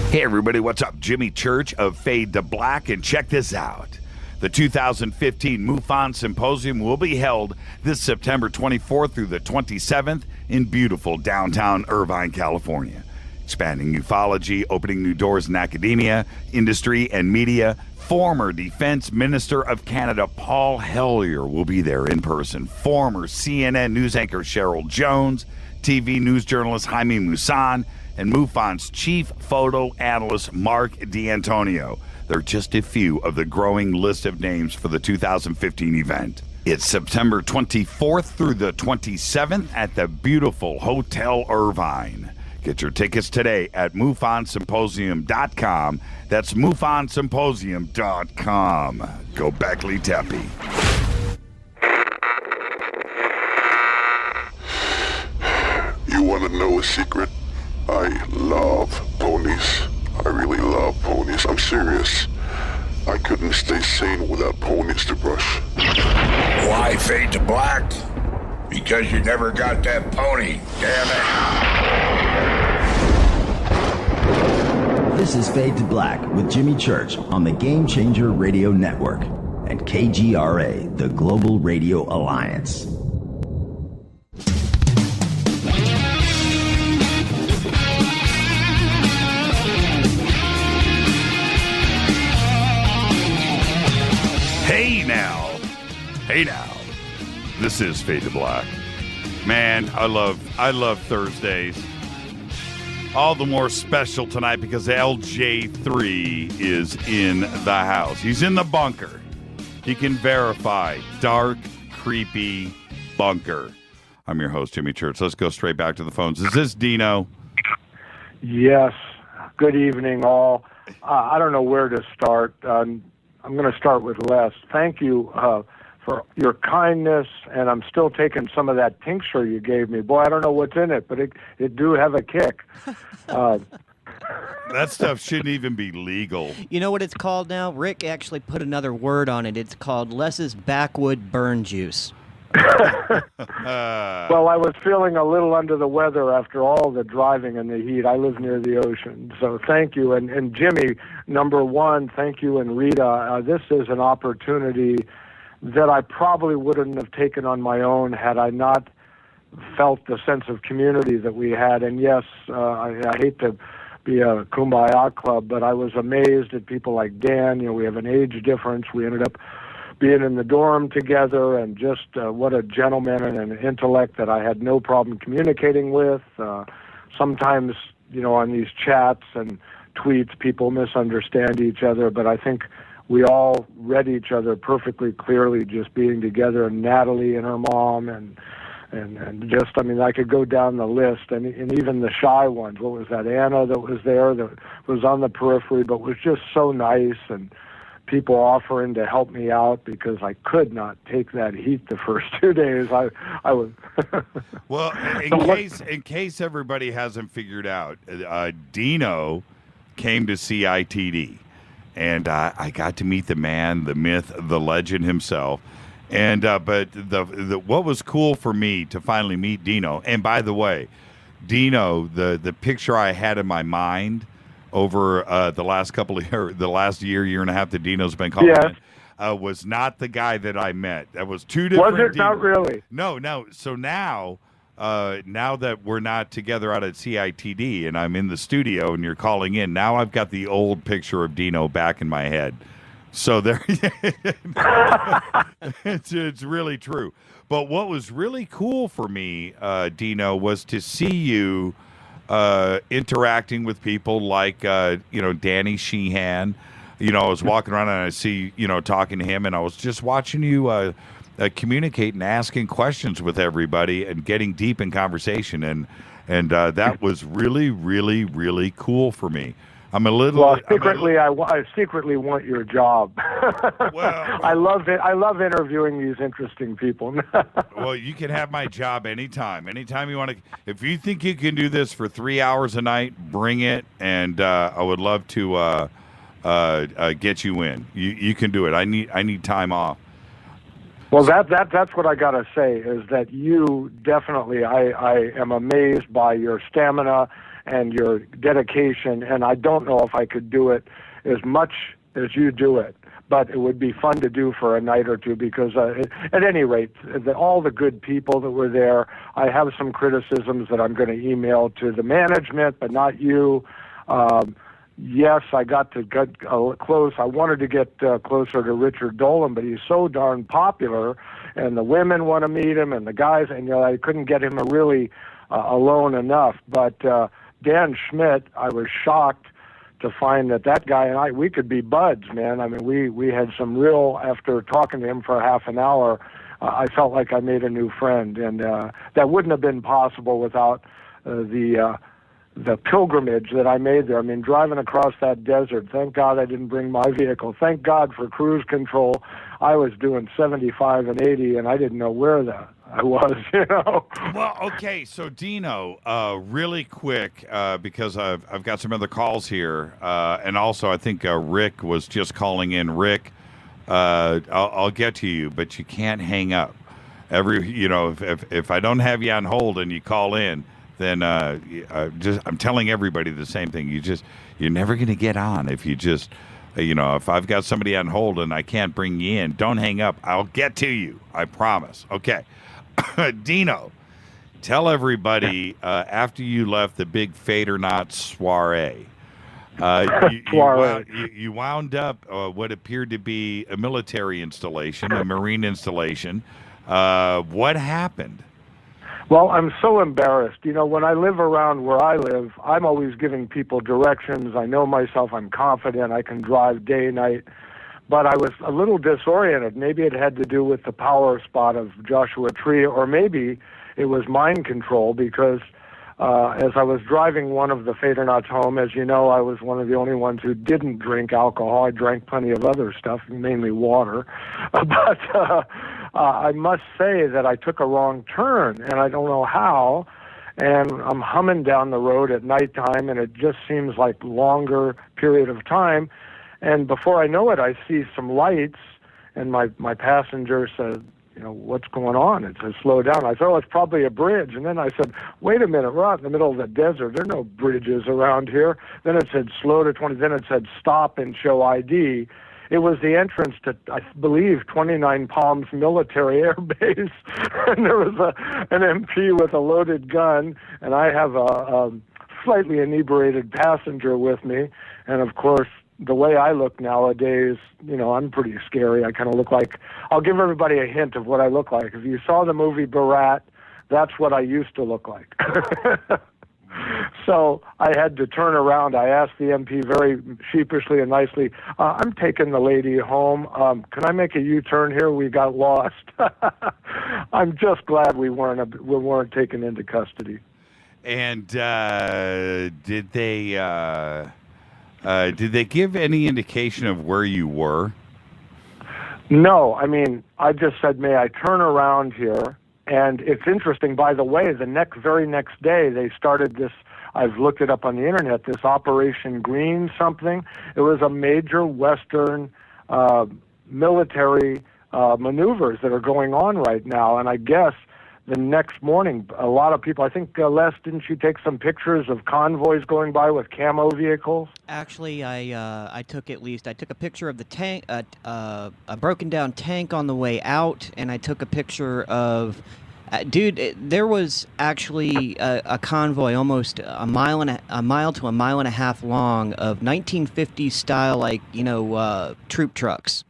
Hey everybody, what's up? Jimmy Church of Fade to Black, and check this out. The 2015 MUFON Symposium will be held this September 24th through the 27th in beautiful downtown Irvine, California. Expanding ufology, opening new doors in academia, industry, and media. Former Defense Minister of Canada Paul Hellyer will be there in person. Former CNN news anchor Cheryl Jones, TV news journalist Jaime Maussan, and MUFON's chief photo analyst, Mark D'Antonio. They're just a few of the growing list of names for the 2015 event. It's September 24th through the 27th at the beautiful Hotel Irvine. Get your tickets today at MUFONSymposium.com. That's MUFONSymposium.com. Go Beckley Teppy. You want to know a secret? I love ponies. I really love ponies. I'm serious. I couldn't stay sane without ponies to brush. Why fade to black? Because you never got that pony. Damn it. This is Fade to Black with Jimmy Church on the Game Changer Radio Network and KGRA, the Global Radio Alliance. Hey now, this is Fade to Black. Man, I love Thursdays. All the more special tonight because LJ3 is in the house. He's in the bunker. He can verify dark, creepy bunker. I'm your host, Jimmy Church. Let's go straight back to the phones. Is this Dino? Yes. Good evening, all. I don't know where to start. I'm going to start with Les. Thank you for your kindness, and I'm still taking some of that tincture you gave me. Boy, I don't know what's in it, but it do have a kick. That stuff shouldn't even be legal. You know what it's called now? Rick actually put another word on it. It's called Les's Backwood Burn Juice. Well, I was feeling a little under the weather after all the driving and the heat. I live near the ocean, so thank you. And Jimmy, number one, thank you, and Rita. This is an opportunity that I probably wouldn't have taken on my own had I not felt the sense of community that we had. And yes, I hate to be a kumbaya club, but I was amazed at people like Dan. You know, we have an age difference. We ended up being in the dorm together, and just what a gentleman and an intellect that I had no problem communicating with. Sometimes, you know, on these chats and tweets, people misunderstand each other, but I think we all read each other perfectly clearly just being together, and Natalie and her mom, and just, I mean, I could go down the list, and even the shy ones. What was that, Anna that was there, that was on the periphery, but was just so nice, and people offering to help me out because I could not take that heat the first 2 days. I was. Well, in case everybody hasn't figured out, Dino came to CITD, and I got to meet the man, the myth, the legend himself. And but the what was cool for me to finally meet Dino. And by the way, Dino, the picture I had in my mind over the last the last year and a half that Dino's been calling in, was not the guy that I met. That was two different. Was it? Dinos. Not really. No. So now that we're not together out at CITD and I'm in the studio and you're calling in, now I've got the old picture of Dino back in my head. So there, it's really true. But what was really cool for me, Dino, was to see you interacting with people like, Danny Sheehan. You know, I was walking around and I see, talking to him, and I was just watching you communicate and asking questions with everybody and getting deep in conversation. And that was really, really, really cool for me. I'm a little. Well, secretly, I secretly want your job. Well, I love it. I love interviewing these interesting people. Well, you can have my job anytime. Anytime you want to. If you think you can do this for 3 hours a night, bring it, and I would love to get you in. You can do it. I need time off. Well, that's what I gotta say is that you definitely. I am amazed by your stamina and your dedication, and I don't know if I could do it as much as you do it, but it would be fun to do for a night or two because at any rate, all the good people that were there, I have some criticisms that I'm going to email to the management, but not you. Yes, I got to get close. I wanted to get closer to Richard Dolan, but he's so darn popular, and the women want to meet him, and the guys, and I couldn't get him really alone enough, but Dan Schmidt, I was shocked to find that guy and we could be buds, man. I mean, we had some real, after talking to him for half an hour, I felt like I made a new friend, and that wouldn't have been possible without the pilgrimage that I made there. I mean, driving across that desert, thank God I didn't bring my vehicle. Thank God for cruise control. I was doing 75 and 80, and I didn't know where I was, Well, okay, so Dino, really quick, because I've got some other calls here, and also I think Rick was just calling in. Rick, I'll get to you, but you can't hang up. If I don't have you on hold and you call in, then I'm telling everybody the same thing. You're never going to get on if you just. If I've got somebody on hold and I can't bring you in, don't hang up. I'll get to you. I promise. Okay. Dino, tell everybody after you left the big Fade or Not soiree, you wound up what appeared to be a military installation, a Marine installation. What happened? Well, I'm so embarrassed. When I live around where I live, I'm always giving people directions. I know myself. I'm confident. I can drive day, night. But I was a little disoriented. Maybe it had to do with the power spot of Joshua Tree, or maybe it was mind control because as I was driving one of the Fade or Nots home, as you know, I was one of the only ones who didn't drink alcohol. I drank plenty of other stuff, mainly water. But I must say that I took a wrong turn, and I don't know how. And I'm humming down the road at nighttime, and it just seems like longer period of time. And before I know it, I see some lights, and my passenger said, what's going on? It says, slow down. I thought, it's probably a bridge. And then I said, wait a minute, we're out in the middle of the desert. There are no bridges around here. Then it said, slow to 20. Then it said, stop and show ID. It was the entrance to, I believe, 29 Palms Military Air Base. And there was an MP with a loaded gun, and I have a slightly inebriated passenger with me. And, of course, the way I look nowadays, I'm pretty scary. I kind of look like, I'll give everybody a hint of what I look like. If you saw the movie Borat, that's what I used to look like. So I had to turn around. I asked the MP very sheepishly and nicely, I'm taking the lady home. Can I make a U-turn here? We got lost. I'm just glad we weren't taken into custody. And did they give any indication of where you were? No. I mean, I just said, may I turn around here? And it's interesting, by the way, the very next day they started this, I've looked it up on the internet, this Operation Green something. It was a major Western military maneuvers that are going on right now. And I guess the next morning, a lot of people, I think, Les, didn't you take some pictures of convoys going by with camo vehicles? Actually, I took a picture of the tank, a broken down tank on the way out, and I took a picture of, there was actually a convoy almost a mile to a mile and a half long of 1950s style, troop trucks.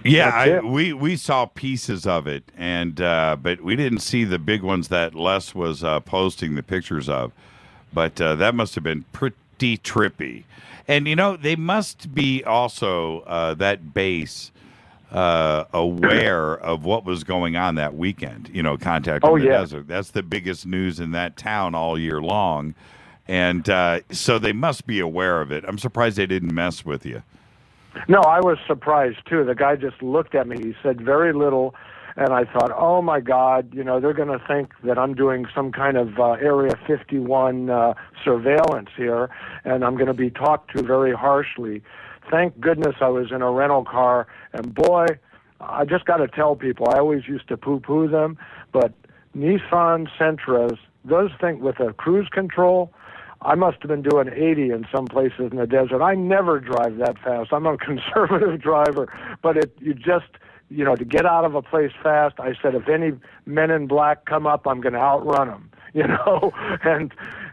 Yeah, we saw pieces of it, and but we didn't see the big ones that Les was posting the pictures of. But that must have been pretty trippy. And, they must be also, that base, aware of what was going on that weekend, contact in the desert. That's the biggest news in that town all year long. And so they must be aware of it. I'm surprised they didn't mess with you. No, I was surprised, too. The guy just looked at me. He said very little, and I thought, oh, my God, they're going to think that I'm doing some kind of Area 51 surveillance here, and I'm going to be talked to very harshly. Thank goodness I was in a rental car, and boy, I just got to tell people, I always used to poo-poo them, but Nissan Sentras, those things with a cruise control, I must have been doing 80 in some places in the desert. I never drive that fast. I'm a conservative driver, but to get out of a place fast, I said, if any men in black come up, I'm going to outrun them,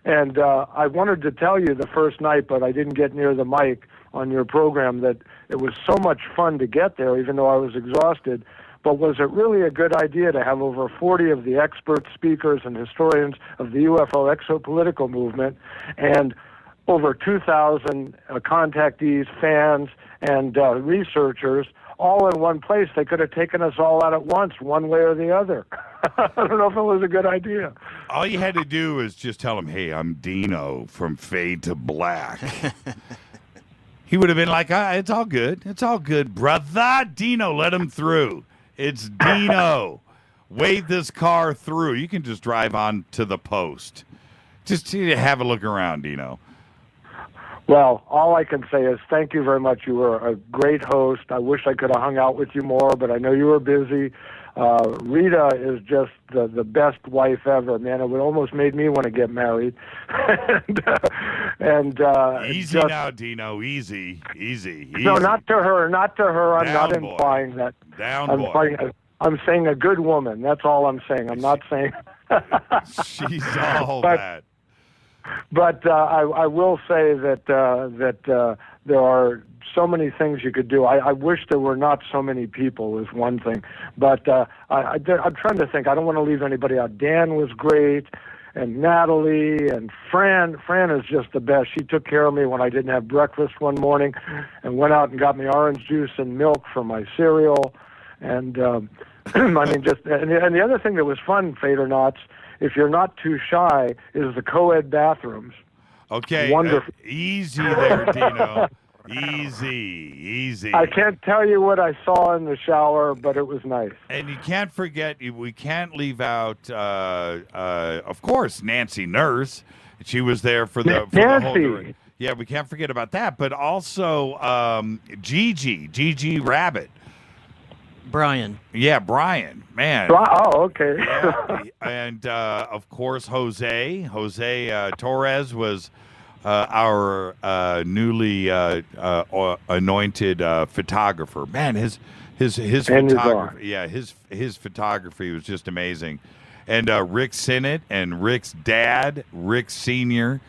and I wanted to tell you the first night, but I didn't get near the mic on your program, that it was so much fun to get there, even though I was exhausted. But was it really a good idea to have over 40 of the expert speakers and historians of the UFO exopolitical movement and over 2,000 contactees, fans, and researchers all in one place? They could have taken us all out at once, one way or the other. I don't know if it was a good idea. All you had to do is just tell him, hey, I'm Dino from Fade to Black. He would have been like, it's all good. It's all good, brother. Dino, let him through. It's Dino. Wave this car through. You can just drive on to the post. Just to have a look around, Dino. Well, all I can say is thank you very much. You were a great host. I wish I could have hung out with you more, but I know you were busy. Rita is just the best wife ever, man. It would almost made me want to get married. Easy now, Dino. Easy. No, not to her. I'm Down, not boy. implying that. Boy. I'm saying a good woman. That's all I'm saying. I'm not saying. She's all that. But I will say that there are so many things you could do. I wish there were not so many people is one thing. But I'm trying to think. I don't want to leave anybody out. Dan was great, and Natalie, and Fran. Fran is just the best. She took care of me when I didn't have breakfast one morning and went out and got me orange juice and milk for my cereal. And I mean, and the other thing that was fun, Fadernauts, if you're not too shy, is the co-ed bathrooms. Okay, wonderful. Easy there, Dino. Easy. I can't tell you what I saw in the shower, but it was nice. And you can't forget, we can't leave out, of course, Nancy Nurse. She was there for the whole. Yeah, we can't forget about that. But also Gigi Rabbit. Brian. Yeah, Brian. Man. Oh, okay. Yeah. And, of course, Jose Torres was our newly anointed photographer. Man, his photography. Yeah, his photography was just amazing. And Rick Sinnott and Rick's dad, Rick Sr.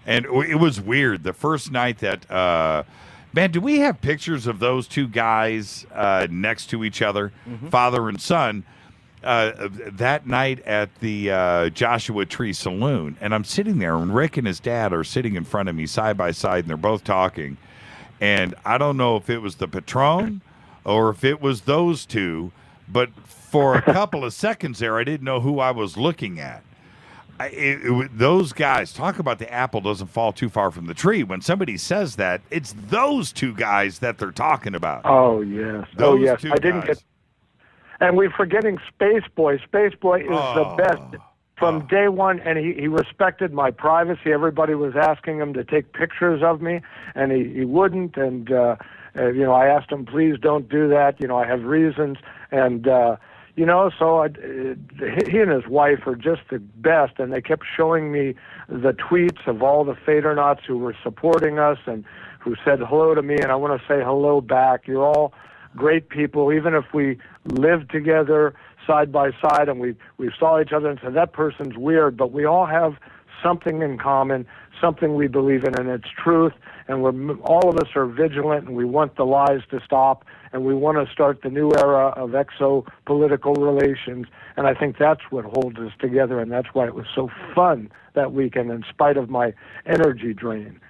And it was weird. The first night that... Man, do we have pictures of those two guys next to each other, father and son, that night at the Joshua Tree Saloon? And I'm sitting there, and Rick and his dad are sitting in front of me side by side, and they're both talking. And I don't know if it was the Patron or if it was those two, but for a couple of seconds there, I didn't know who I was looking at. Those guys, talk about the apple doesn't fall too far from the tree. When somebody says that, it's those two guys that they're talking about. Oh, yes. Those I didn't get... And we're forgetting Space Boy. Space Boy is the best from day one, and he respected my privacy. Everybody was asking him to take pictures of me, and he wouldn't. And, I asked him, please don't do that. I have reasons. And... so he and his wife are just the best, and they kept showing me the tweets of all the Fadernauts who were supporting us and who said hello to me, and I want to say hello back. You're all great people, even if we lived together side by side and we saw each other and said, that person's weird, but we all have something in common, something we believe in, and it's truth, and all of us are vigilant, and we want the lies to stop, and we want to start the new era of exo-political relations, and I think that's what holds us together, and that's why it was so fun that weekend, in spite of my energy drain.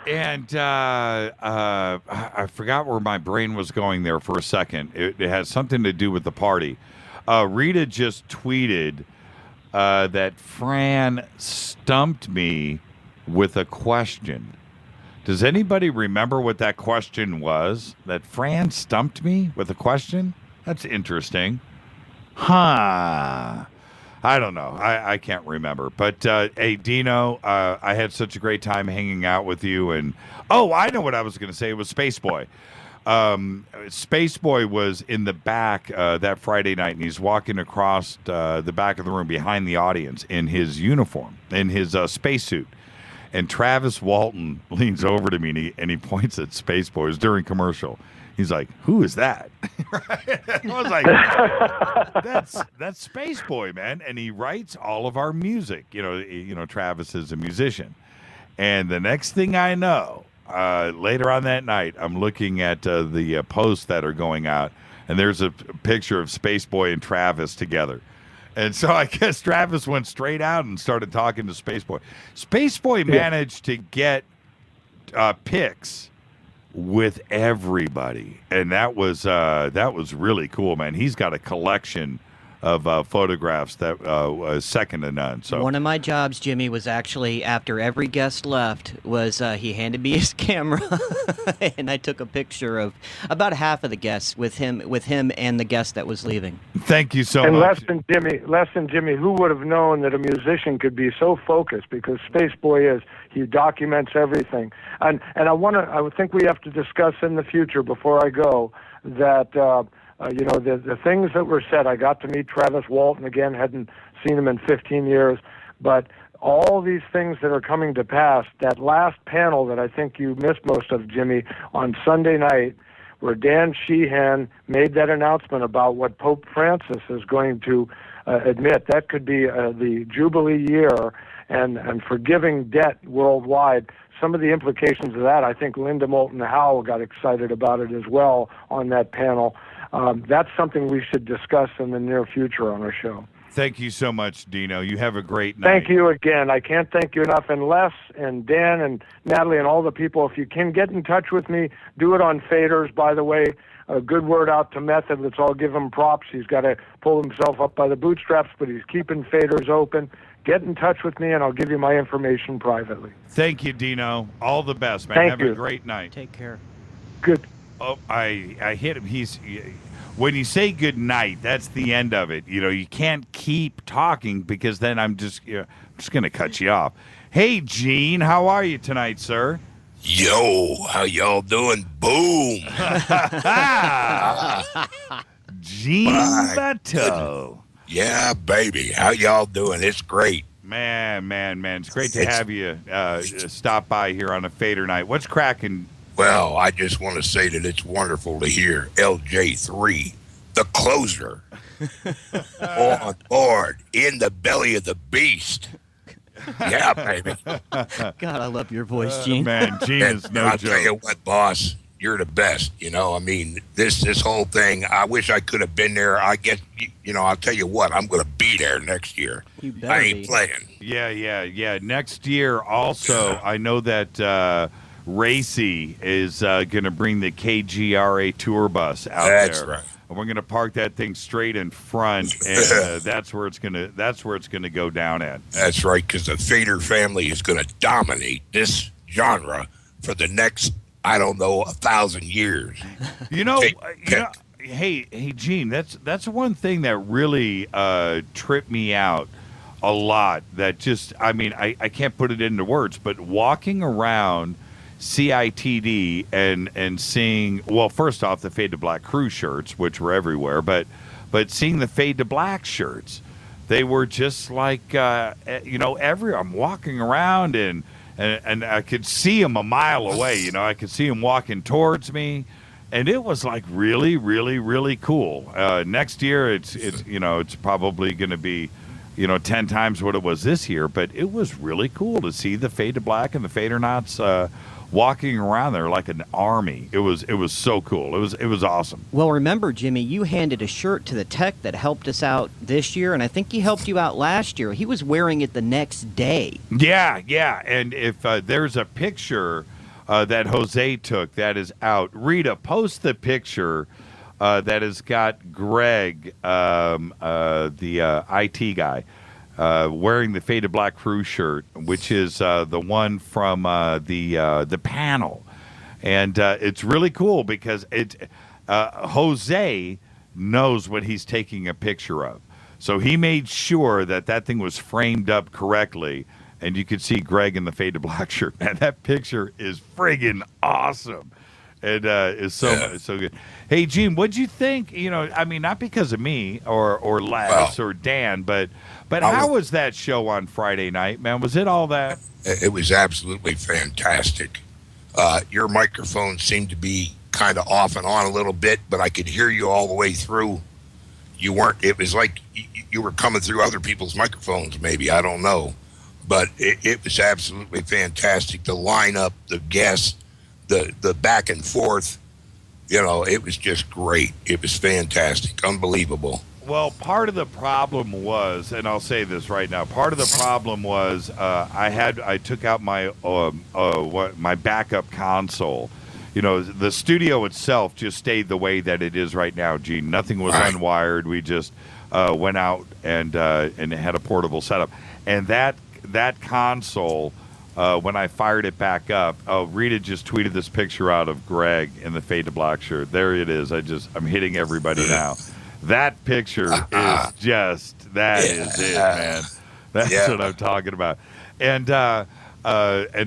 And I forgot where my brain was going there for a second. It has something to do with the party. Rita just tweeted that Fran stumped me with a question. Does anybody remember what that question was? That Fran stumped me with a question? That's interesting. Huh. I don't know. I can't remember. But, hey, Dino, I had such a great time hanging out with you. And, oh, I know what I was going to say. It was Space Boy. Space Boy was in the back that Friday night, and he's walking across the back of the room behind the audience in his uniform, in his spacesuit. And Travis Walton leans over to me, and he points at Space Boy. It was during commercial. He's like, "Who is that?" I was like, "That's Space Boy, man." And he writes all of our music. You know, Travis is a musician. And the next thing I know, later on that night, I'm looking at the posts that are going out, and there's a picture of Space Boy and Travis together. And so I guess Travis went straight out and started talking to Space Boy. Space Boy managed to get pics with everybody, and that was really cool, man. He's got a collection of photographs that was second to none. So one of my jobs, Jimmy, was actually after every guest left was he handed me his camera, and I took a picture of about half of the guests with him and the guest that was leaving. Thank you so much. And less than Jimmy, who would have known that a musician could be so focused? Because Space Boy he documents everything, and I think we have to discuss in the future before I go that. The things that were said, I got to meet Travis Walton again, hadn't seen him in 15 years, but all these things that are coming to pass, that last panel that I think you missed most of, Jimmy, on Sunday night, where Dan Sheehan made that announcement about what Pope Francis is going to admit, that could be the Jubilee year and forgiving debt worldwide. Some of the implications of that, I think Linda, Moulton, and Howe got excited about it as well on that panel. That's something we should discuss in the near future on our show. Thank you so much, Dino. You have a great night. Thank you again. I can't thank you enough. And Les and Dan and Natalie and all the people, if you can get in touch with me, do it on Faders, by the way. A good word out to Method. Let's all give him props. He's got to pull himself up by the bootstraps, but he's keeping Faders open. Get in touch with me, and I'll give you my information privately. Thank you, Dino. All the best, man. Have a great night. Take care. Good. Oh, I hit him. When you say good night, that's the end of it. You know, you can't keep talking because then I'm just going to cut you off. Hey, Gene, how are you tonight, sir? Yo, how y'all doing? Boom. Gene Beto. Yeah, baby. How y'all doing? It's great. Man. It's great to have you stop by here on a Fader night. What's cracking? Well, I just want to say that it's wonderful to hear LJ3, the closer, on board in the belly of the beast. Yeah, baby. God, I love your voice, Gene. Man, Gene is no I'll joke. tell you what, boss, you're the best. You know, I mean, this whole thing, I wish I could have been there. I guess, I'll tell you what, I'm going to be there next year. You better I ain't be. playing. Yeah. Next year, also, I know that Racy is going to bring the KGRA tour bus out there. That's right. And we're going to park that thing straight in front, and that's where it's going to go down at. That's right, because the Fader family is going to dominate this genre for the next, 1,000 years. Hey, Gene, that's one thing that really tripped me out a lot. That just, I can't put it into words, but walking around CITD and seeing, well, first off, the Fade to Black crew shirts, which were everywhere, but seeing the Fade to Black shirts, they were just like, I'm walking around and I could see them a mile away. I could see them walking towards me, and it was like really, really, really cool. Next year, it's probably going to be 10 times what it was this year, but it was really cool to see the Fade to Black and the Fadernauts walking around there like an army. It was so cool. It was awesome. Well, remember, Jimmy, you handed a shirt to the tech that helped us out this year, and I think he helped you out last year. He was wearing it the next day. Yeah. And if there's a picture that Jose took that is out, Rita, post the picture that has got Greg, the IT guy. wearing the Faded Black crew shirt, which is the one from the panel. And it's really cool because Jose knows what he's taking a picture of. So he made sure that thing was framed up correctly, and you could see Greg in the Faded Black shirt. Man, that picture is friggin' awesome. And it's so good. Hey, Gene, what'd you think? I mean, not because of me or Les or Dan, but how was that show on Friday night, man? Was it all that? It was absolutely fantastic. Your microphone seemed to be kind of off and on a little bit, but I could hear you all the way through. You weren't. It was like you were coming through other people's microphones, maybe. I don't know. But it was absolutely fantastic. The lineup, the guests, the back and forth, it was just great. It was fantastic. Unbelievable. Well, part of the problem was, and I'll say this right now, part of the problem was I took out my my backup console. The studio itself just stayed the way that it is right now, Gene. Nothing was unwired. We just went out and had a portable setup. And that console, when I fired it back up, Rita just tweeted this picture out of Greg in the Faded Black shirt. There it is. I'm hitting everybody now. That picture is just, is it, man. That's what I'm talking about. And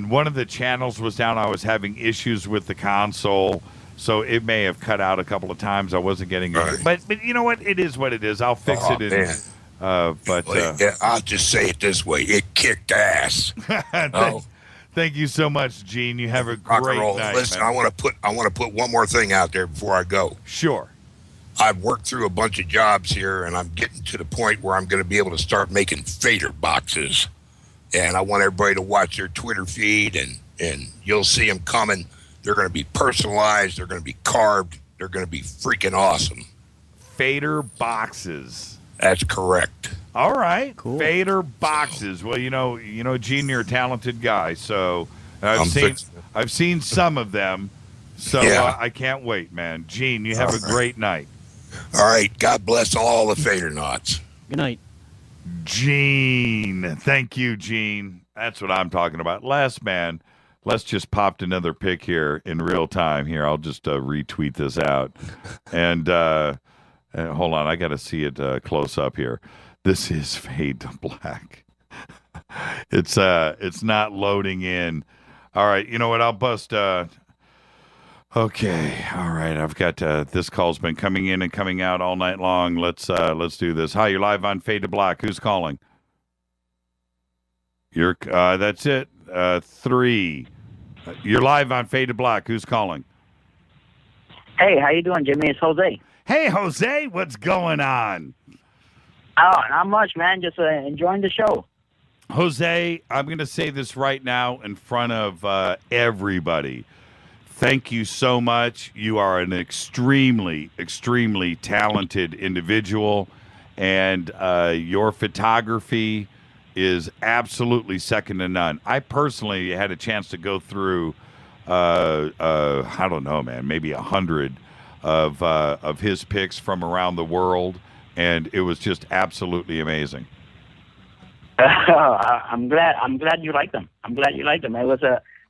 one of the channels was down. I was having issues with the console, so it may have cut out a couple of times. I wasn't getting it. But you know what? It is what it is. I'll fix it. I'll just say it this way. It kicked ass. Thank you so much, Gene. You have a great night. Listen, man. I want to put one more thing out there before I go. Sure. I've worked through a bunch of jobs here, and I'm getting to the point where I'm going to be able to start making fader boxes. And I want everybody to watch their Twitter feed, and you'll see them coming. They're going to be personalized. They're going to be carved. They're going to be freaking awesome. Fader boxes. That's correct. All right. Cool. Fader boxes. Well, Gene, you're a talented guy, so I've seen some of them. So I can't wait, man. Gene, you have a great night. All right. God bless all the fader knots. Good night. Gene. Thank you, Gene. That's what I'm talking about. Les just popped another pic here in real time. Here, I'll just retweet this out. And hold on, I got to see it close up here. This is Fade to Black. It's not loading in. All right, you know what? I'll bust... Okay, all right. I've got this call's been coming in and coming out all night long. Let's do this. Hi, you're live on Fade to Black. Who's calling? You're that's it. 3. You're live on Fade to Black. Who's calling? Hey, how you doing, Jimmy? It's Jose. Hey, Jose, what's going on? Oh, not much, man. Just enjoying the show. Jose, I'm going to say this right now in front of everybody. Thank you so much. You are an extremely, extremely talented individual, and your photography is absolutely second to none. I personally had a chance to go through, I don't know, man, maybe 100 of his pics from around the world, and it was just absolutely amazing. I'm glad you like them. It was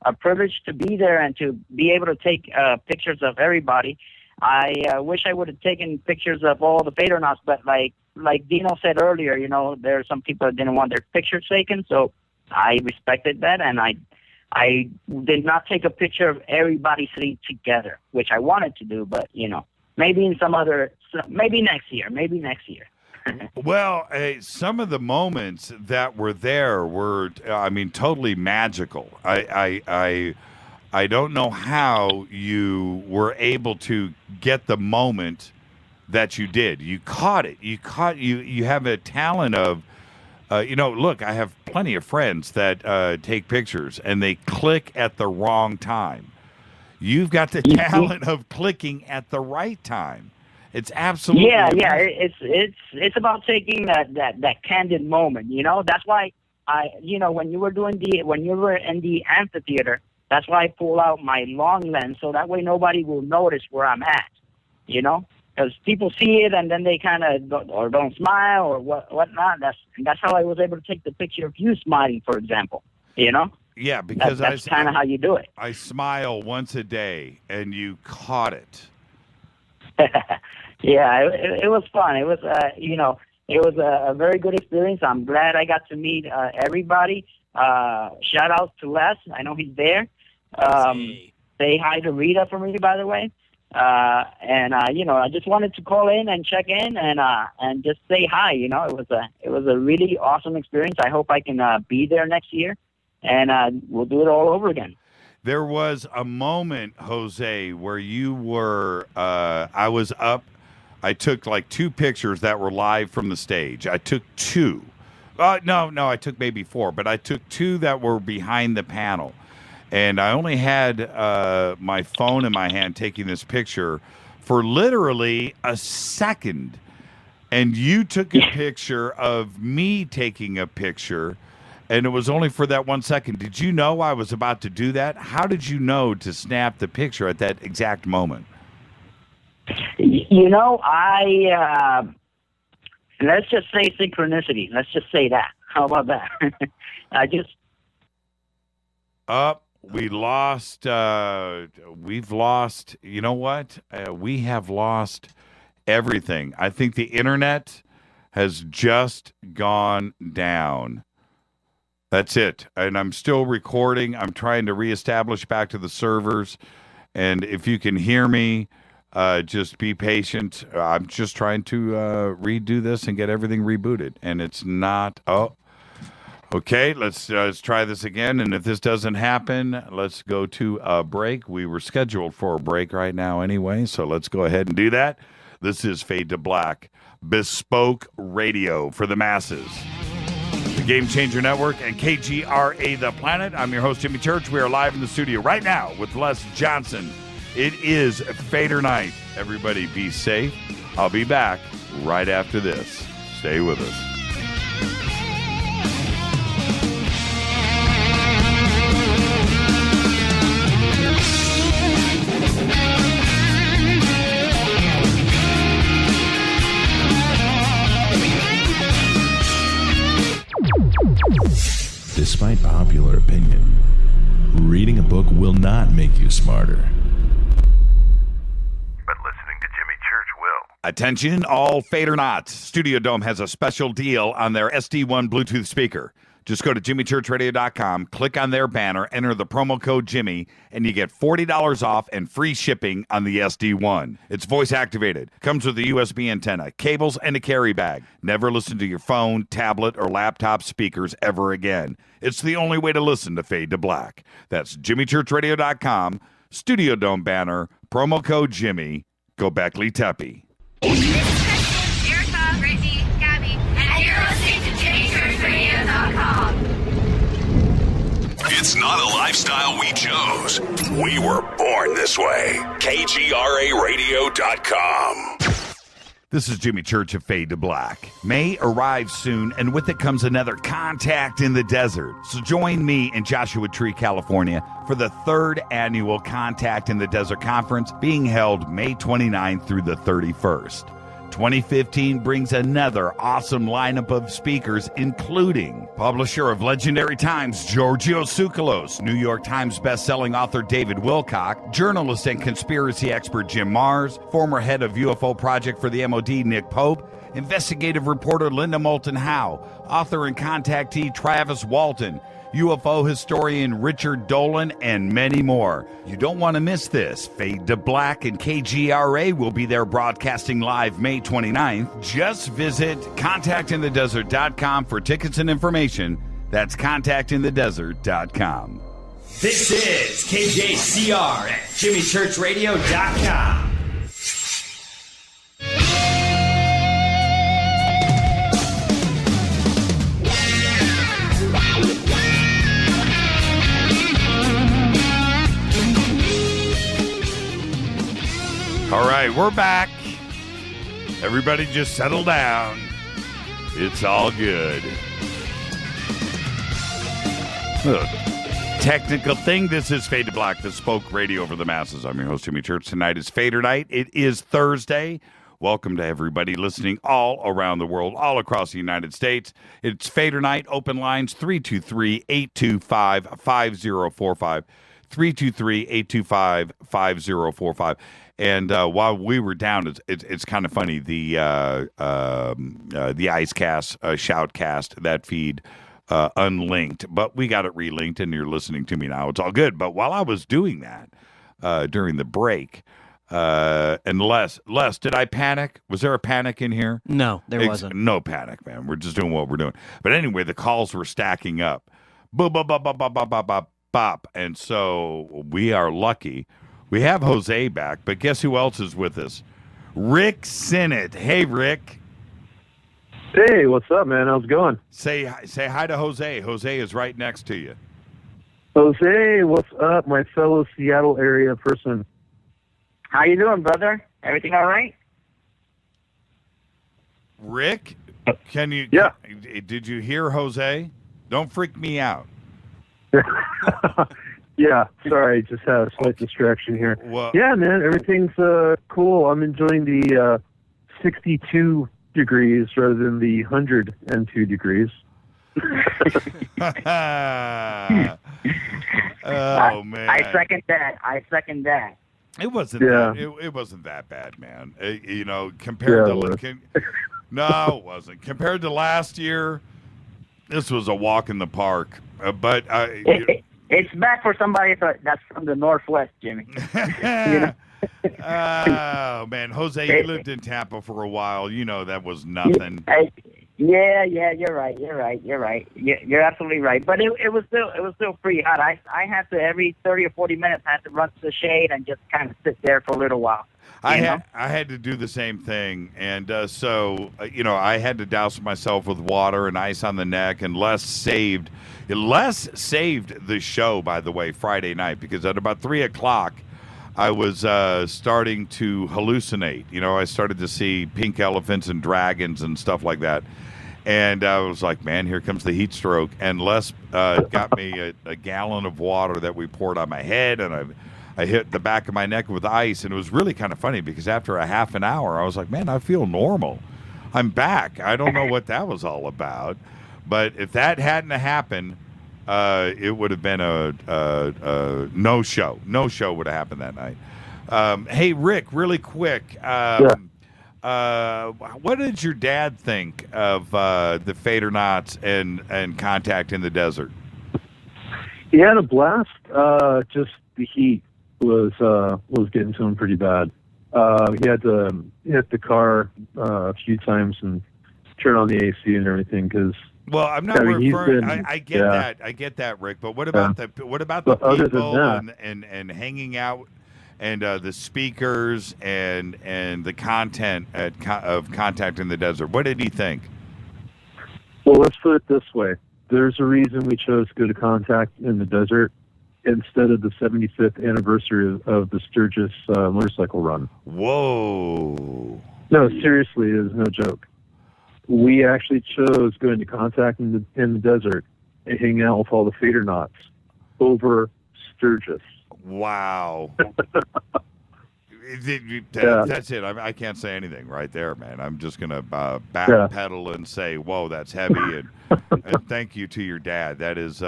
a privilege to be there and to be able to take pictures of everybody. I wish I would have taken pictures of all the fader knots, but like Dino said earlier, there are some people that didn't want their pictures taken, so I respected that, and I did not take a picture of everybody sitting together, which I wanted to do, but maybe maybe next year. Well, some of the moments that were there were, totally magical. I don't know how you were able to get the moment that you did. You caught it. You have a talent of, look, I have plenty of friends that take pictures and they click at the wrong time. You've got the talent of clicking at the right time. It's absolutely amazing. It's about taking that candid moment. That's why when you were in the amphitheater, that's why I pull out my long lens so that way nobody will notice where I'm at. because people see it and then they kind of don't smile or whatnot. That's how I was able to take the picture of you smiling, for example. Yeah, because that's kind of how you do it. I smile once a day, and you caught it. Yeah, it was fun. It was, it was a very good experience. I'm glad I got to meet everybody. Shout out to Les. I know he's there. Say hi to Rita for me, by the way. I just wanted to call in and check in and just say hi. It was a really awesome experience. I hope I can be there next year, and we'll do it all over again. There was a moment, Jose, where you were. I was up. I took like 2 pictures that were live from the stage. I took 2. No, I took maybe 4, but I took 2 that were behind the panel. And I only had my phone in my hand taking this picture for literally a second. And you took a picture of me taking a picture, and it was only for that 1 second. Did you know I was about to do that? How did you know to snap the picture at that exact moment? Let's just say synchronicity. Let's just say that. How about that? We've lost, you know what? We have lost everything. I think the internet has just gone down. That's it. And I'm still recording. I'm trying to reestablish back to the servers. And if you can hear me, just be patient. I'm just trying to redo this and get everything rebooted. And it's not. Okay, let's try this again. And if this doesn't happen, let's go to a break. We were scheduled for a break right now anyway, so let's go ahead and do that. This is Fade to Black, bespoke radio for the masses. The Game Changer Network and KGRA The Planet. I'm your host, Jimmy Church. We are live in the studio right now with Les Johnson. It is Fader Night. Everybody be safe. I'll be back right after this. Stay with us. Despite popular opinion, reading a book will not make you smarter. But listening to Jimmy Church will. Attention, all Fader Knots. Studio Dome has a special deal on their SD1 Bluetooth speaker. Just go to jimmychurchradio.com, click on their banner, enter the promo code Jimmy, and you get $40 off and free shipping on the SD1. It's voice activated, comes with a USB antenna, cables, and a carry bag. Never listen to your phone, tablet, or laptop speakers ever again. It's the only way to listen to Fade to Black. That's jimmychurchradio.com, Studio Dome banner, promo code Jimmy. Go Beckley Teppy. Erica, Brittany, Gabby, and you're listening to JimmyChurchRadio.com. It's not a lifestyle we chose. We were born this way. KGRARadio.com. This is Jimmy Church of Fade to Black. May arrives soon, and with it comes another Contact in the Desert. So join me in Joshua Tree, California, for the 3rd annual Contact in the Desert Conference being held May 29th through the 31st. 2015 brings another awesome lineup of speakers, including publisher of Legendary Times, Giorgio Tsoukalos, New York Times bestselling author David Wilcock, journalist and conspiracy expert Jim Mars, former head of UFO Project for the MOD Nick Pope, investigative reporter Linda Moulton Howe, author and contactee Travis Walton, UFO historian Richard Dolan, and many more. You don't want to miss this. Fade to Black and KGRA will be there broadcasting live May 29th. Just visit contactinthedesert.com for tickets and information. That's contactinthedesert.com. This is KJCR at JimmyChurchRadio.com. All right, we're back. Everybody just settle down. It's all good. Technical thing. This is Fade to Black, the spoke radio over the masses. I'm your host, Jimmy Church. Tonight is Fader Night. It is Thursday. Welcome to everybody listening all around the world, all across the United States. It's Fader Night. Open lines 323-825-5045. 323-825-5045. And while we were down, it's kind of funny. The Icecast, Shoutcast, that feed unlinked, but we got it relinked, and you're listening to me now. It's all good. But while I was doing that during the break, and Les, did I panic? Was there a panic in here? No, there wasn't. No panic, man. We're just doing what we're doing. But anyway, the calls were stacking up. Bop, bop, bop, bop, bop, bop, bop, bop, bop. And so we are lucky. We have Jose back, but guess who else is with us? Rick Sinnott. Hey, Rick. Hey, what's up, man? How's it going? Say hi to Jose. Jose is right next to you. Jose, what's up, my fellow Seattle area person? How you doing, brother? Everything all right? Rick, can you? Yeah. Did you hear Jose? Don't freak me out. Yeah, sorry, just had a slight distraction here. Well, yeah, man, everything's cool. I'm enjoying the 62 degrees rather than the 102 degrees. Oh man! I second that. It wasn't. Yeah. It wasn't that bad, man. Compared to no, it wasn't. Compared to last year, this was a walk in the park. But it's bad for somebody that's from the Northwest, Jimmy. Oh man, Jose, you lived in Tampa for a while. You know that was nothing. Yeah, you're right. You're absolutely right. But it was still pretty hot. I had to every 30 or 40 minutes I had to run to the shade and just kind of sit there for a little while. I had to do the same thing, and so I had to douse myself with water and ice on the neck. And Les saved the show, by the way, Friday night, because at about 3:00. I was starting to hallucinate. I started to see pink elephants and dragons and stuff like that. And I was like, man, here comes the heat stroke. And Les got me a gallon of water that we poured on my head, and I hit the back of my neck with ice. And it was really kind of funny because after a half an hour, I was like, man, I feel normal. I'm back. I don't know what that was all about. But if that hadn't happened, it would have been a no show. No show would have happened that night. Hey, Rick, really quick. What did your dad think of the Fadernauts and Contact in the Desert? He had a blast. Just the heat was getting to him pretty bad. He had to hit the car a few times and turn on the AC and everything because. Well, I'm not referring. I get that. I get that, Rick. But what about the people and hanging out and the speakers and the content of Contact in the Desert? What did he think? Well, let's put it this way. There's a reason we chose to go to Contact in the Desert instead of the 75th anniversary of the Sturgis motorcycle run. Whoa! No, seriously, it is no joke. We actually chose going to Contact in the Desert and hanging out with all the Fadernauts over Sturgis. Wow. That's it. I can't say anything right there, man. I'm just going to backpedal and say, whoa, that's heavy. And thank you to your dad. That is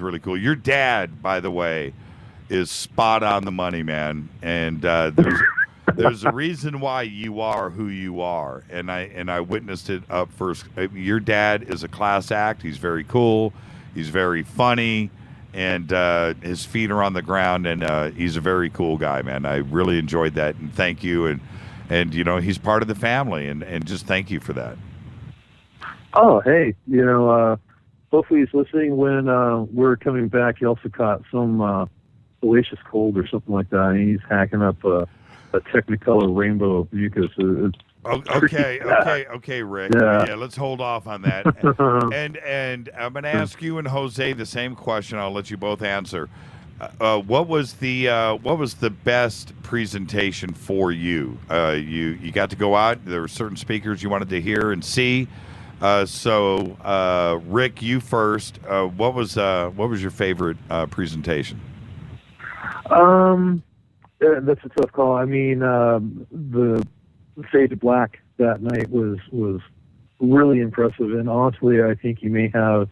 really cool. Your dad, by the way, is spot on the money, man. And there's a reason why you are who you are, and I witnessed it up first. Your dad is a class act. He's very cool. He's very funny, and his feet are on the ground, and he's a very cool guy, man. I really enjoyed that, and thank you. And he's part of the family, and just thank you for that. Oh, hey, hopefully he's listening when we're coming back. He also caught some salacious cold or something like that, and he's hacking up a Technicolor rainbow of mucus. Okay, Rick. Yeah, let's hold off on that. and I'm going to ask you and Jose the same question. I'll let you both answer. What was the best presentation for you? You got to go out. There were certain speakers you wanted to hear and see. So Rick, you first. What was your favorite presentation? That's a tough call. I mean, the Fade to Black that night was really impressive, and honestly, I think you may have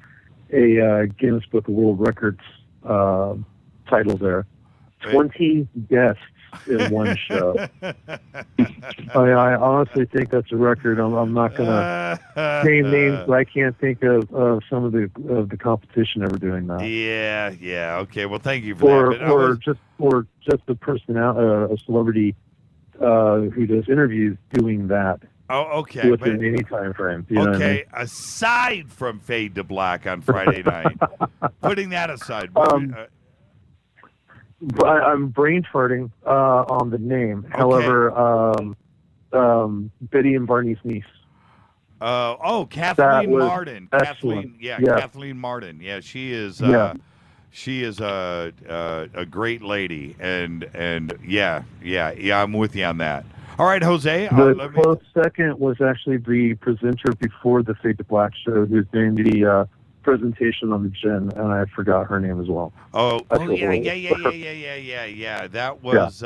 a Guinness Book of World Records title there. 20 guests in one show. I honestly think that's a record. I'm not going to name names, but I can't think of some of the competition ever doing that. Yeah. Okay. Well, thank you for that. Or just a personality, a celebrity who does interviews doing that. Oh, okay. Within any time frame. You know what I mean? Aside from Fade to Black on Friday night, putting that aside. I'm brain farting on the name. Okay. However, Betty and Barney's niece. Kathleen Martin. Excellent. Kathleen Martin. Yeah, she is. She is a great lady, and I'm with you on that. All right, Jose. The close second was actually the presenter before the Fade to Black show, who's doing the presentation on the gin, and I forgot her name as well. Yeah. That was.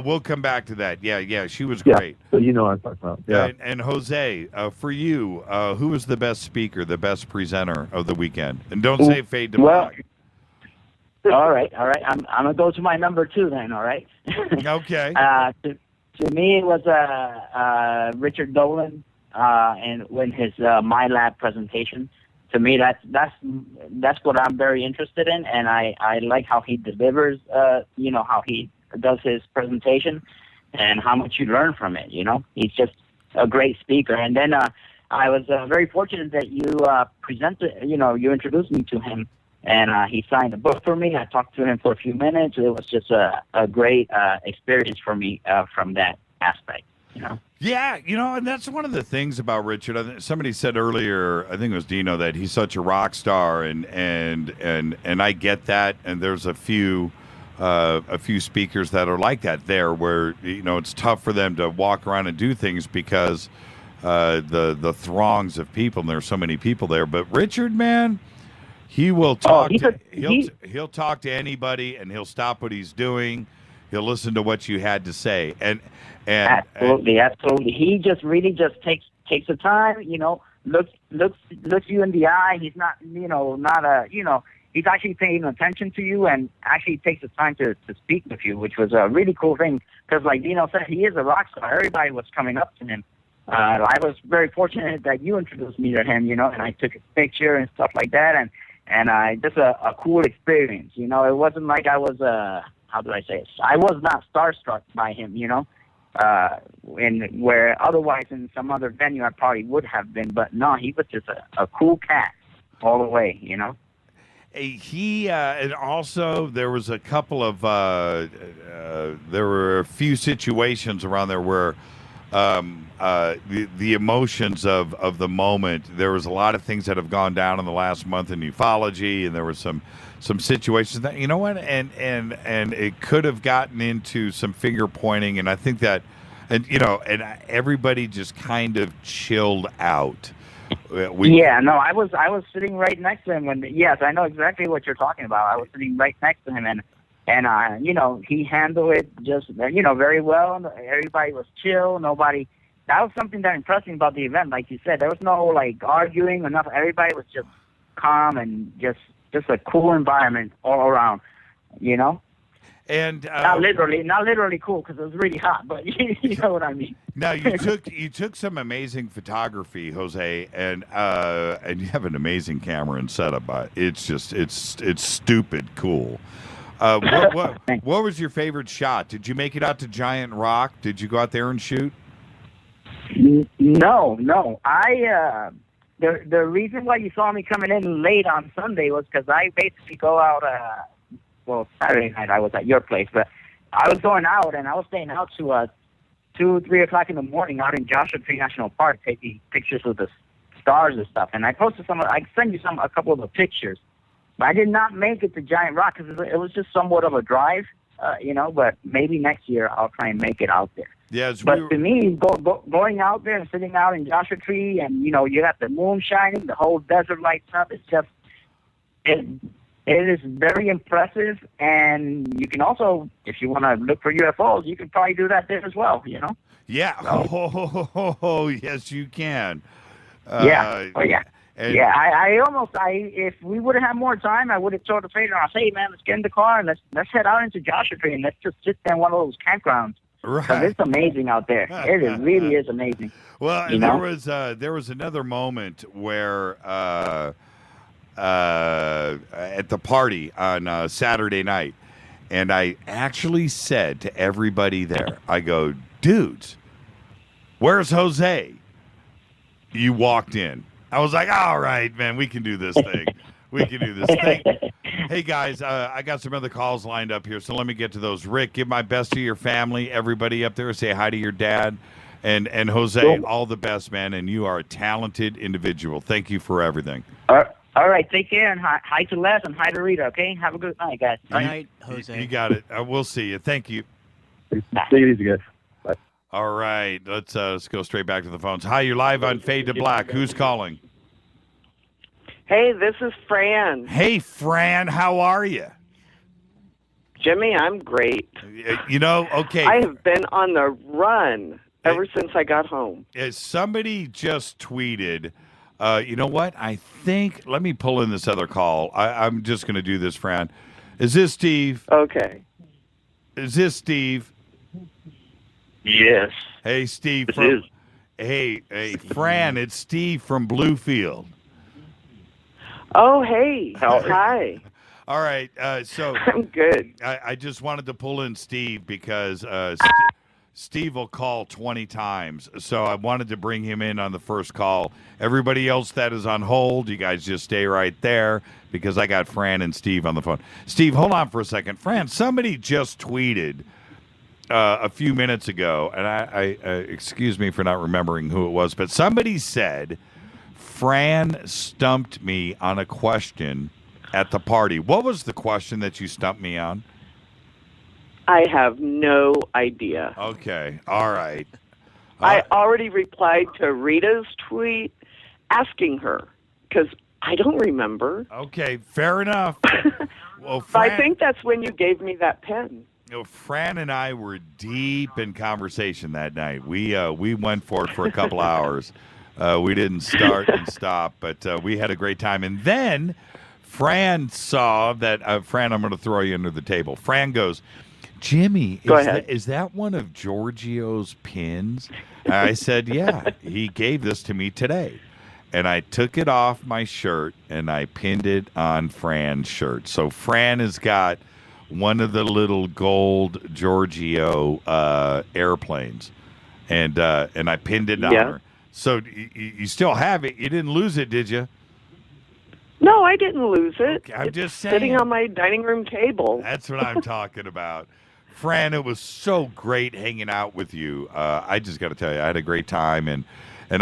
We'll come back to that. Yeah. She was great. But you know what I'm talking about. Yeah. And Jose, for you, who was the best speaker, the best presenter of the weekend? And don't say Fade to Black. All right. I'm gonna go to my number 2 then. All right. Okay. To me, it was Richard Dolan, and when his My Lab presentation. To me, that's what I'm very interested in, and I like how he delivers. How he does his presentation, and how much you learn from it. He's just a great speaker. And then I was very fortunate that you you introduced me to him, and he signed a book for me. I talked to him for a few minutes. It was just a great experience for me from that aspect. Yeah, and that's one of the things about Richard. Somebody said earlier, I think it was Dino, that he's such a rock star, and I get that. And there's a few speakers that are like that there, where it's tough for them to walk around and do things because the throngs of people, and there's so many people there. But Richard, man, he will talk. He'll talk to anybody, and he'll stop what he's doing. He'll listen to what you had to say, and absolutely. He just really takes the time. Looks you in the eye. He's not he's actually paying attention to you, and actually takes the time to speak with you, which was a really cool thing. Because, like Dino said, he is a rock star. Everybody was coming up to him. I was very fortunate that you introduced me to him, and I took a picture and stuff like that, and just a cool experience. It wasn't like I was how do I say it? I was not starstruck by him, and where otherwise in some other venue I probably would have been. But no, he was just a cool cat all the way, He and also there was a couple of there were a few situations around there where the emotions of the moment. There was a lot of things that have gone down in the last month in ufology, and there were some situations that and it could have gotten into some finger pointing, and I think that and everybody just kind of chilled out. I was sitting right next to him when. Yes, I know exactly what you're talking about. I was sitting right next to him, and he handled it just very well. Everybody was chill. Nobody. That was something that impressed me about the event. Like you said, there was no arguing or nothing. Everybody was just calm and just a cool environment all around. And not literally cool because it was really hot, but you know what I mean. Now you took some amazing photography, Jose, and you have an amazing camera and setup. It's just it's stupid cool. What was your favorite shot? Did you make it out to Giant Rock? Did you go out there and shoot? No. I the reason why you saw me coming in late on Sunday was because I basically go out. Saturday night I was at your place, but I was going out and I was staying out to 2-3 o'clock in the morning out in Joshua Tree National Park, taking pictures of the stars and stuff. And I posted some. I sent you a couple of the pictures, but I did not make it to Giant Rock because it was just somewhat of a drive, But maybe next year I'll try and make it out there. Yes, but to me, going out there and sitting out in Joshua Tree, and you got the moon shining, the whole desert lights up. It's just It is very impressive, and you can also, if you want to look for UFOs, you can probably do that there as well, you know? Yeah. Oh, yes, you can. Yeah. Oh, yeah. And If we would have had more time, I would have told the trader, I say, hey, man, let's get in the car and let's head out into Joshua Tree and let's just sit there in one of those campgrounds. Right. 'Cause it's amazing out there. Really is amazing. Well, you know? there was another moment where at the party on Saturday night, and I actually said to everybody there, I go, dudes, where's Jose? You walked in. I was like, all right, man, we can do this thing. We can do this thing. Hey, guys, I got some other calls lined up here, so let me get to those. Rick, give my best to your family, everybody up there. Say hi to your dad. And Jose, all the best, man, and you are a talented individual. Thank you for everything. All right, take care, and hi to Les and hi to Rita, okay? Have a good night, guys. Good night, Jose. You got it. We'll see you. Thank you. Take it easy, guys. Bye. All right, let's go straight back to the phones. Hi, you're live on Fade to Black. Who's calling? Hey, this is Fran. Hey, Fran, how are you? Jimmy, I'm great. You know, okay. I have been on the run ever since I got home. Somebody just tweeted, you know what? I think, let me pull in this other call. I'm just going to do this, Fran. Is this Steve? Okay. Is this Steve? Yes. Hey, Steve. It is. Hey, Fran, it's Steve from Bluefield. Oh, hey. Hi. All right. So I'm good. I just wanted to pull in Steve because Steve will call 20 times. So I wanted to bring him in on the first call. Everybody else that is on hold, you guys just stay right there because I got Fran and Steve on the phone. Steve, hold on for a second. Fran, somebody just tweeted a few minutes ago, and I excuse me for not remembering who it was, but somebody said Fran stumped me on a question at the party. What was the question that you stumped me on? I have no idea. Okay. All right. I already replied to Rita's tweet asking her because I don't remember. Okay. Fair enough. Well, I think that's when you gave me that pen. You know, Fran and I were deep in conversation that night. We went for it for a couple hours. We didn't start and stop, but we had a great time. And then Fran saw that, Fran, I'm going to throw you under the table. Fran goes, Jimmy, is that one of Giorgio's pins? I said, yeah, he gave this to me today. And I took it off my shirt and I pinned it on Fran's shirt. So Fran has got one of the little gold Giorgio airplanes. And I pinned it on her. So you still have it. You didn't lose it, did you? No, I didn't lose it. Okay, I'm just saying. Sitting on my dining room table. That's what I'm talking about. Fran, it was so great hanging out with you. I just got to tell you, I had a great time, and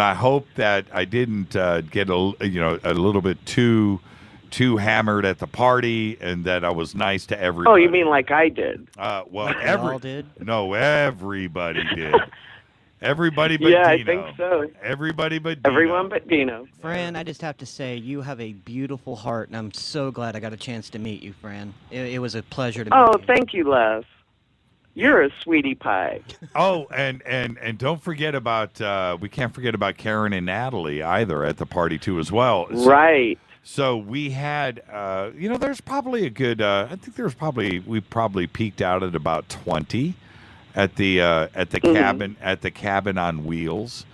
I hope that I didn't get a little bit too hammered at the party, and that I was nice to everybody. Oh, you mean like I did? Well, all did? No, everybody did. Everybody but Dino. Dino. I think so. Everybody but Dino. Everyone but Dino. Fran, I just have to say, you have a beautiful heart, and I'm so glad I got a chance to meet you, Fran. It was a pleasure to meet you. Oh, thank you, Les. You're a sweetie pie. Oh, and don't forget about, we can't forget about Karen and Natalie either at the party, too, as well. Right. So we had, there's probably a good, we probably peaked out at about 20. At the cabin on wheels,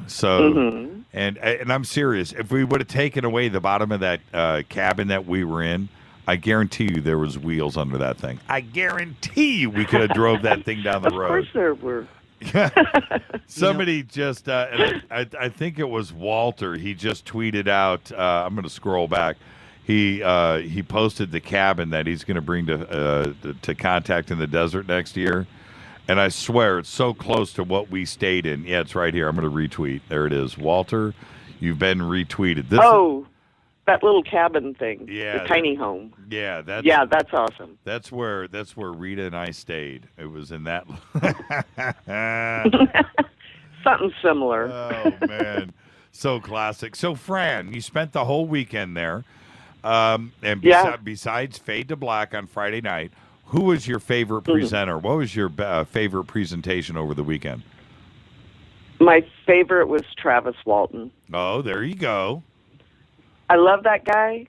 so and I'm serious. If we would have taken away the bottom of that cabin that we were in, I guarantee you there was wheels under that thing. I guarantee you we could have drove that thing down the road. Of course there were. Somebody just, and I think it was Walter. He just tweeted out. I'm going to scroll back. He posted the cabin that he's going to bring to Contact in the Desert next year. And I swear, it's so close to what we stayed in. Yeah, it's right here. I'm going to retweet. There it is. Walter, you've been retweeted. That little cabin thing. Yeah. The tiny home. Yeah. That's awesome. That's where Rita and I stayed. It was in that. Something similar. Oh, man. So classic. So, Fran, you spent the whole weekend there. Besides Fade to Black on Friday night, who was your favorite presenter? What was your favorite presentation over the weekend? My favorite was Travis Walton. Oh, there you go. I love that guy.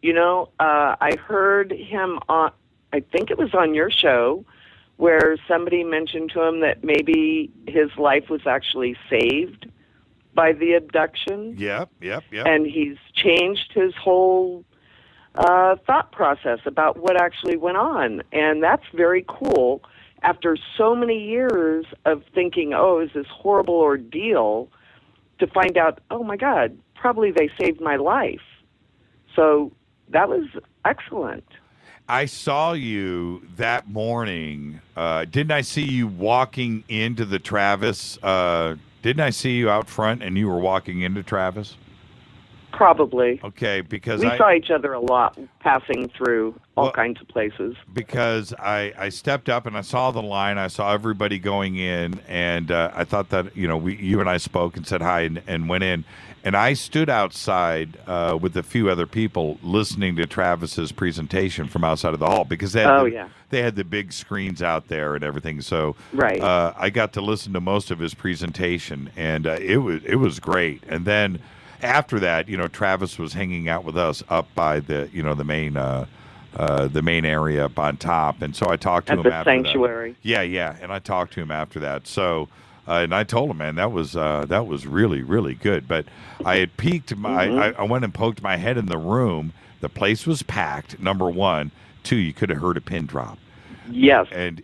You know, I heard him on, I think it was on your show, where somebody mentioned to him that maybe his life was actually saved by the abduction. Yep. And he's changed his whole thought process about what actually went on. And that's very cool. After so many years of thinking, oh, it was this horrible ordeal, to find out, oh my God, probably they saved my life. So that was excellent. I saw you that morning. Didn't I see you walking into the Travis? Didn't I see you out front and you were walking into Travis? Probably. Okay, because we saw each other a lot passing through all kinds of places. Because I stepped up and I saw the line. I saw everybody going in, and I thought that, you and I spoke and said hi and went in. And I stood outside with a few other people listening to Travis's presentation from outside of the hall because they had the big screens out there and everything. So I got to listen to most of his presentation, and it was great. And then after that, Travis was hanging out with us up by the main area up on top, and so I talked to him after sanctuary. That. Yeah, and I talked to him after that. So, and I told him, man, that was really, really good. But I had peeked. I went and poked my head in the room. The place was packed. Number one, two, you could have heard a pin drop. Yes, and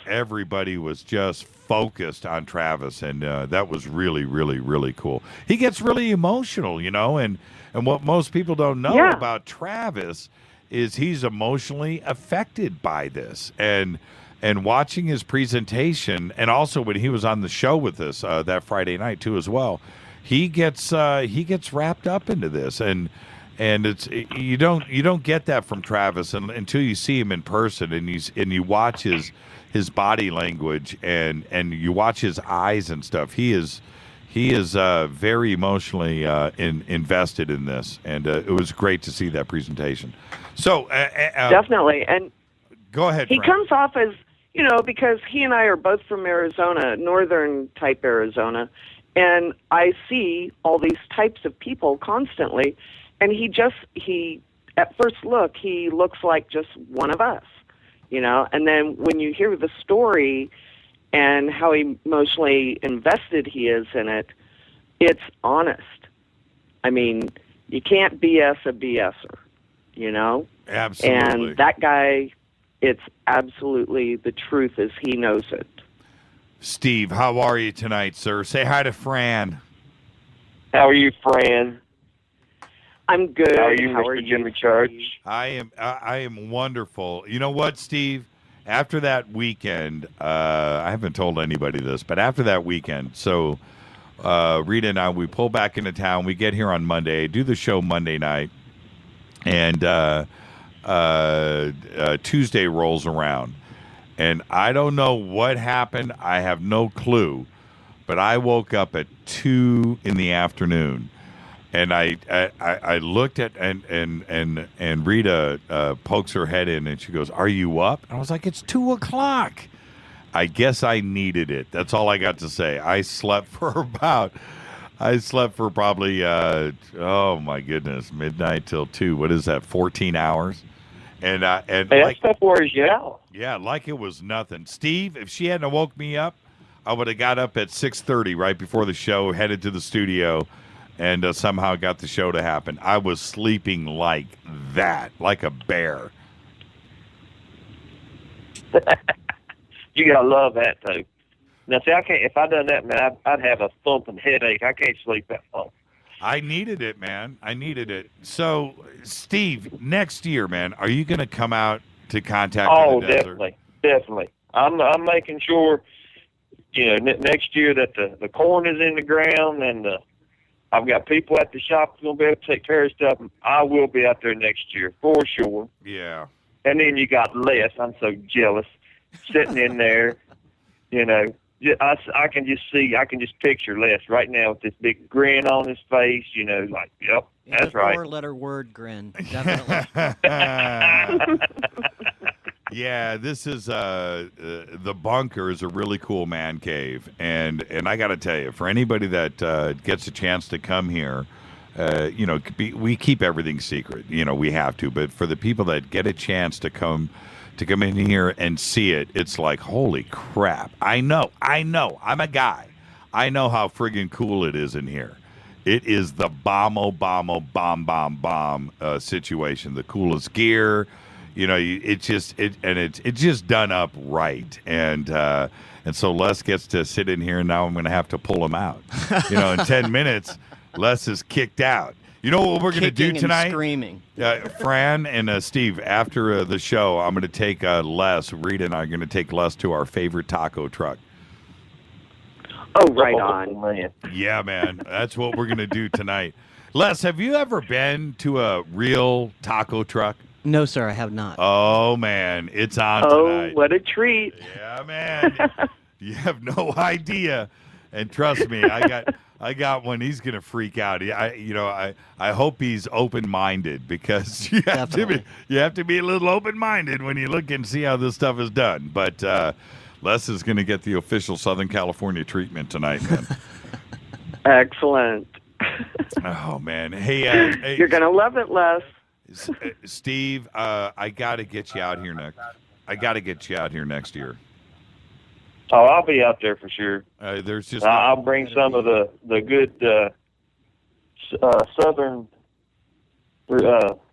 everybody was just focused on Travis, and that was really, really, really cool. He gets really emotional, and what most people don't know about Travis is he's emotionally affected by this, and watching his presentation, and also when he was on the show with us that Friday night too as well, he gets wrapped up into this, and it's you don't get that from Travis until you see him in person, and you watch his body language and you watch his eyes and stuff. He is very emotionally invested in this, and it was great to see that presentation. So definitely, and go ahead. He Frank. comes off as, because he and I are both from Arizona, northern type Arizona, and I see all these types of people constantly, and he at first look, he looks like just one of us. And then when you hear the story and how emotionally invested he is in it, it's honest. I mean, you can't BS a BSer, Absolutely. And that guy, it's absolutely the truth as he knows it. Steve, how are you tonight, sir? Say hi to Fran. How are you, Fran? I'm good. How are you, Mr. Jimmy Church? I am wonderful. You know what, Steve? After that weekend, I haven't told anybody this, but after that weekend, so Rita and I, we pull back into town. We get here on Monday, do the show Monday night, and Tuesday rolls around. And I don't know what happened. I have no clue. But I woke up at 2 in the afternoon. And I looked at and Rita pokes her head in and she goes, "Are you up?" And I was like, "It's 2:00." I guess I needed it. That's all I got to say. I slept for probably oh my goodness, midnight till 2. What is that? 14 hours. And hey, that stuff wears you out. Yeah, like it was nothing. Steve, if she hadn't woke me up, I would have got up at 6:30 right before the show, headed to the studio, and somehow got the show to happen. I was sleeping like that, like a bear. You gotta love that though. Now, see, I can't. If I done that, man, I'd have a thumping headache. I can't sleep that long. I needed it, man. I needed it. So, Steve, next year, man, are you going to come out to Contact in the Desert? Definitely. I'm making sure, next year that the corn is in the ground and I've got people at the shop that's going to be able to take care of stuff. I will be out there next year for sure. Yeah. And then you got Les. I'm so jealous, sitting in there. I can just picture Les right now with this big grin on his face. Like, yep, That's the right. Four-letter word grin. Definitely. Yeah, this is the bunker is a really cool man cave, and I got to tell you, for anybody that gets a chance to come here, we keep everything secret. We have to, but for the people that get a chance to come in here and see it, it's like, holy crap! I know, I'm a guy. I know how friggin' cool it is in here. It is the bomb situation. The coolest gear. It's just done up right, and so Les gets to sit in here, and now I'm going to have to pull him out. In 10 minutes, Les is kicked out. You know what we're going to do tonight? Screaming. Fran and Steve, after the show, I'm going to take Les. Rita and I are going to take Les to our favorite taco truck. Oh, right on. Man. Yeah, man, that's what we're going to do tonight. Les, have you ever been to a real taco truck? No, sir, I have not. Oh, man, it's on Oh, tonight. what a treat. Yeah, man. You have no idea. And trust me, I got one. He's going to freak out. I hope he's open-minded, because you have to be a little open-minded when you look and see how this stuff is done. But Les is going to get the official Southern California treatment tonight, man. Excellent. Oh, man. Hey, you're going to love it, Les. Steve, I got to get you out here next. I got to get you out here next year. Oh, I'll be out there for sure. There's just I'll bring some of the good southern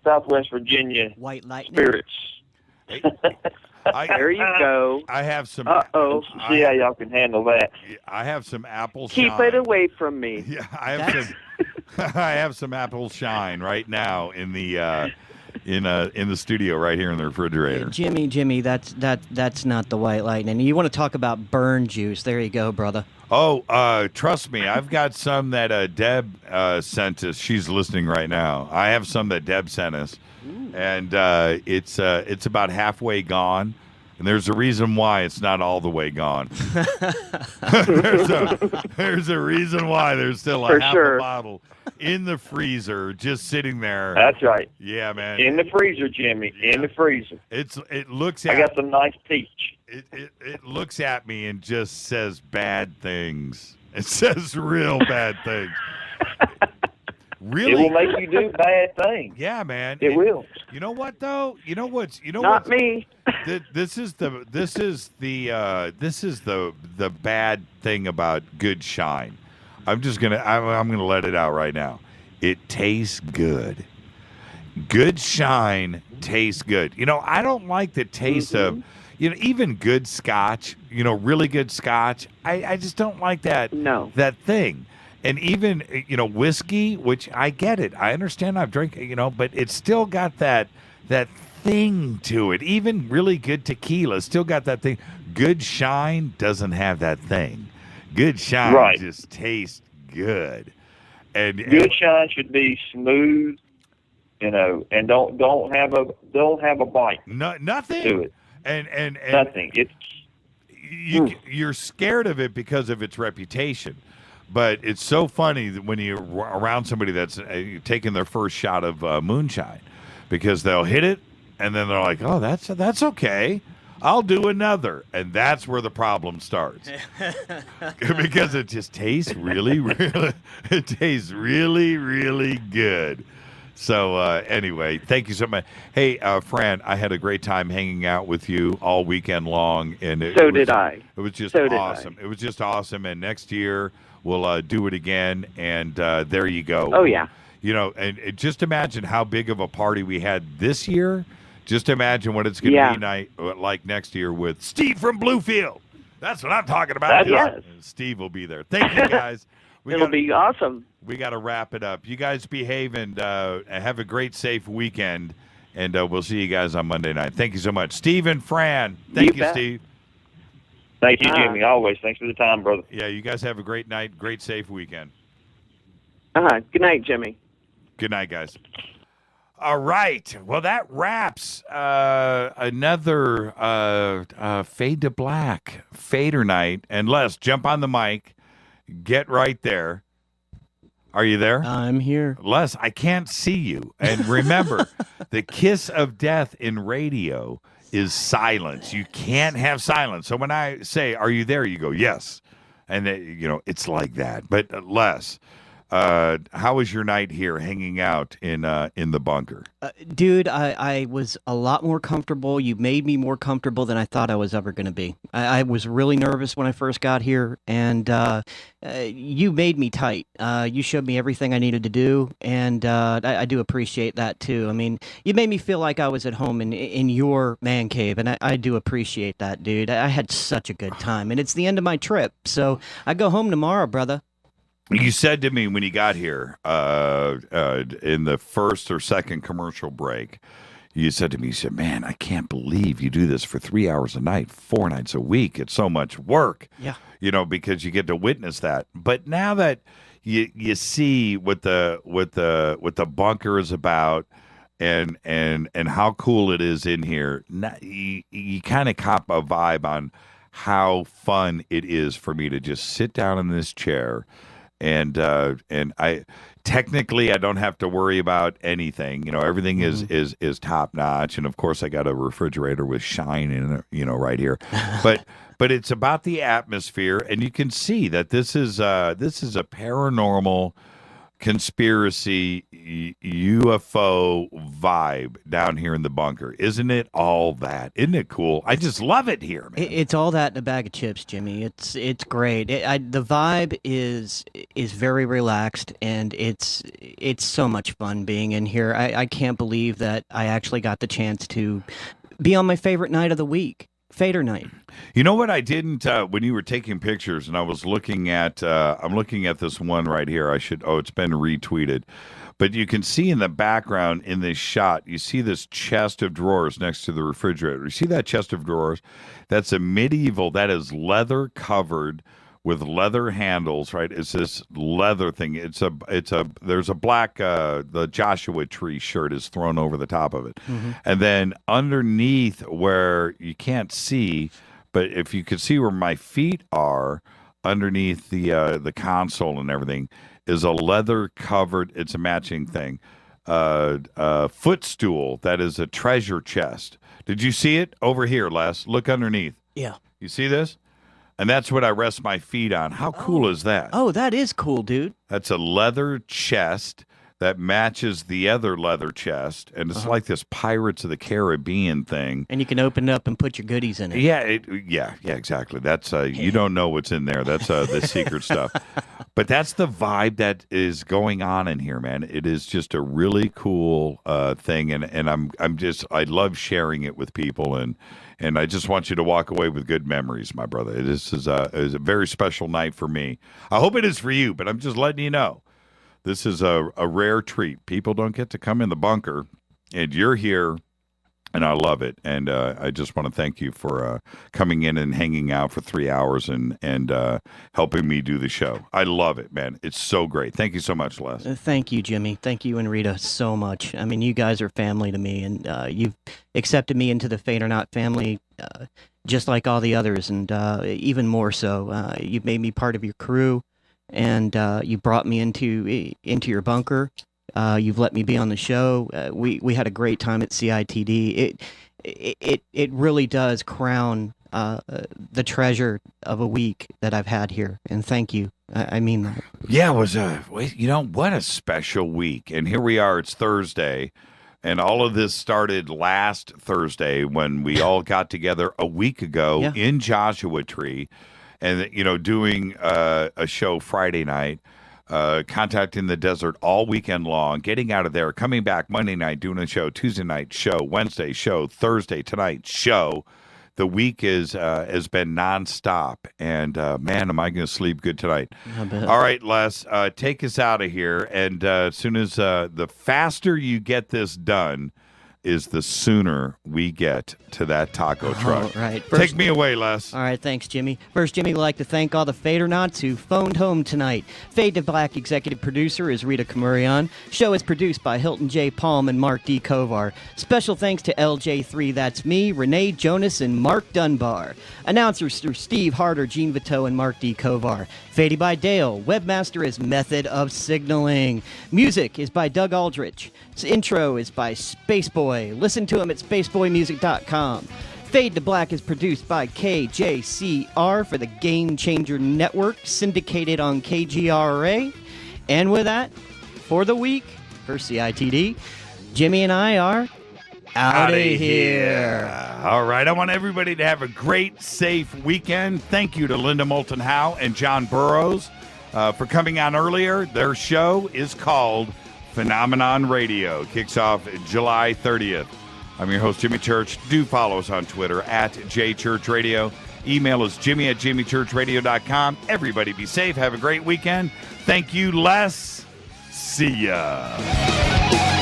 Southwest Virginia White Lightning spirits. There you go. I have some. Uh-oh. See how y'all can handle that. I have some apple Keep shine. it away from me. Yeah, I have some. I have some apple shine right now in the studio right here in the refrigerator. Jimmy, that's not the White Lightning. You want to talk about burn juice? There you go, brother. Oh, trust me, I've got some that Deb sent us. She's listening right now. I have some that Deb sent us, and it's about halfway gone. And there's a reason why it's not all the way gone. there's a reason why there's still a half a bottle in the freezer just sitting there. That's right. Yeah, man. In the freezer, Jimmy. Yeah. In the freezer. It looks at. I got some nice peach. It looks at me and just says bad things. It says real bad things. Really? It will make you do bad things. Yeah, man. It will. You know what though? Not me. This is the bad thing about good shine. I'm gonna let it out right now. It tastes good. Good shine tastes good. I don't like the taste of even good scotch. Really good scotch. I just don't like that. No. That thing. And even, whiskey, which I get it. I understand I've drank, but it's still got that thing to it. Even really good tequila still got that thing. Good shine doesn't have that thing. Good shine just tastes good. And good shine should be smooth, and don't have a bite. Nothing to it. And nothing. You're scared of it because of its reputation. But it's so funny that when you're around somebody that's taking their first shot of moonshine, because they'll hit it and then they're like, "Oh, that's okay. I'll do another," and that's where the problem starts, because it just tastes really good. So anyway, thank you so much. Hey, Fran, I had a great time hanging out with you all weekend long, and it was just awesome. It was just awesome, and next year we'll do it again, and there you go. Oh, yeah. And just imagine how big of a party we had this year. Just imagine what it's going to be like next year with Steve from Bluefield. That's what I'm talking about. Yes. Steve will be there. Thank you, guys. It'll be awesome. We got to wrap it up. You guys behave and have a great, safe weekend, and we'll see you guys on Monday night. Thank you so much. Steve and Fran. Thank you, Steve. Thank you, Jimmy. Always. Thanks for the time, brother. Yeah, you guys have a great night, great, safe weekend. Good night, Jimmy. Good night, guys. All right. Well, that wraps another Fade to Black Fader night. And Les, jump on the mic. Get right there. Are you there? I'm here. Les, I can't see you. And remember, the kiss of death in radio is silence. You can't have silence. So when I say, are you there? You go, yes. And, it's like that. But Les, how was your night here hanging out in the bunker? Dude, I was a lot more comfortable. You made me more comfortable than I thought I was ever going to be. I was really nervous when I first got here, and you made me tight. You showed me everything I needed to do, and I do appreciate that, too. I mean, you made me feel like I was at home in your man cave, and I do appreciate that, dude. I had such a good time, and it's the end of my trip, so I go home tomorrow, brother. You said to me when you got here in the first or second commercial break, you said to me, man, I can't believe you do this for 3 hours a night, 4 nights a week. It's so much work. Yeah. Because you get to witness that. But now that you see what the bunker is about and how cool it is in here, you kind of cop a vibe on how fun it is for me to just sit down in this chair. And I technically I don't have to worry about anything. Everything is top notch. And of course I got a refrigerator with shine in it, right here. But it's about the atmosphere, and you can see that this is a paranormal conspiracy UFO vibe down here in the bunker. Isn't it all that? Isn't it cool? I just love it here, man. It's all that in a bag of chips, Jimmy. It's great. The vibe is very relaxed, and it's so much fun being in here. I can't believe that I actually got the chance to be on my favorite night of the week. Fader night. You know what I didn't when you were taking pictures, and I was looking at I'm looking at this one right here. It's been retweeted. But you can see in the background in this shot, you see this chest of drawers next to the refrigerator. You see that chest of drawers? That's that is leather covered with leather handles, right? It's this leather thing. There's a black, the Joshua Tree shirt is thrown over the top of it. Mm-hmm. And then underneath where you can't see, but if you could see where my feet are, underneath the console and everything, is a leather covered, it's a matching thing, footstool that is a treasure chest. Did you see it? Over here, Les. Look underneath. Yeah. You see this? And that's what I rest my feet on. How cool is that? Oh, that is cool, dude. That's a leather chest that matches the other leather chest, and it's like this Pirates of the Caribbean thing. And you can open it up and put your goodies in it. Yeah, exactly. That's you don't know what's in there. That's the secret stuff. But that's the vibe that is going on in here, man. It is just a really cool thing, and I love sharing it with people, and I just want you to walk away with good memories, my brother. This is a very special night for me. I hope it is for you, but I'm just letting you know. This is a rare treat. People don't get to come in the bunker, and you're here, and I love it. And I just want to thank you for coming in and hanging out for 3 hours and helping me do the show. I love it, man. It's so great. Thank you so much, Les. Thank you, Jimmy. Thank you and Rita so much. I mean, you guys are family to me, and you've accepted me into the Fate or Not family just like all the others, and even more so. You've made me part of your crew. And you brought me into your bunker. You've let me be on the show. We had a great time at CITD. It really does crown the treasure of a week that I've had here. And thank you. I mean that. Yeah, it was what a special week. And here we are. It's Thursday. And all of this started last Thursday when we all got together a week ago in Joshua Tree. And, doing a show Friday night, contacting the desert all weekend long, getting out of there, coming back Monday night, doing a show, Tuesday night show, Wednesday show, Thursday tonight show. The week has been nonstop. And, man, am I going to sleep good tonight. All right, Les, take us out of here. And as soon as the faster you get this done, is the sooner we get to that taco truck. Right. Take me away, Les. All right, thanks, Jimmy. First, Jimmy would like to thank all the Fadernauts who phoned home tonight. Fade to Black executive producer is Rita Kamurian. Show is produced by Hilton J. Palm and Mark D. Kovar. Special thanks to LJ3, that's me, Renee Jonas, and Mark Dunbar. Announcers are Steve Harder, Gene Vito, and Mark D. Kovar. Faded by Dale. Webmaster is Method of Signaling. Music is by Doug Aldrich. This intro is by Spaceboy. Listen to him at spaceboymusic.com. Fade to Black is produced by KJCR for the Game Changer Network, syndicated on KGRA. And with that, for the week, for CITD, Jimmy and I are out of here. All right. I want everybody to have a great, safe weekend. Thank you to Linda, Moulton, Howe, and John Burroughs for coming on earlier. Their show is called Phenomenon Radio. Kicks off July 30th. I'm your host, Jimmy Church. Do follow us on Twitter at JChurchRadio. Email is jimmy@jimmychurchradio.com. Everybody be safe. Have a great weekend. Thank you, Les. See ya.